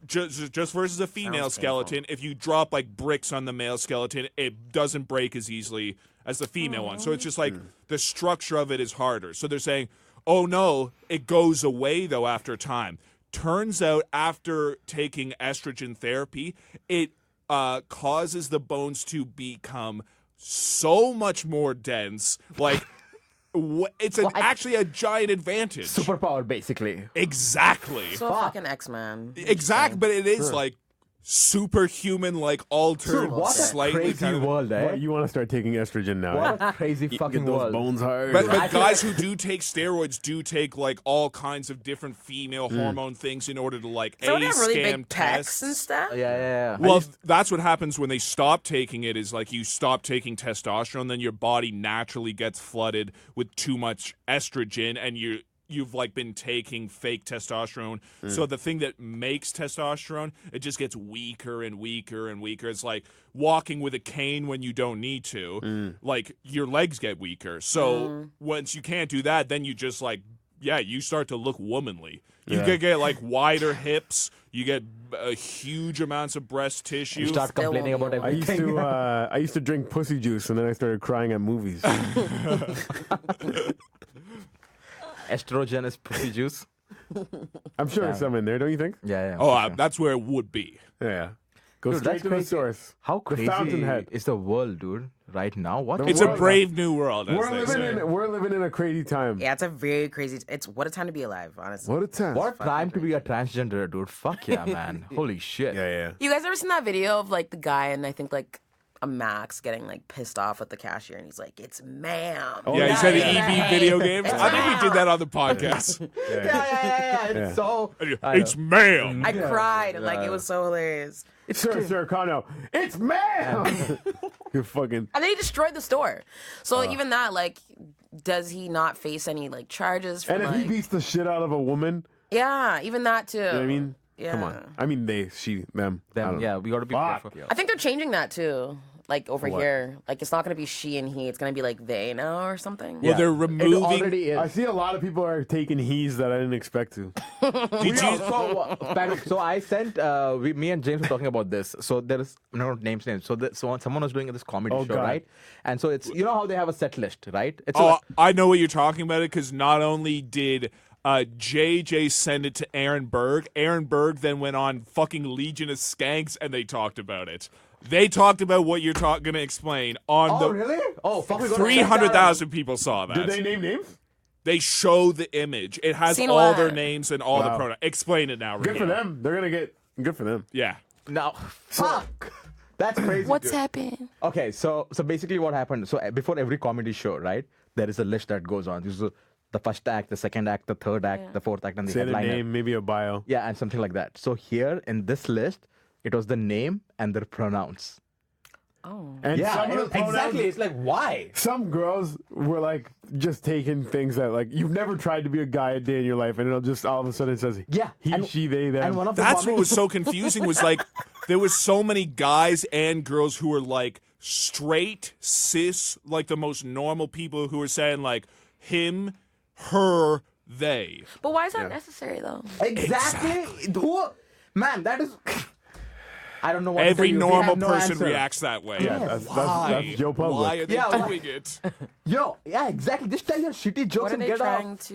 Speaker 5: just versus a female
Speaker 4: Sounds
Speaker 5: skeleton, if you drop like bricks on the male skeleton, it doesn't break as easily as the female one. So it's just like the structure of it is harder. So they're saying, oh no, it goes away though after time. Turns out after taking estrogen therapy, it causes the bones to become so much more dense. Like, it's actually a giant advantage.
Speaker 3: Superpower, basically.
Speaker 5: Exactly.
Speaker 4: So fucking X-Man.
Speaker 5: Exactly, but it is like superhuman, like altered,
Speaker 3: What a
Speaker 5: slightly
Speaker 3: crazy
Speaker 5: kind of.
Speaker 3: world, eh?
Speaker 2: What, you want to start taking estrogen now?
Speaker 3: What a crazy
Speaker 2: Get
Speaker 3: fucking
Speaker 2: those
Speaker 3: world.
Speaker 2: bones hard.
Speaker 5: But guys who do take steroids do take like all kinds of different female
Speaker 2: Mm.
Speaker 5: hormone things in order to like
Speaker 4: So they have really
Speaker 5: scam
Speaker 4: big pecs
Speaker 5: tests.
Speaker 4: and stuff.
Speaker 3: Yeah.
Speaker 5: Well, that's what happens when they stop taking it is like you stop taking testosterone, then your body naturally gets flooded with too much estrogen and you've like been taking fake testosterone. So the thing that makes testosterone, it just gets weaker and weaker and weaker. It's like walking with a cane when you don't need to. Like your legs get weaker. So once you can't do that, then you just like you start to look womanly. You get like wider hips. You get huge amounts of breast tissue.
Speaker 3: You start
Speaker 4: Still
Speaker 3: complaining
Speaker 4: won't
Speaker 3: about
Speaker 4: be
Speaker 3: everything.
Speaker 2: I used to drink pussy juice and then I started crying at movies.
Speaker 3: Estrogen is pussy juice.
Speaker 2: I'm sure there's some in there, don't you think?
Speaker 3: Yeah.
Speaker 5: Oh,
Speaker 3: for sure.
Speaker 5: that's where it would be.
Speaker 2: Yeah. Go
Speaker 3: Dude,
Speaker 2: straight
Speaker 3: that's
Speaker 2: to the
Speaker 3: crazy.
Speaker 2: source.
Speaker 3: How
Speaker 2: The
Speaker 3: crazy
Speaker 2: fountainhead.
Speaker 3: is the world, dude, right now? What?
Speaker 2: The
Speaker 5: It's a
Speaker 2: world-
Speaker 5: brave new world, as they say.
Speaker 2: We're living in a crazy time.
Speaker 4: Yeah, it's a very crazy. It's what a time to be alive, honestly.
Speaker 2: What a time.
Speaker 3: What time to be a transgender, dude? Fuck yeah, man. Holy shit.
Speaker 2: Yeah.
Speaker 4: You guys ever seen that video of like the guy and I think like a Max getting like pissed off at the cashier and he's like, "It's ma'am."
Speaker 5: Yeah, you said the EB video games. I think we did that on the podcast.
Speaker 3: Yeah. It's so.
Speaker 5: It's ma'am.
Speaker 4: I cried and like it was so hilarious.
Speaker 2: Sir Cano, it's ma'am. You fucking.
Speaker 4: And then he destroyed the store. So even that, like, does he not face any like charges for
Speaker 2: And if
Speaker 4: like?
Speaker 2: he beats the shit out of a woman,
Speaker 4: Yeah, even that too.
Speaker 2: you know what I mean?
Speaker 4: Yeah.
Speaker 2: Come on. I mean, they, she, them. I don't know.
Speaker 3: Yeah, we gotta be
Speaker 2: Fuck.
Speaker 3: careful.
Speaker 4: I think they're changing that too. Like over
Speaker 2: what?
Speaker 4: here, like it's not gonna be she and he. It's gonna be like they now or something.
Speaker 5: Well, they're
Speaker 3: It
Speaker 5: removing.
Speaker 3: already is.
Speaker 2: I see a lot of people are taking he's that I didn't expect to.
Speaker 5: Did you?
Speaker 3: So I sent me and James were talking about this. So there is no names. So someone was doing this comedy
Speaker 2: Oh,
Speaker 3: show,
Speaker 2: God.
Speaker 3: right? And so it's how they have a set list, right? It's
Speaker 5: Oh,
Speaker 3: like,
Speaker 5: I know what you're talking about it because not only did JJ send it to Aaron Berg then went on fucking Legion of Skanks and they talked about it. They talked about what you're going to explain on the.
Speaker 3: really? Oh, fuck! We gotta check that out.
Speaker 5: 300,000 people saw that.
Speaker 2: Did they name names?
Speaker 5: They show the image. It has
Speaker 4: Seen
Speaker 5: all
Speaker 4: what?
Speaker 5: their names and all the
Speaker 2: Wow.
Speaker 5: pronouns. Explain it now,
Speaker 2: Good for
Speaker 5: Rahil.
Speaker 2: them. They're gonna get. Good for them.
Speaker 5: Yeah.
Speaker 3: No, fuck. That's crazy.
Speaker 4: What's
Speaker 3: dude.
Speaker 4: happened?
Speaker 3: Okay, so basically what happened? So before every comedy show, right? There is a list that goes on. This is the first act, the second act, the third act, the fourth act, and the
Speaker 2: Say their
Speaker 3: headliner.
Speaker 2: name, maybe a bio.
Speaker 3: Yeah, and something like that. So here in this list, it was the name and their pronouns.
Speaker 4: Oh.
Speaker 2: And some of the pronouns,
Speaker 3: exactly. It's like why?
Speaker 2: Some girls were like just taking things that like you've never tried to be a guy a day in your life, and it'll just all of a sudden it says
Speaker 3: Yeah,
Speaker 2: he,
Speaker 3: and-
Speaker 2: she, they, them.
Speaker 3: And one of the
Speaker 5: That's what
Speaker 3: comic-
Speaker 5: was so confusing was like there was so many guys and girls who were like straight, cis, like the most normal people who were saying like him, her, they.
Speaker 4: But why is that necessary though?
Speaker 3: Exactly. Who? Man, that is. I don't know what.
Speaker 5: Every
Speaker 3: to tell you. We
Speaker 5: normal
Speaker 3: have no
Speaker 5: person
Speaker 3: answer.
Speaker 5: reacts that way.
Speaker 2: yeah, that's Joe Public.
Speaker 5: Why are they
Speaker 3: Yeah,
Speaker 5: doing it?
Speaker 3: Yeah, exactly. Just tell your shitty jokes
Speaker 4: What are
Speaker 3: and
Speaker 4: they
Speaker 3: get
Speaker 4: trying
Speaker 3: off.
Speaker 4: to?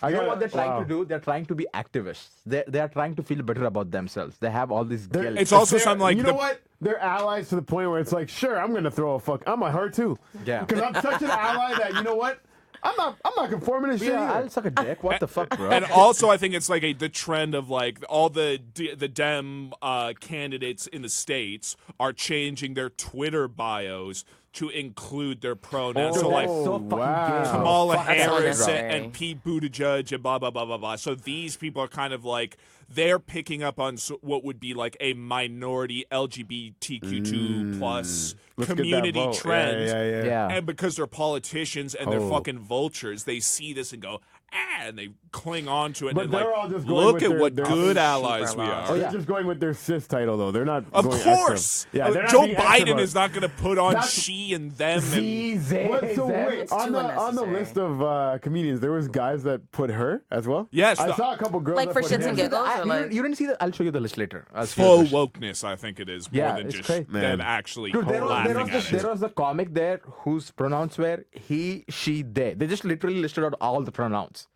Speaker 3: You know what they're trying
Speaker 2: wow.
Speaker 3: to do? They're trying to be activists. They are trying to feel better about themselves. They have all this guilt.
Speaker 5: It's also
Speaker 2: They're-
Speaker 5: something like
Speaker 2: you know what? They're allies to the point where it's like, sure, I'm gonna throw a fuck. I'm a her too.
Speaker 3: Yeah.
Speaker 2: Because I'm such an ally that you know what? I'm not conforming to shit
Speaker 3: Yeah,
Speaker 2: either.
Speaker 3: I'll suck a dick. What the fuck, bro?
Speaker 5: And also, I think it's like the trend of like all the Dem candidates in the states are changing their Twitter bios to include their pronouns.
Speaker 3: Dude,
Speaker 5: so like
Speaker 3: that's so fucking
Speaker 2: wow.
Speaker 3: gay.
Speaker 5: Kamala
Speaker 3: Fuck, that's so
Speaker 5: Harris
Speaker 3: unnecessary.
Speaker 5: and Pete Buttigieg and blah blah blah blah blah. So these people are kind of like they're picking up on what would be like a minority LGBTQ2 plus
Speaker 2: Let's get that
Speaker 5: community
Speaker 2: vote.
Speaker 5: trend.
Speaker 3: Yeah.
Speaker 5: And because they're politicians and they're fucking vultures, they see this and go, and they cling on to it.
Speaker 2: But
Speaker 5: and
Speaker 2: they're
Speaker 5: like,
Speaker 2: all just going
Speaker 5: look
Speaker 2: with
Speaker 5: at
Speaker 2: their-
Speaker 5: what
Speaker 2: their
Speaker 5: good
Speaker 2: super
Speaker 5: allies we
Speaker 4: laws.
Speaker 5: are.
Speaker 2: Oh,
Speaker 3: yeah.
Speaker 2: they're just going with their cis title though. They're not.
Speaker 5: Of
Speaker 2: going
Speaker 5: course,
Speaker 2: extra. Yeah, they're not
Speaker 5: Joe
Speaker 2: being extra
Speaker 5: Biden
Speaker 2: about
Speaker 5: is not going to put on
Speaker 2: That's-
Speaker 5: she and them. And,
Speaker 2: What, so wait,
Speaker 4: It's
Speaker 2: on
Speaker 4: too
Speaker 2: the
Speaker 4: unnecessary.
Speaker 2: list of comedians, there was guys that put her as well.
Speaker 5: Yes,
Speaker 2: I
Speaker 5: the-
Speaker 2: saw a couple girls
Speaker 4: Like
Speaker 2: that
Speaker 4: for
Speaker 2: put
Speaker 4: shits
Speaker 2: him.
Speaker 4: and giggles?
Speaker 3: I-
Speaker 4: or
Speaker 3: you,
Speaker 4: like-
Speaker 3: didn't, you didn't see the. I'll show you the list later. I'll show you the
Speaker 5: faux
Speaker 3: list.
Speaker 5: wokeness, I think it is
Speaker 3: Yeah,
Speaker 5: more than
Speaker 3: it's
Speaker 5: just
Speaker 3: crazy.
Speaker 5: them
Speaker 2: Man.
Speaker 5: actually
Speaker 3: Dude, there
Speaker 5: laughing
Speaker 3: was
Speaker 5: at it.
Speaker 3: there was a comic there whose pronouns were he, she, they. They just literally listed out all the pronouns.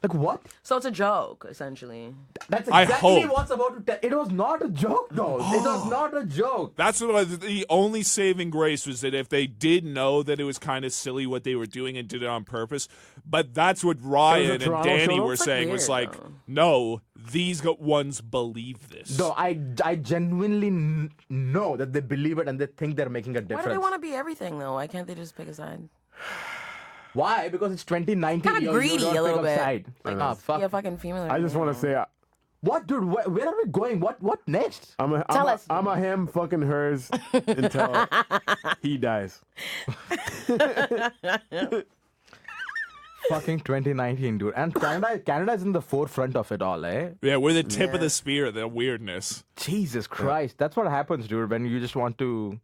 Speaker 3: Like what?
Speaker 4: So it's a joke, essentially.
Speaker 3: That's
Speaker 5: I
Speaker 3: exactly
Speaker 5: hope.
Speaker 3: what's about to tell. It was not a joke, though. It was not a joke.
Speaker 5: That's what the only saving grace was that if they did know that it was kind of silly what they were doing and did it on purpose, but that's what Ryan and
Speaker 2: Toronto
Speaker 5: Danny
Speaker 2: show?
Speaker 5: were
Speaker 4: It's, like,
Speaker 5: saying was
Speaker 4: weird,
Speaker 5: like,
Speaker 4: though.
Speaker 5: no, these ones believe this.
Speaker 3: No, I genuinely know that they believe it and they think they're making a
Speaker 4: Why
Speaker 3: difference.
Speaker 4: do they want to be everything, though? Why can't they just pick a side?
Speaker 3: Why? Because it's 2019.
Speaker 4: Kinda
Speaker 3: you
Speaker 4: greedy
Speaker 3: don't
Speaker 4: a little
Speaker 3: pick
Speaker 4: bit.
Speaker 3: Side. Like, fuck.
Speaker 4: Be a fucking female.
Speaker 2: I just want to say
Speaker 3: What, dude? Where are we going? What next?
Speaker 4: Tell us.
Speaker 2: I'm a him fucking hers until he dies.
Speaker 3: Fucking 2019, dude. And Canada is in the forefront of it all, eh?
Speaker 5: Yeah, we're the tip of the spear, the weirdness.
Speaker 3: Jesus Christ. That's what happens, dude, when you just want to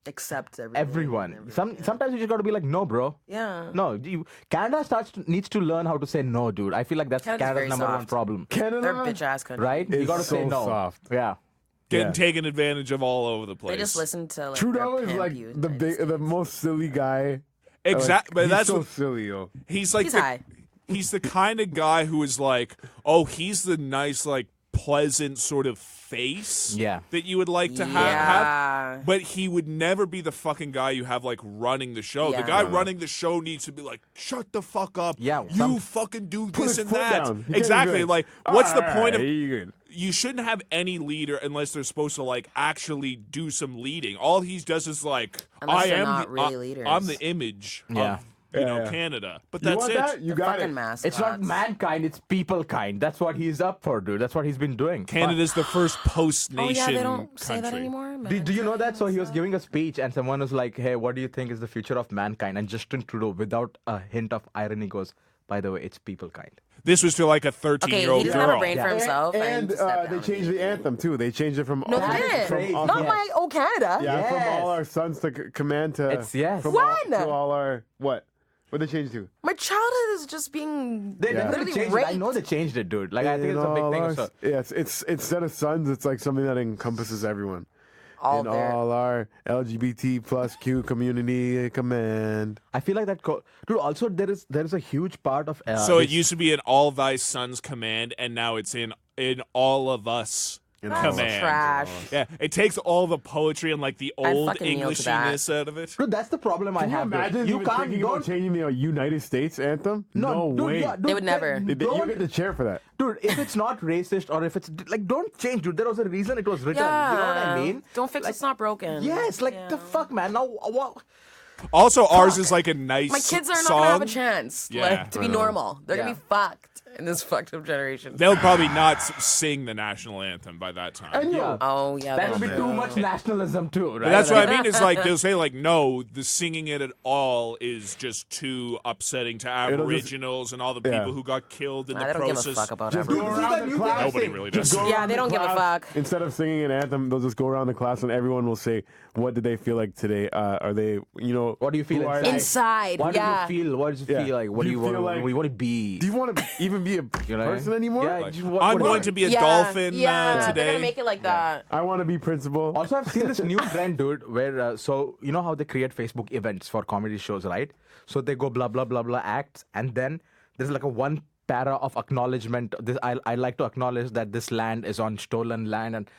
Speaker 4: accept
Speaker 3: everyone. Sometimes you just got to be like, no, bro.
Speaker 4: Yeah.
Speaker 3: No, Canada needs to learn how to say no, dude. I feel like that's
Speaker 4: Canada's
Speaker 3: Canada's
Speaker 4: very
Speaker 3: number one
Speaker 4: soft.
Speaker 3: problem.
Speaker 2: Canada,
Speaker 4: They're bitch ass country.
Speaker 3: Right? You
Speaker 2: It's
Speaker 3: got to say
Speaker 2: so
Speaker 3: no.
Speaker 2: soft.
Speaker 3: Yeah.
Speaker 5: Getting
Speaker 2: Yeah.
Speaker 5: taken advantage of all over the place.
Speaker 4: They just listen to like
Speaker 2: Trudeau
Speaker 4: their
Speaker 2: is
Speaker 4: pimp
Speaker 2: like
Speaker 4: you
Speaker 2: the most silly guy.
Speaker 5: Exactly, but
Speaker 2: He's
Speaker 5: that's
Speaker 2: so
Speaker 5: what,
Speaker 2: silly, yo.
Speaker 5: he's like.
Speaker 4: He's
Speaker 5: the,
Speaker 4: high.
Speaker 5: He's the kind of guy who is like, oh, he's the nice, like, pleasant sort of face
Speaker 3: Yeah.
Speaker 5: that you would like to
Speaker 4: Yeah.
Speaker 5: have. But he would never be the fucking guy you have, like, running the show. The
Speaker 4: Yeah.
Speaker 5: guy running the show needs to be like, shut the fuck up.
Speaker 3: Yeah,
Speaker 5: You fucking do
Speaker 2: Put
Speaker 5: this
Speaker 2: his
Speaker 5: and
Speaker 2: foot
Speaker 5: that.
Speaker 2: down. He can't
Speaker 5: Exactly.
Speaker 2: even-
Speaker 5: Like, what's the
Speaker 2: All
Speaker 5: point of...
Speaker 2: right, you good.
Speaker 5: You shouldn't have any leader unless they're supposed to, like, actually do some leading. All he does is, like,
Speaker 4: Unless
Speaker 5: I
Speaker 4: they're
Speaker 5: am
Speaker 4: not
Speaker 5: the,
Speaker 4: really leaders.
Speaker 5: I'm the image
Speaker 3: Yeah.
Speaker 5: of, you know,
Speaker 2: Yeah.
Speaker 5: Canada. But
Speaker 2: You
Speaker 5: that's
Speaker 2: want
Speaker 5: it.
Speaker 2: that? You
Speaker 4: The
Speaker 2: got
Speaker 4: fucking
Speaker 2: it.
Speaker 4: mascots.
Speaker 3: It's not mankind, it's people kind. That's what he's up for, dude. That's what he's been doing.
Speaker 5: Canada's the first
Speaker 4: Oh
Speaker 5: post-nation
Speaker 4: yeah, they don't
Speaker 5: country.
Speaker 4: say that anymore.
Speaker 3: Do you know that? So he was
Speaker 4: Mankind
Speaker 3: giving a speech and someone was like, hey, what do you think is the future of mankind? And Justin Trudeau, without a hint of irony, goes, by the way, it's people kind.
Speaker 5: This was to like a
Speaker 4: Okay,
Speaker 5: 13-year-old
Speaker 4: he doesn't
Speaker 5: girl.
Speaker 4: have a brain for
Speaker 3: Yeah.
Speaker 4: himself.
Speaker 2: And
Speaker 4: just step
Speaker 2: they
Speaker 4: down
Speaker 2: changed the anthem too. They changed it from
Speaker 4: No,
Speaker 2: all,
Speaker 4: they didn't.
Speaker 3: crazy.
Speaker 2: all,
Speaker 4: Not
Speaker 3: Yes.
Speaker 4: my old Canada.
Speaker 2: yeah, from
Speaker 3: Yes.
Speaker 2: all our sons to command to
Speaker 3: It's yes.
Speaker 2: from
Speaker 4: When?
Speaker 2: all, to all our what? What they changed to?
Speaker 4: My childhood is just being
Speaker 3: They
Speaker 2: Yeah.
Speaker 3: definitely
Speaker 4: literally
Speaker 3: changed it. I
Speaker 4: raped.
Speaker 3: know they changed it, dude. Like, I think it's a big
Speaker 2: all
Speaker 3: thing.
Speaker 2: our-
Speaker 3: So.
Speaker 2: yeah, it's instead of sons, it's like something that encompasses everyone.
Speaker 4: all
Speaker 2: In
Speaker 4: there.
Speaker 2: all our LGBT plus Q community command.
Speaker 3: I feel like that, dude. Also, there is a huge part of.
Speaker 5: So it
Speaker 3: this-
Speaker 5: used to be in all thy sons command, and now it's in all of us
Speaker 4: That's
Speaker 5: command.
Speaker 4: trash.
Speaker 5: Yeah, it takes all the poetry and like the old
Speaker 4: fucking kneel to that.
Speaker 5: Englishiness out of it.
Speaker 3: Dude, that's the problem I
Speaker 2: Can you
Speaker 3: have. dude.
Speaker 2: imagine
Speaker 3: You
Speaker 2: even
Speaker 3: can't
Speaker 2: thinking about
Speaker 3: don't.
Speaker 2: changing the United States anthem? No
Speaker 3: dude,
Speaker 2: way.
Speaker 3: yeah, dude,
Speaker 4: They would never.
Speaker 2: You
Speaker 3: don't-
Speaker 2: get the chair for that.
Speaker 3: Dude, if it's not racist or if it's like, don't change, dude. There was a reason it was written.
Speaker 4: Yeah.
Speaker 3: You know what I mean?
Speaker 4: Don't fix what's not broken.
Speaker 3: Yes, like
Speaker 4: Yeah.
Speaker 3: the fuck, man. Now what?
Speaker 5: Also, ours is like a nice
Speaker 4: My kids are not
Speaker 5: song.
Speaker 4: gonna have a chance
Speaker 5: Yeah.
Speaker 4: like, to be normal. They're gonna
Speaker 3: Yeah.
Speaker 4: be fucked in this fucked up generation.
Speaker 5: They'll probably not sing the national anthem by that time.
Speaker 3: Yeah.
Speaker 4: Oh yeah,
Speaker 3: That
Speaker 4: they'll
Speaker 3: would be
Speaker 4: do.
Speaker 3: too much nationalism too, right?
Speaker 5: But that's what I mean. Is like they'll say like, no, the singing it at all is just too upsetting to
Speaker 2: just-
Speaker 5: Aboriginals and all the people
Speaker 2: Yeah.
Speaker 5: who got killed in
Speaker 4: Nah,
Speaker 5: the
Speaker 4: they don't give a
Speaker 5: process.
Speaker 4: fuck about
Speaker 2: Just
Speaker 4: everyone.
Speaker 2: go
Speaker 3: This is
Speaker 2: around
Speaker 3: the
Speaker 2: the
Speaker 3: new
Speaker 2: class.
Speaker 3: thing.
Speaker 5: Nobody really does.
Speaker 2: Just go
Speaker 4: Yeah,
Speaker 2: around
Speaker 4: they
Speaker 2: the
Speaker 4: don't give a
Speaker 2: class.
Speaker 4: fuck.
Speaker 2: Instead of singing an anthem, they'll just go around the class and everyone will say, "What did they feel like today? Are they, you know,
Speaker 3: What do you feel
Speaker 2: who are
Speaker 3: inside?
Speaker 2: they?
Speaker 4: Inside,
Speaker 3: What
Speaker 4: yeah.
Speaker 3: do you feel? What does it
Speaker 2: Yeah.
Speaker 3: feel like? What
Speaker 2: Do
Speaker 3: do
Speaker 2: you
Speaker 3: you
Speaker 2: feel
Speaker 3: want?
Speaker 2: like-
Speaker 3: What do you want to be?
Speaker 2: Do you want to even be a
Speaker 3: You know?
Speaker 2: person anymore?
Speaker 3: Yeah,
Speaker 2: Like,
Speaker 3: just
Speaker 5: I'm
Speaker 3: what
Speaker 5: going
Speaker 3: do
Speaker 5: to
Speaker 3: you-
Speaker 5: be a
Speaker 4: Yeah,
Speaker 5: dolphin
Speaker 4: yeah, They're
Speaker 5: today.
Speaker 4: gonna make it like that.
Speaker 2: I want to be principal.
Speaker 3: Also, I've seen this new trend, dude, where so you know how they create Facebook events for comedy shows, right? So they go blah blah blah blah acts, and then there's like a one para of acknowledgement. This I like to acknowledge that this land is on stolen land, and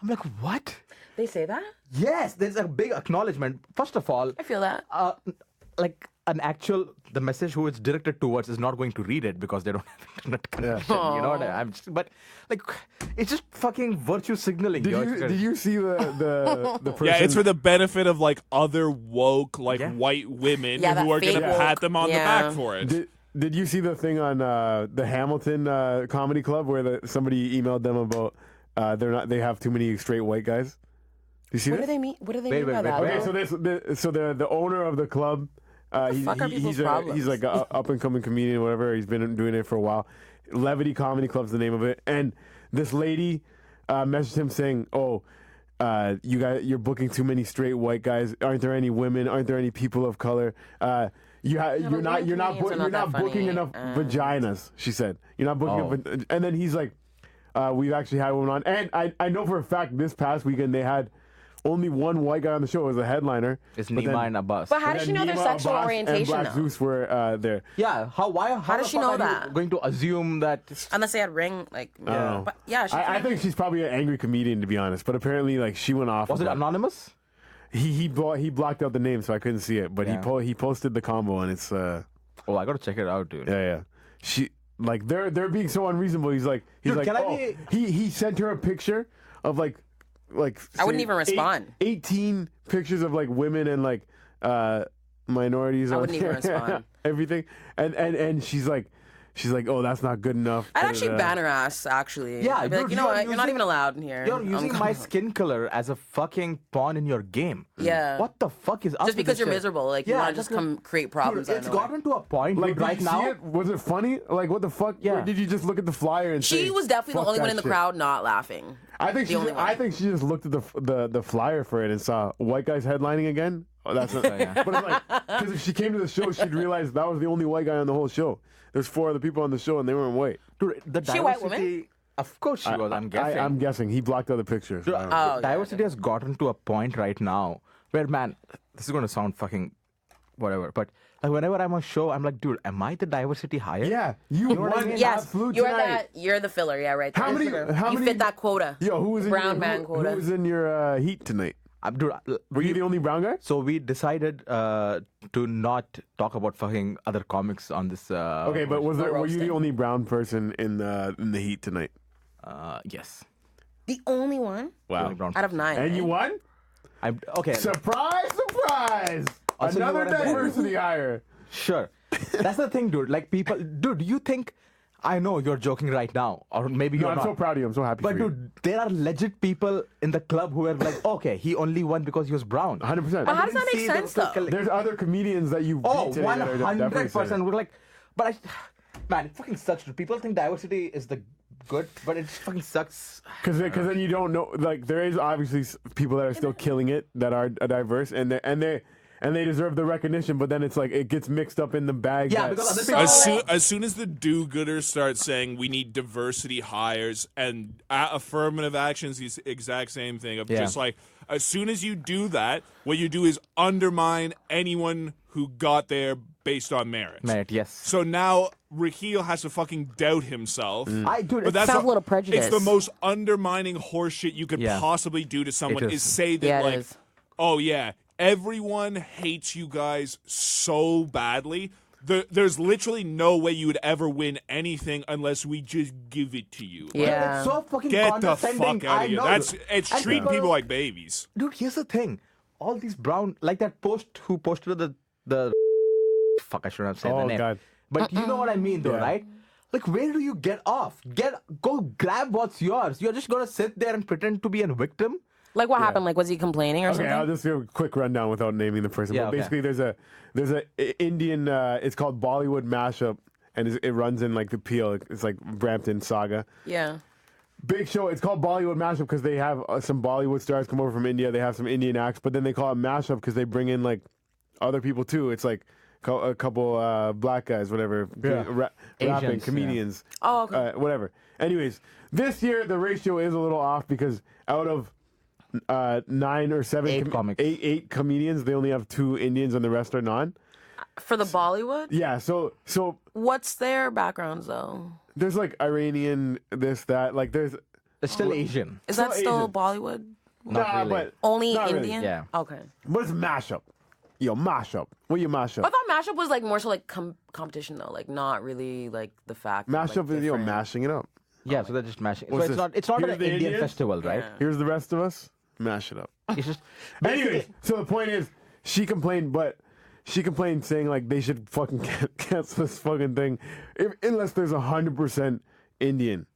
Speaker 3: I'm like, what?
Speaker 4: They say that.
Speaker 3: Yes, there's a big acknowledgement. First of all,
Speaker 4: I feel that.
Speaker 3: like the message who it's directed towards is not going to read it because they don't have internet connection. You know what but like it's just fucking virtue signaling.
Speaker 2: Did you see the person?
Speaker 5: Yeah, it's for the benefit of like other woke white women
Speaker 4: Yeah,
Speaker 5: who are
Speaker 4: fake
Speaker 5: gonna
Speaker 4: woke.
Speaker 5: pat them on the back for it.
Speaker 2: Did you see the thing on the Hamilton Comedy Club where somebody emailed them about they have too many straight white guys? You see
Speaker 4: What
Speaker 2: this?
Speaker 4: do they mean? What do they
Speaker 3: Wait,
Speaker 4: mean by
Speaker 3: wait,
Speaker 4: that?
Speaker 3: wait.
Speaker 2: Okay, so the owner of the club,
Speaker 4: fuck are people's problems?
Speaker 2: he's like a up and coming comedian, whatever. He's been doing it for a while. Levity Comedy Club's the name of it, and this lady messaged him saying, "Oh, you're booking too many straight white guys. Aren't there any women? Aren't there any people of color? You're not booking enough vaginas." She said, "You're not booking." And then he's like, "We've actually had one on," and I know for a fact this past weekend they had only one white guy on the show. It was a headliner.
Speaker 3: It's Nima and Abbas.
Speaker 4: But how does she know their
Speaker 2: Nima,
Speaker 4: sexual
Speaker 2: Abbas,
Speaker 4: orientation
Speaker 2: and Black
Speaker 4: though?
Speaker 2: Zeus were there.
Speaker 3: Yeah, how
Speaker 4: does she know that?
Speaker 3: Going to assume that?
Speaker 4: Unless they had ring, like,
Speaker 2: know.
Speaker 4: but yeah, she
Speaker 2: I think she's probably an angry comedian, to be honest. But apparently, like, she went off.
Speaker 3: Was it anonymous?
Speaker 2: He blocked out the name, so I couldn't see it. But he posted the combo, and it's
Speaker 3: Oh, I gotta check it out, dude.
Speaker 2: yeah. She like they're being so unreasonable. He's like he sent her a picture of like
Speaker 4: I wouldn't even respond.
Speaker 2: 18 pictures of like women and like minorities.
Speaker 4: I
Speaker 2: on
Speaker 4: wouldn't even respond.
Speaker 2: Everything, and she's like, oh, that's not good enough.
Speaker 4: I'd actually ban her ass, actually.
Speaker 3: Yeah,
Speaker 4: I'd be like,
Speaker 3: dude,
Speaker 4: you know
Speaker 3: you're
Speaker 4: what? You're not
Speaker 3: using-
Speaker 4: even allowed in here.
Speaker 3: You're using my skin color as a fucking pawn in your game.
Speaker 4: Yeah.
Speaker 3: What the fuck is up
Speaker 4: Just
Speaker 3: with
Speaker 4: because
Speaker 3: this
Speaker 4: you're
Speaker 3: shit?
Speaker 4: miserable. Like, you
Speaker 3: Yeah,
Speaker 4: want to just come create problems.
Speaker 3: Dude,
Speaker 4: out
Speaker 3: it's
Speaker 4: of nowhere.
Speaker 3: gotten to a point
Speaker 2: Like,
Speaker 3: dude, right
Speaker 2: did you
Speaker 3: now.
Speaker 2: see it? Was it funny? Like, what the fuck?
Speaker 3: Yeah.
Speaker 2: Or did you just look at the flyer and say,
Speaker 4: She was definitely the
Speaker 2: "Fuck
Speaker 4: only one
Speaker 2: that
Speaker 4: in the
Speaker 2: shit"?
Speaker 4: crowd not laughing.
Speaker 2: I think
Speaker 4: The only one.
Speaker 2: I think she just looked at the flyer for it and saw white guys headlining again. Oh, that's not, But it's like, because if she came to the show, she'd realize that was the only white guy on the whole show. There's 4 other people on the show, and they weren't white.
Speaker 3: Dude, the
Speaker 4: She a white
Speaker 3: diversity. Of course she was. I'm guessing.
Speaker 2: I'm guessing he blocked out the pictures.
Speaker 3: Dude,
Speaker 2: I don't know.
Speaker 3: diversity has gotten to a point right now where, man, this is going to sound fucking whatever, but like whenever I'm on show, I'm like, dude, am I the diversity hire?
Speaker 2: Yeah, you
Speaker 3: know what I
Speaker 2: won
Speaker 3: mean?
Speaker 4: Yes,
Speaker 2: absolute
Speaker 4: you're
Speaker 2: tonight.
Speaker 4: you're the filler. Yeah, right.
Speaker 2: How
Speaker 4: there.
Speaker 2: many- how
Speaker 4: you
Speaker 2: many-
Speaker 4: fit that quota.
Speaker 2: Yo, who was in
Speaker 4: brown
Speaker 2: your,
Speaker 4: man
Speaker 2: who,
Speaker 4: quota?
Speaker 2: who was in your heat tonight?
Speaker 3: Dude,
Speaker 2: Were you the only brown guy?
Speaker 3: so we decided to not talk about fucking other comics on this.
Speaker 2: Okay, but were you
Speaker 4: roasting.
Speaker 2: the only brown person in the heat tonight?
Speaker 3: yes.
Speaker 4: The only one
Speaker 3: The only brown
Speaker 4: out of 9.
Speaker 2: And you won?
Speaker 3: I'm okay.
Speaker 2: Surprise!
Speaker 3: Also, you
Speaker 2: Another
Speaker 3: wanna bet?
Speaker 2: diversity hire.
Speaker 3: Sure. That's the thing, dude. Like people, dude, you think I know you're joking right now, or maybe
Speaker 2: No,
Speaker 3: you're
Speaker 2: I'm
Speaker 3: not.
Speaker 2: so proud of you. I'm so happy
Speaker 3: But
Speaker 2: for you.
Speaker 3: dude, there are legit people in the club who are like, okay, he only won because he was brown.
Speaker 2: 100%.
Speaker 4: But how does that
Speaker 3: Didn't
Speaker 4: make
Speaker 3: see
Speaker 4: sense,
Speaker 3: the-
Speaker 4: though?
Speaker 2: There's other comedians that you
Speaker 3: Oh,
Speaker 2: beat today that are definitely saying
Speaker 3: 100%. We're like, but man, it fucking sucks. Dude. People think diversity is the good, but it fucking sucks.
Speaker 2: Because then you don't know, like, there is obviously people that are still killing it that are diverse and they deserve the recognition, but then it's like it gets mixed up in the bag.
Speaker 3: Yeah,
Speaker 2: that-
Speaker 3: because other people.
Speaker 5: As soon as the do-gooders start saying we need diversity hires and affirmative actions, the exact same thing of just like, as soon as you do that, what you do is undermine anyone who got there based on merit.
Speaker 3: Merit, yes.
Speaker 5: So now Rahil has to fucking doubt himself.
Speaker 3: Dude,
Speaker 5: But
Speaker 3: it
Speaker 5: that's
Speaker 4: sounds a little prejudiced.
Speaker 5: It's the most undermining horseshit you could
Speaker 3: Yeah.
Speaker 5: possibly do to someone
Speaker 3: It
Speaker 5: is
Speaker 3: is.
Speaker 5: say that
Speaker 4: Yeah, it
Speaker 5: like,
Speaker 4: is.
Speaker 5: oh yeah, everyone hates you guys so badly. There's literally no way you would ever win anything unless we just give it to you. Like,
Speaker 4: Yeah.
Speaker 3: It's so fucking
Speaker 5: get the
Speaker 3: condescending.
Speaker 5: fuck out
Speaker 3: I
Speaker 5: of here.
Speaker 3: know.
Speaker 5: It's
Speaker 3: And
Speaker 5: treating people like babies.
Speaker 3: Dude, here's the thing. All these brown, like that post who posted the fuck, I shouldn't have said the
Speaker 2: Oh,
Speaker 3: name.
Speaker 2: God.
Speaker 3: But you know what I mean, though,
Speaker 2: Yeah.
Speaker 3: right? Like, where do you get off? Go grab what's yours. You're just gonna sit there and pretend to be a victim.
Speaker 4: Like, what happened? Like, was he complaining or
Speaker 2: Okay,
Speaker 4: something?
Speaker 2: I'll just give a quick rundown without naming the person.
Speaker 3: Yeah,
Speaker 2: but
Speaker 3: okay.
Speaker 2: basically, there's a Indian. It's called Bollywood Mashup, and it runs in like the Peel. It's like Brampton Saga.
Speaker 4: Yeah.
Speaker 2: Big show. It's called Bollywood Mashup because they have some Bollywood stars come over from India. They have some Indian acts, but then they call it Mashup because they bring in like other people too. It's like a couple black guys, whatever, rapping
Speaker 3: Asians,
Speaker 2: comedians.
Speaker 4: Oh, okay.
Speaker 2: Whatever. Anyways, this year the ratio is a little off because out of 9 or 7
Speaker 3: 8 comics.
Speaker 2: eight comedians, they only have 2 Indians and the rest are non.
Speaker 4: For the Bollywood?
Speaker 2: Yeah, so
Speaker 4: What's their backgrounds, though?
Speaker 2: there's like Iranian, this, that, like there's
Speaker 3: It's still Asian.
Speaker 4: Is that
Speaker 2: Still
Speaker 4: still
Speaker 2: Asian.
Speaker 4: Bollywood?
Speaker 3: Not really.
Speaker 2: but
Speaker 4: Only
Speaker 2: not really.
Speaker 4: Indian?
Speaker 3: Yeah.
Speaker 4: Okay.
Speaker 2: But it's mashup. Yo, mashup. What you mash
Speaker 4: I
Speaker 2: up?
Speaker 4: thought mashup was like more so like competition though, like not really like the fact.
Speaker 2: Mashup
Speaker 4: of, like,
Speaker 2: is
Speaker 4: different-
Speaker 2: mashing it up.
Speaker 3: Yeah, so they're just mashing. So
Speaker 2: What's
Speaker 3: it's
Speaker 2: this?
Speaker 3: not. It's not
Speaker 2: Here's
Speaker 3: an
Speaker 2: the
Speaker 3: Indian
Speaker 2: Indians?
Speaker 3: festival, right?
Speaker 4: Yeah.
Speaker 2: Here's the rest of us. Mash it up.
Speaker 3: It's just.
Speaker 2: Anyway, so the point is, she complained saying like they should fucking cancel this fucking thing, unless there's 100% Indian,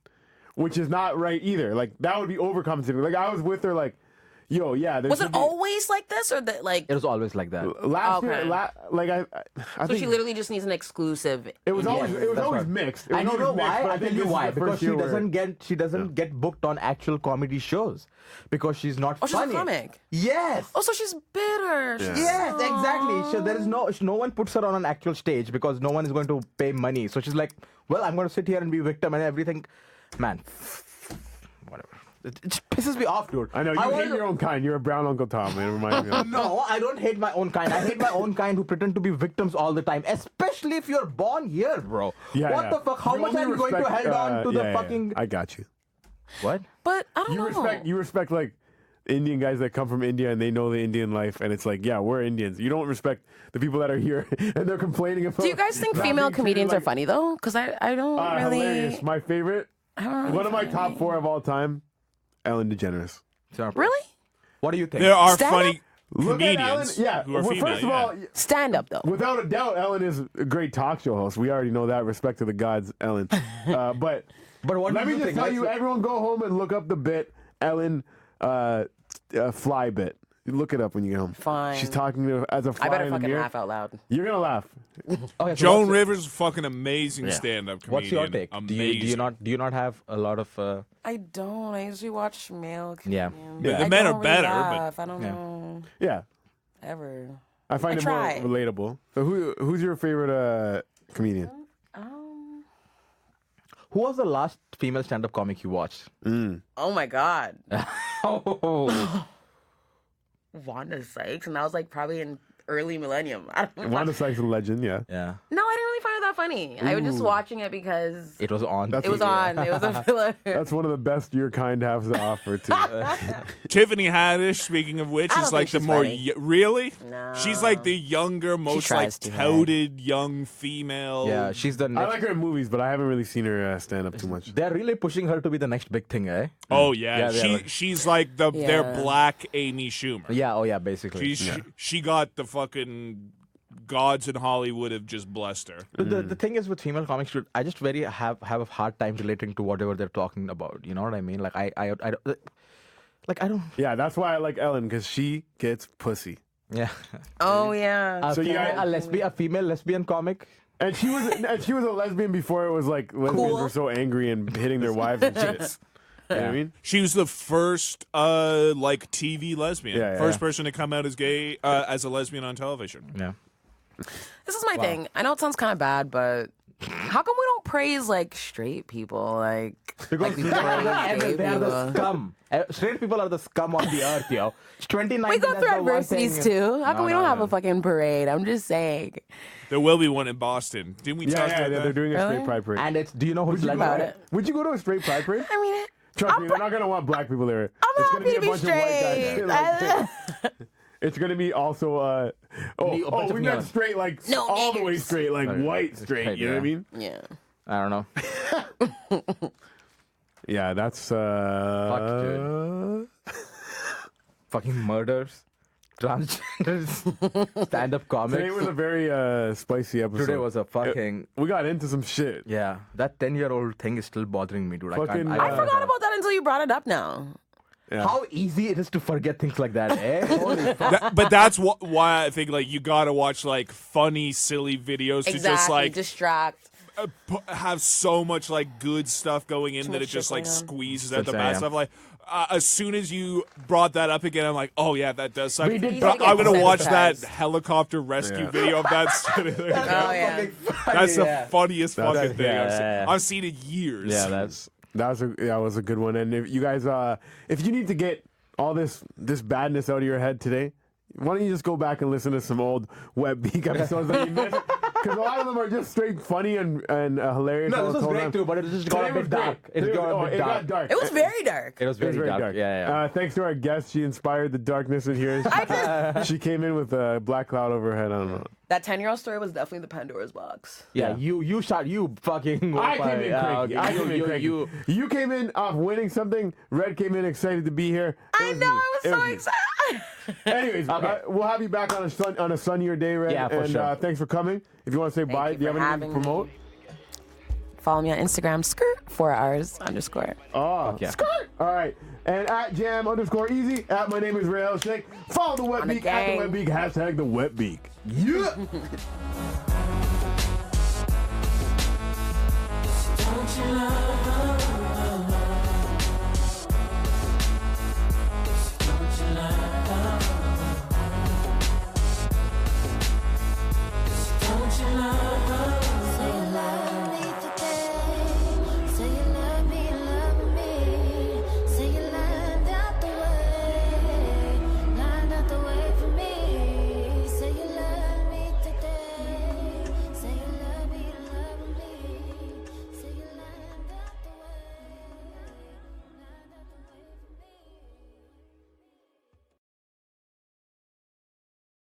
Speaker 2: which is not right either. Like that would be overcompensating. Like I was with her, like, yo, yeah.
Speaker 4: Was it always like this, or that like?
Speaker 3: It was always like that.
Speaker 2: Last
Speaker 4: Okay.
Speaker 2: year? I
Speaker 4: So
Speaker 2: think
Speaker 4: she literally just needs an exclusive.
Speaker 2: it was always
Speaker 3: Yes,
Speaker 2: it was
Speaker 3: that's
Speaker 2: always
Speaker 3: right.
Speaker 2: mixed. It was
Speaker 3: And you
Speaker 2: always
Speaker 3: know
Speaker 2: mixed,
Speaker 3: why?
Speaker 2: but I
Speaker 3: I'll
Speaker 2: think
Speaker 3: tell you
Speaker 2: this is
Speaker 3: why.
Speaker 2: the
Speaker 3: Because
Speaker 2: first
Speaker 3: she
Speaker 2: year where-
Speaker 3: doesn't get booked on actual comedy shows because she's not
Speaker 4: Oh, she's a
Speaker 3: funny.
Speaker 4: comic.
Speaker 3: Yes.
Speaker 4: Oh, so she's bitter. She's-
Speaker 3: Yes, exactly. So there is no one puts her on an actual stage because no one is going to pay money. So she's like, well, I'm going to sit here and be victim and everything. Man, whatever. It just pisses me off, dude.
Speaker 2: I know you hate your own kind. You're a brown Uncle Tom. It reminds me of.
Speaker 3: No, I don't hate my own kind. I hate my own kind who pretend to be victims all the time, especially if you're born here, bro.
Speaker 2: Yeah,
Speaker 3: what
Speaker 2: yeah.
Speaker 3: the fuck? How
Speaker 2: You
Speaker 3: much
Speaker 2: only
Speaker 3: are you going to
Speaker 2: respect,
Speaker 3: hold on to the
Speaker 2: yeah.
Speaker 3: fucking...
Speaker 2: I got you.
Speaker 3: What?
Speaker 4: But I don't know.
Speaker 2: You respect like Indian guys that come from India and they know the Indian life, and it's like, yeah, we're Indians. You don't respect the people that are here and they're complaining about.
Speaker 4: Do you guys think
Speaker 2: not
Speaker 4: female
Speaker 2: being treated
Speaker 4: comedians
Speaker 2: like-
Speaker 4: are funny though? Because I don't really.
Speaker 2: Hilarious. My favorite,
Speaker 4: I don't really
Speaker 2: one of my
Speaker 4: find
Speaker 2: top
Speaker 4: any.
Speaker 2: 4 of all time, Ellen DeGeneres.
Speaker 4: Really?
Speaker 3: What do you think?
Speaker 5: There are
Speaker 4: Stand
Speaker 5: funny
Speaker 2: Look at Ellen.
Speaker 5: comedians
Speaker 2: Yeah.
Speaker 5: who are
Speaker 2: Well,
Speaker 5: female.
Speaker 2: first of
Speaker 5: yeah.
Speaker 2: all,
Speaker 4: Stand up though.
Speaker 2: without a doubt, Ellen is a great talk show host. We already know that. Respect to the gods, Ellen. But
Speaker 3: But what
Speaker 2: let
Speaker 3: do
Speaker 2: me
Speaker 3: you
Speaker 2: just
Speaker 3: think?
Speaker 2: tell
Speaker 3: Let's-
Speaker 2: you, everyone go home and look up the bit Ellen fly bit. Look it up when you get home.
Speaker 4: Fine.
Speaker 2: She's talking to as a fly
Speaker 4: I better
Speaker 2: in the
Speaker 4: fucking
Speaker 2: mirror.
Speaker 4: laugh out loud.
Speaker 2: You're gonna laugh.
Speaker 3: Okay, so
Speaker 5: Joan
Speaker 3: what's-
Speaker 5: Rivers, fucking amazing stand-up comedian.
Speaker 3: What's your take?
Speaker 5: Amazing.
Speaker 3: Do you not have a lot of?
Speaker 4: I don't. I usually watch male
Speaker 3: Yeah.
Speaker 4: comedians.
Speaker 2: Yeah, the
Speaker 4: I
Speaker 5: men
Speaker 4: don't
Speaker 5: are
Speaker 4: really
Speaker 5: better, but-
Speaker 4: laugh. I don't know.
Speaker 2: Yeah,
Speaker 4: Ever.
Speaker 2: I find
Speaker 4: I
Speaker 2: it
Speaker 4: try.
Speaker 2: more relatable. So who's your favorite comedian?
Speaker 3: Who was the last female stand-up comic you watched?
Speaker 4: Oh my god.
Speaker 3: Oh,
Speaker 4: Wanda Sykes, and that was like probably in early millennium. I don't know.
Speaker 2: Wanda Sykes is a legend. Yeah.
Speaker 3: yeah.
Speaker 4: No, I didn't really find it that funny. I was just watching it because
Speaker 3: It was on.
Speaker 2: That's
Speaker 4: it was on. It was a filler.
Speaker 2: That's one of the best your kind has to offer too.
Speaker 5: Tiffany Haddish, speaking of which,
Speaker 4: I
Speaker 5: is
Speaker 4: don't
Speaker 5: like
Speaker 4: think
Speaker 5: the
Speaker 4: she's
Speaker 5: more
Speaker 4: funny.
Speaker 5: really.
Speaker 4: No.
Speaker 5: She's like the younger, most like
Speaker 4: tries too hard.
Speaker 5: touted young female.
Speaker 3: Yeah, she's the
Speaker 2: I
Speaker 3: next.
Speaker 2: like her in movies, but I haven't really seen her stand up too much.
Speaker 3: They're really pushing her to be the next big thing, eh?
Speaker 5: Oh yeah,
Speaker 3: Yeah, they are.
Speaker 5: she's like their
Speaker 4: Yeah.
Speaker 5: black Amy Schumer.
Speaker 3: Yeah. Oh yeah. Basically.
Speaker 5: She got the fucking gods in Hollywood have just blessed her.
Speaker 3: The thing is with female comics, dude, I just very have a hard time relating to whatever they're talking about. You know what I mean? Like I don't. Like I don't.
Speaker 2: Yeah, that's why I like Ellen, because she gets pussy.
Speaker 3: Yeah.
Speaker 4: Oh yeah.
Speaker 2: So you guys-
Speaker 3: a female lesbian comic.
Speaker 2: And she was a lesbian before it was like lesbians
Speaker 4: Cool.
Speaker 2: were so angry and hitting their wives and shit. You know what I mean?
Speaker 5: She was the first like TV lesbian,
Speaker 2: Yeah, yeah,
Speaker 5: first
Speaker 2: yeah.
Speaker 5: person to come out as gay as a lesbian on television.
Speaker 3: Yeah.
Speaker 4: This is my thing. I know it sounds kind of bad, but how come we don't praise like straight people? Like we
Speaker 3: they are
Speaker 4: praise
Speaker 3: the
Speaker 4: gay people.
Speaker 3: scum. Straight people are the scum of the earth, yo. It's 2019.
Speaker 4: We go
Speaker 3: that's
Speaker 4: through
Speaker 3: the one thing-
Speaker 4: adversities too. How come we don't have
Speaker 3: no.
Speaker 4: a fucking parade? I'm just saying.
Speaker 5: There will be one in Boston. Didn't we talk about
Speaker 2: They're
Speaker 5: that?
Speaker 2: doing a straight
Speaker 4: Really?
Speaker 2: pride parade.
Speaker 3: And it's. Do you know who's
Speaker 2: Would you,
Speaker 3: led
Speaker 2: go,
Speaker 4: about
Speaker 3: by
Speaker 4: it.
Speaker 2: would you go to a straight pride parade?
Speaker 4: I mean,
Speaker 2: Trust me, they're not gonna want black people there.
Speaker 4: I'm
Speaker 2: It's
Speaker 4: happy
Speaker 2: gonna
Speaker 4: to
Speaker 2: be
Speaker 4: be
Speaker 2: a bunch of white
Speaker 4: straight.
Speaker 2: guys. Like, it's gonna be also
Speaker 3: A bunch of
Speaker 2: we meant
Speaker 3: neons.
Speaker 2: straight like
Speaker 4: No
Speaker 2: all the way
Speaker 4: niggers.
Speaker 2: straight, like
Speaker 3: Right.
Speaker 2: white straight.
Speaker 3: Straight,
Speaker 2: You know what I
Speaker 3: yeah.
Speaker 2: mean?
Speaker 4: yeah.
Speaker 3: I don't know.
Speaker 2: Yeah, that's
Speaker 3: Fucking murders, transgenders, stand-up comics.
Speaker 2: Today was a very spicy episode.
Speaker 3: Today was a fucking.
Speaker 2: We got into some shit.
Speaker 3: Yeah, that 10-year-old thing is still bothering me, dude.
Speaker 2: Fucking,
Speaker 4: I forgot about that until you brought it up now.
Speaker 2: Yeah.
Speaker 3: How easy it is to forget things like that, eh? Holy fuck.
Speaker 5: But that's why I think like you gotta watch like funny, silly videos to just
Speaker 4: Exactly.
Speaker 5: like
Speaker 4: Distract.
Speaker 5: have so much like good stuff going in
Speaker 4: Too
Speaker 5: that
Speaker 4: much
Speaker 5: it just
Speaker 4: shit
Speaker 5: like
Speaker 4: going on.
Speaker 5: squeezes out the
Speaker 3: That's
Speaker 5: bad
Speaker 3: it,
Speaker 5: stuff. Like as soon as you brought that up again, I'm like, oh yeah, that does suck.
Speaker 3: We did
Speaker 5: But
Speaker 4: talk
Speaker 5: I'm gonna
Speaker 4: about
Speaker 5: watch
Speaker 4: that.
Speaker 5: that helicopter rescue
Speaker 2: Yeah.
Speaker 5: video of that.
Speaker 4: Oh yeah.
Speaker 5: That's the funniest fucking thing
Speaker 3: yeah,
Speaker 5: I've seen.
Speaker 3: yeah.
Speaker 5: I've seen in years.
Speaker 3: Yeah, that's.
Speaker 2: That was a good one. And if you guys, if you need to get all this badness out of your head today, why don't you just go back and listen to some old Wet Beak episodes that you missed? because a lot of them are just straight funny and hilarious.
Speaker 3: No, this was great too, but it just got a bit dark. It got dark.
Speaker 4: It was very dark.
Speaker 3: It was very dark. Yeah.
Speaker 2: Thanks to our guest, she inspired the darkness in here. She came in with a black cloud over her head. I don't know.
Speaker 4: That 10-year-old story was definitely the Pandora's box.
Speaker 3: Yeah, you fucking.
Speaker 2: I came in cranky. You came in off winning something. Red came in excited to be here.
Speaker 4: I was so excited.
Speaker 2: Anyways, we'll have you back on a sunnier day, Red.
Speaker 3: Yeah, for sure.
Speaker 2: Thanks for coming. If you want to say bye, do you have anything to promote?
Speaker 4: Follow me on Instagram, skirt4hours_.
Speaker 2: Oh,
Speaker 3: yeah.
Speaker 2: Skirt! All right. And at jam_easy, at my name is Rahil Sheikh. Follow the Wet Beak, at the Wet Beak, hashtag the Wet Beak. Yeah!
Speaker 6: Don't you love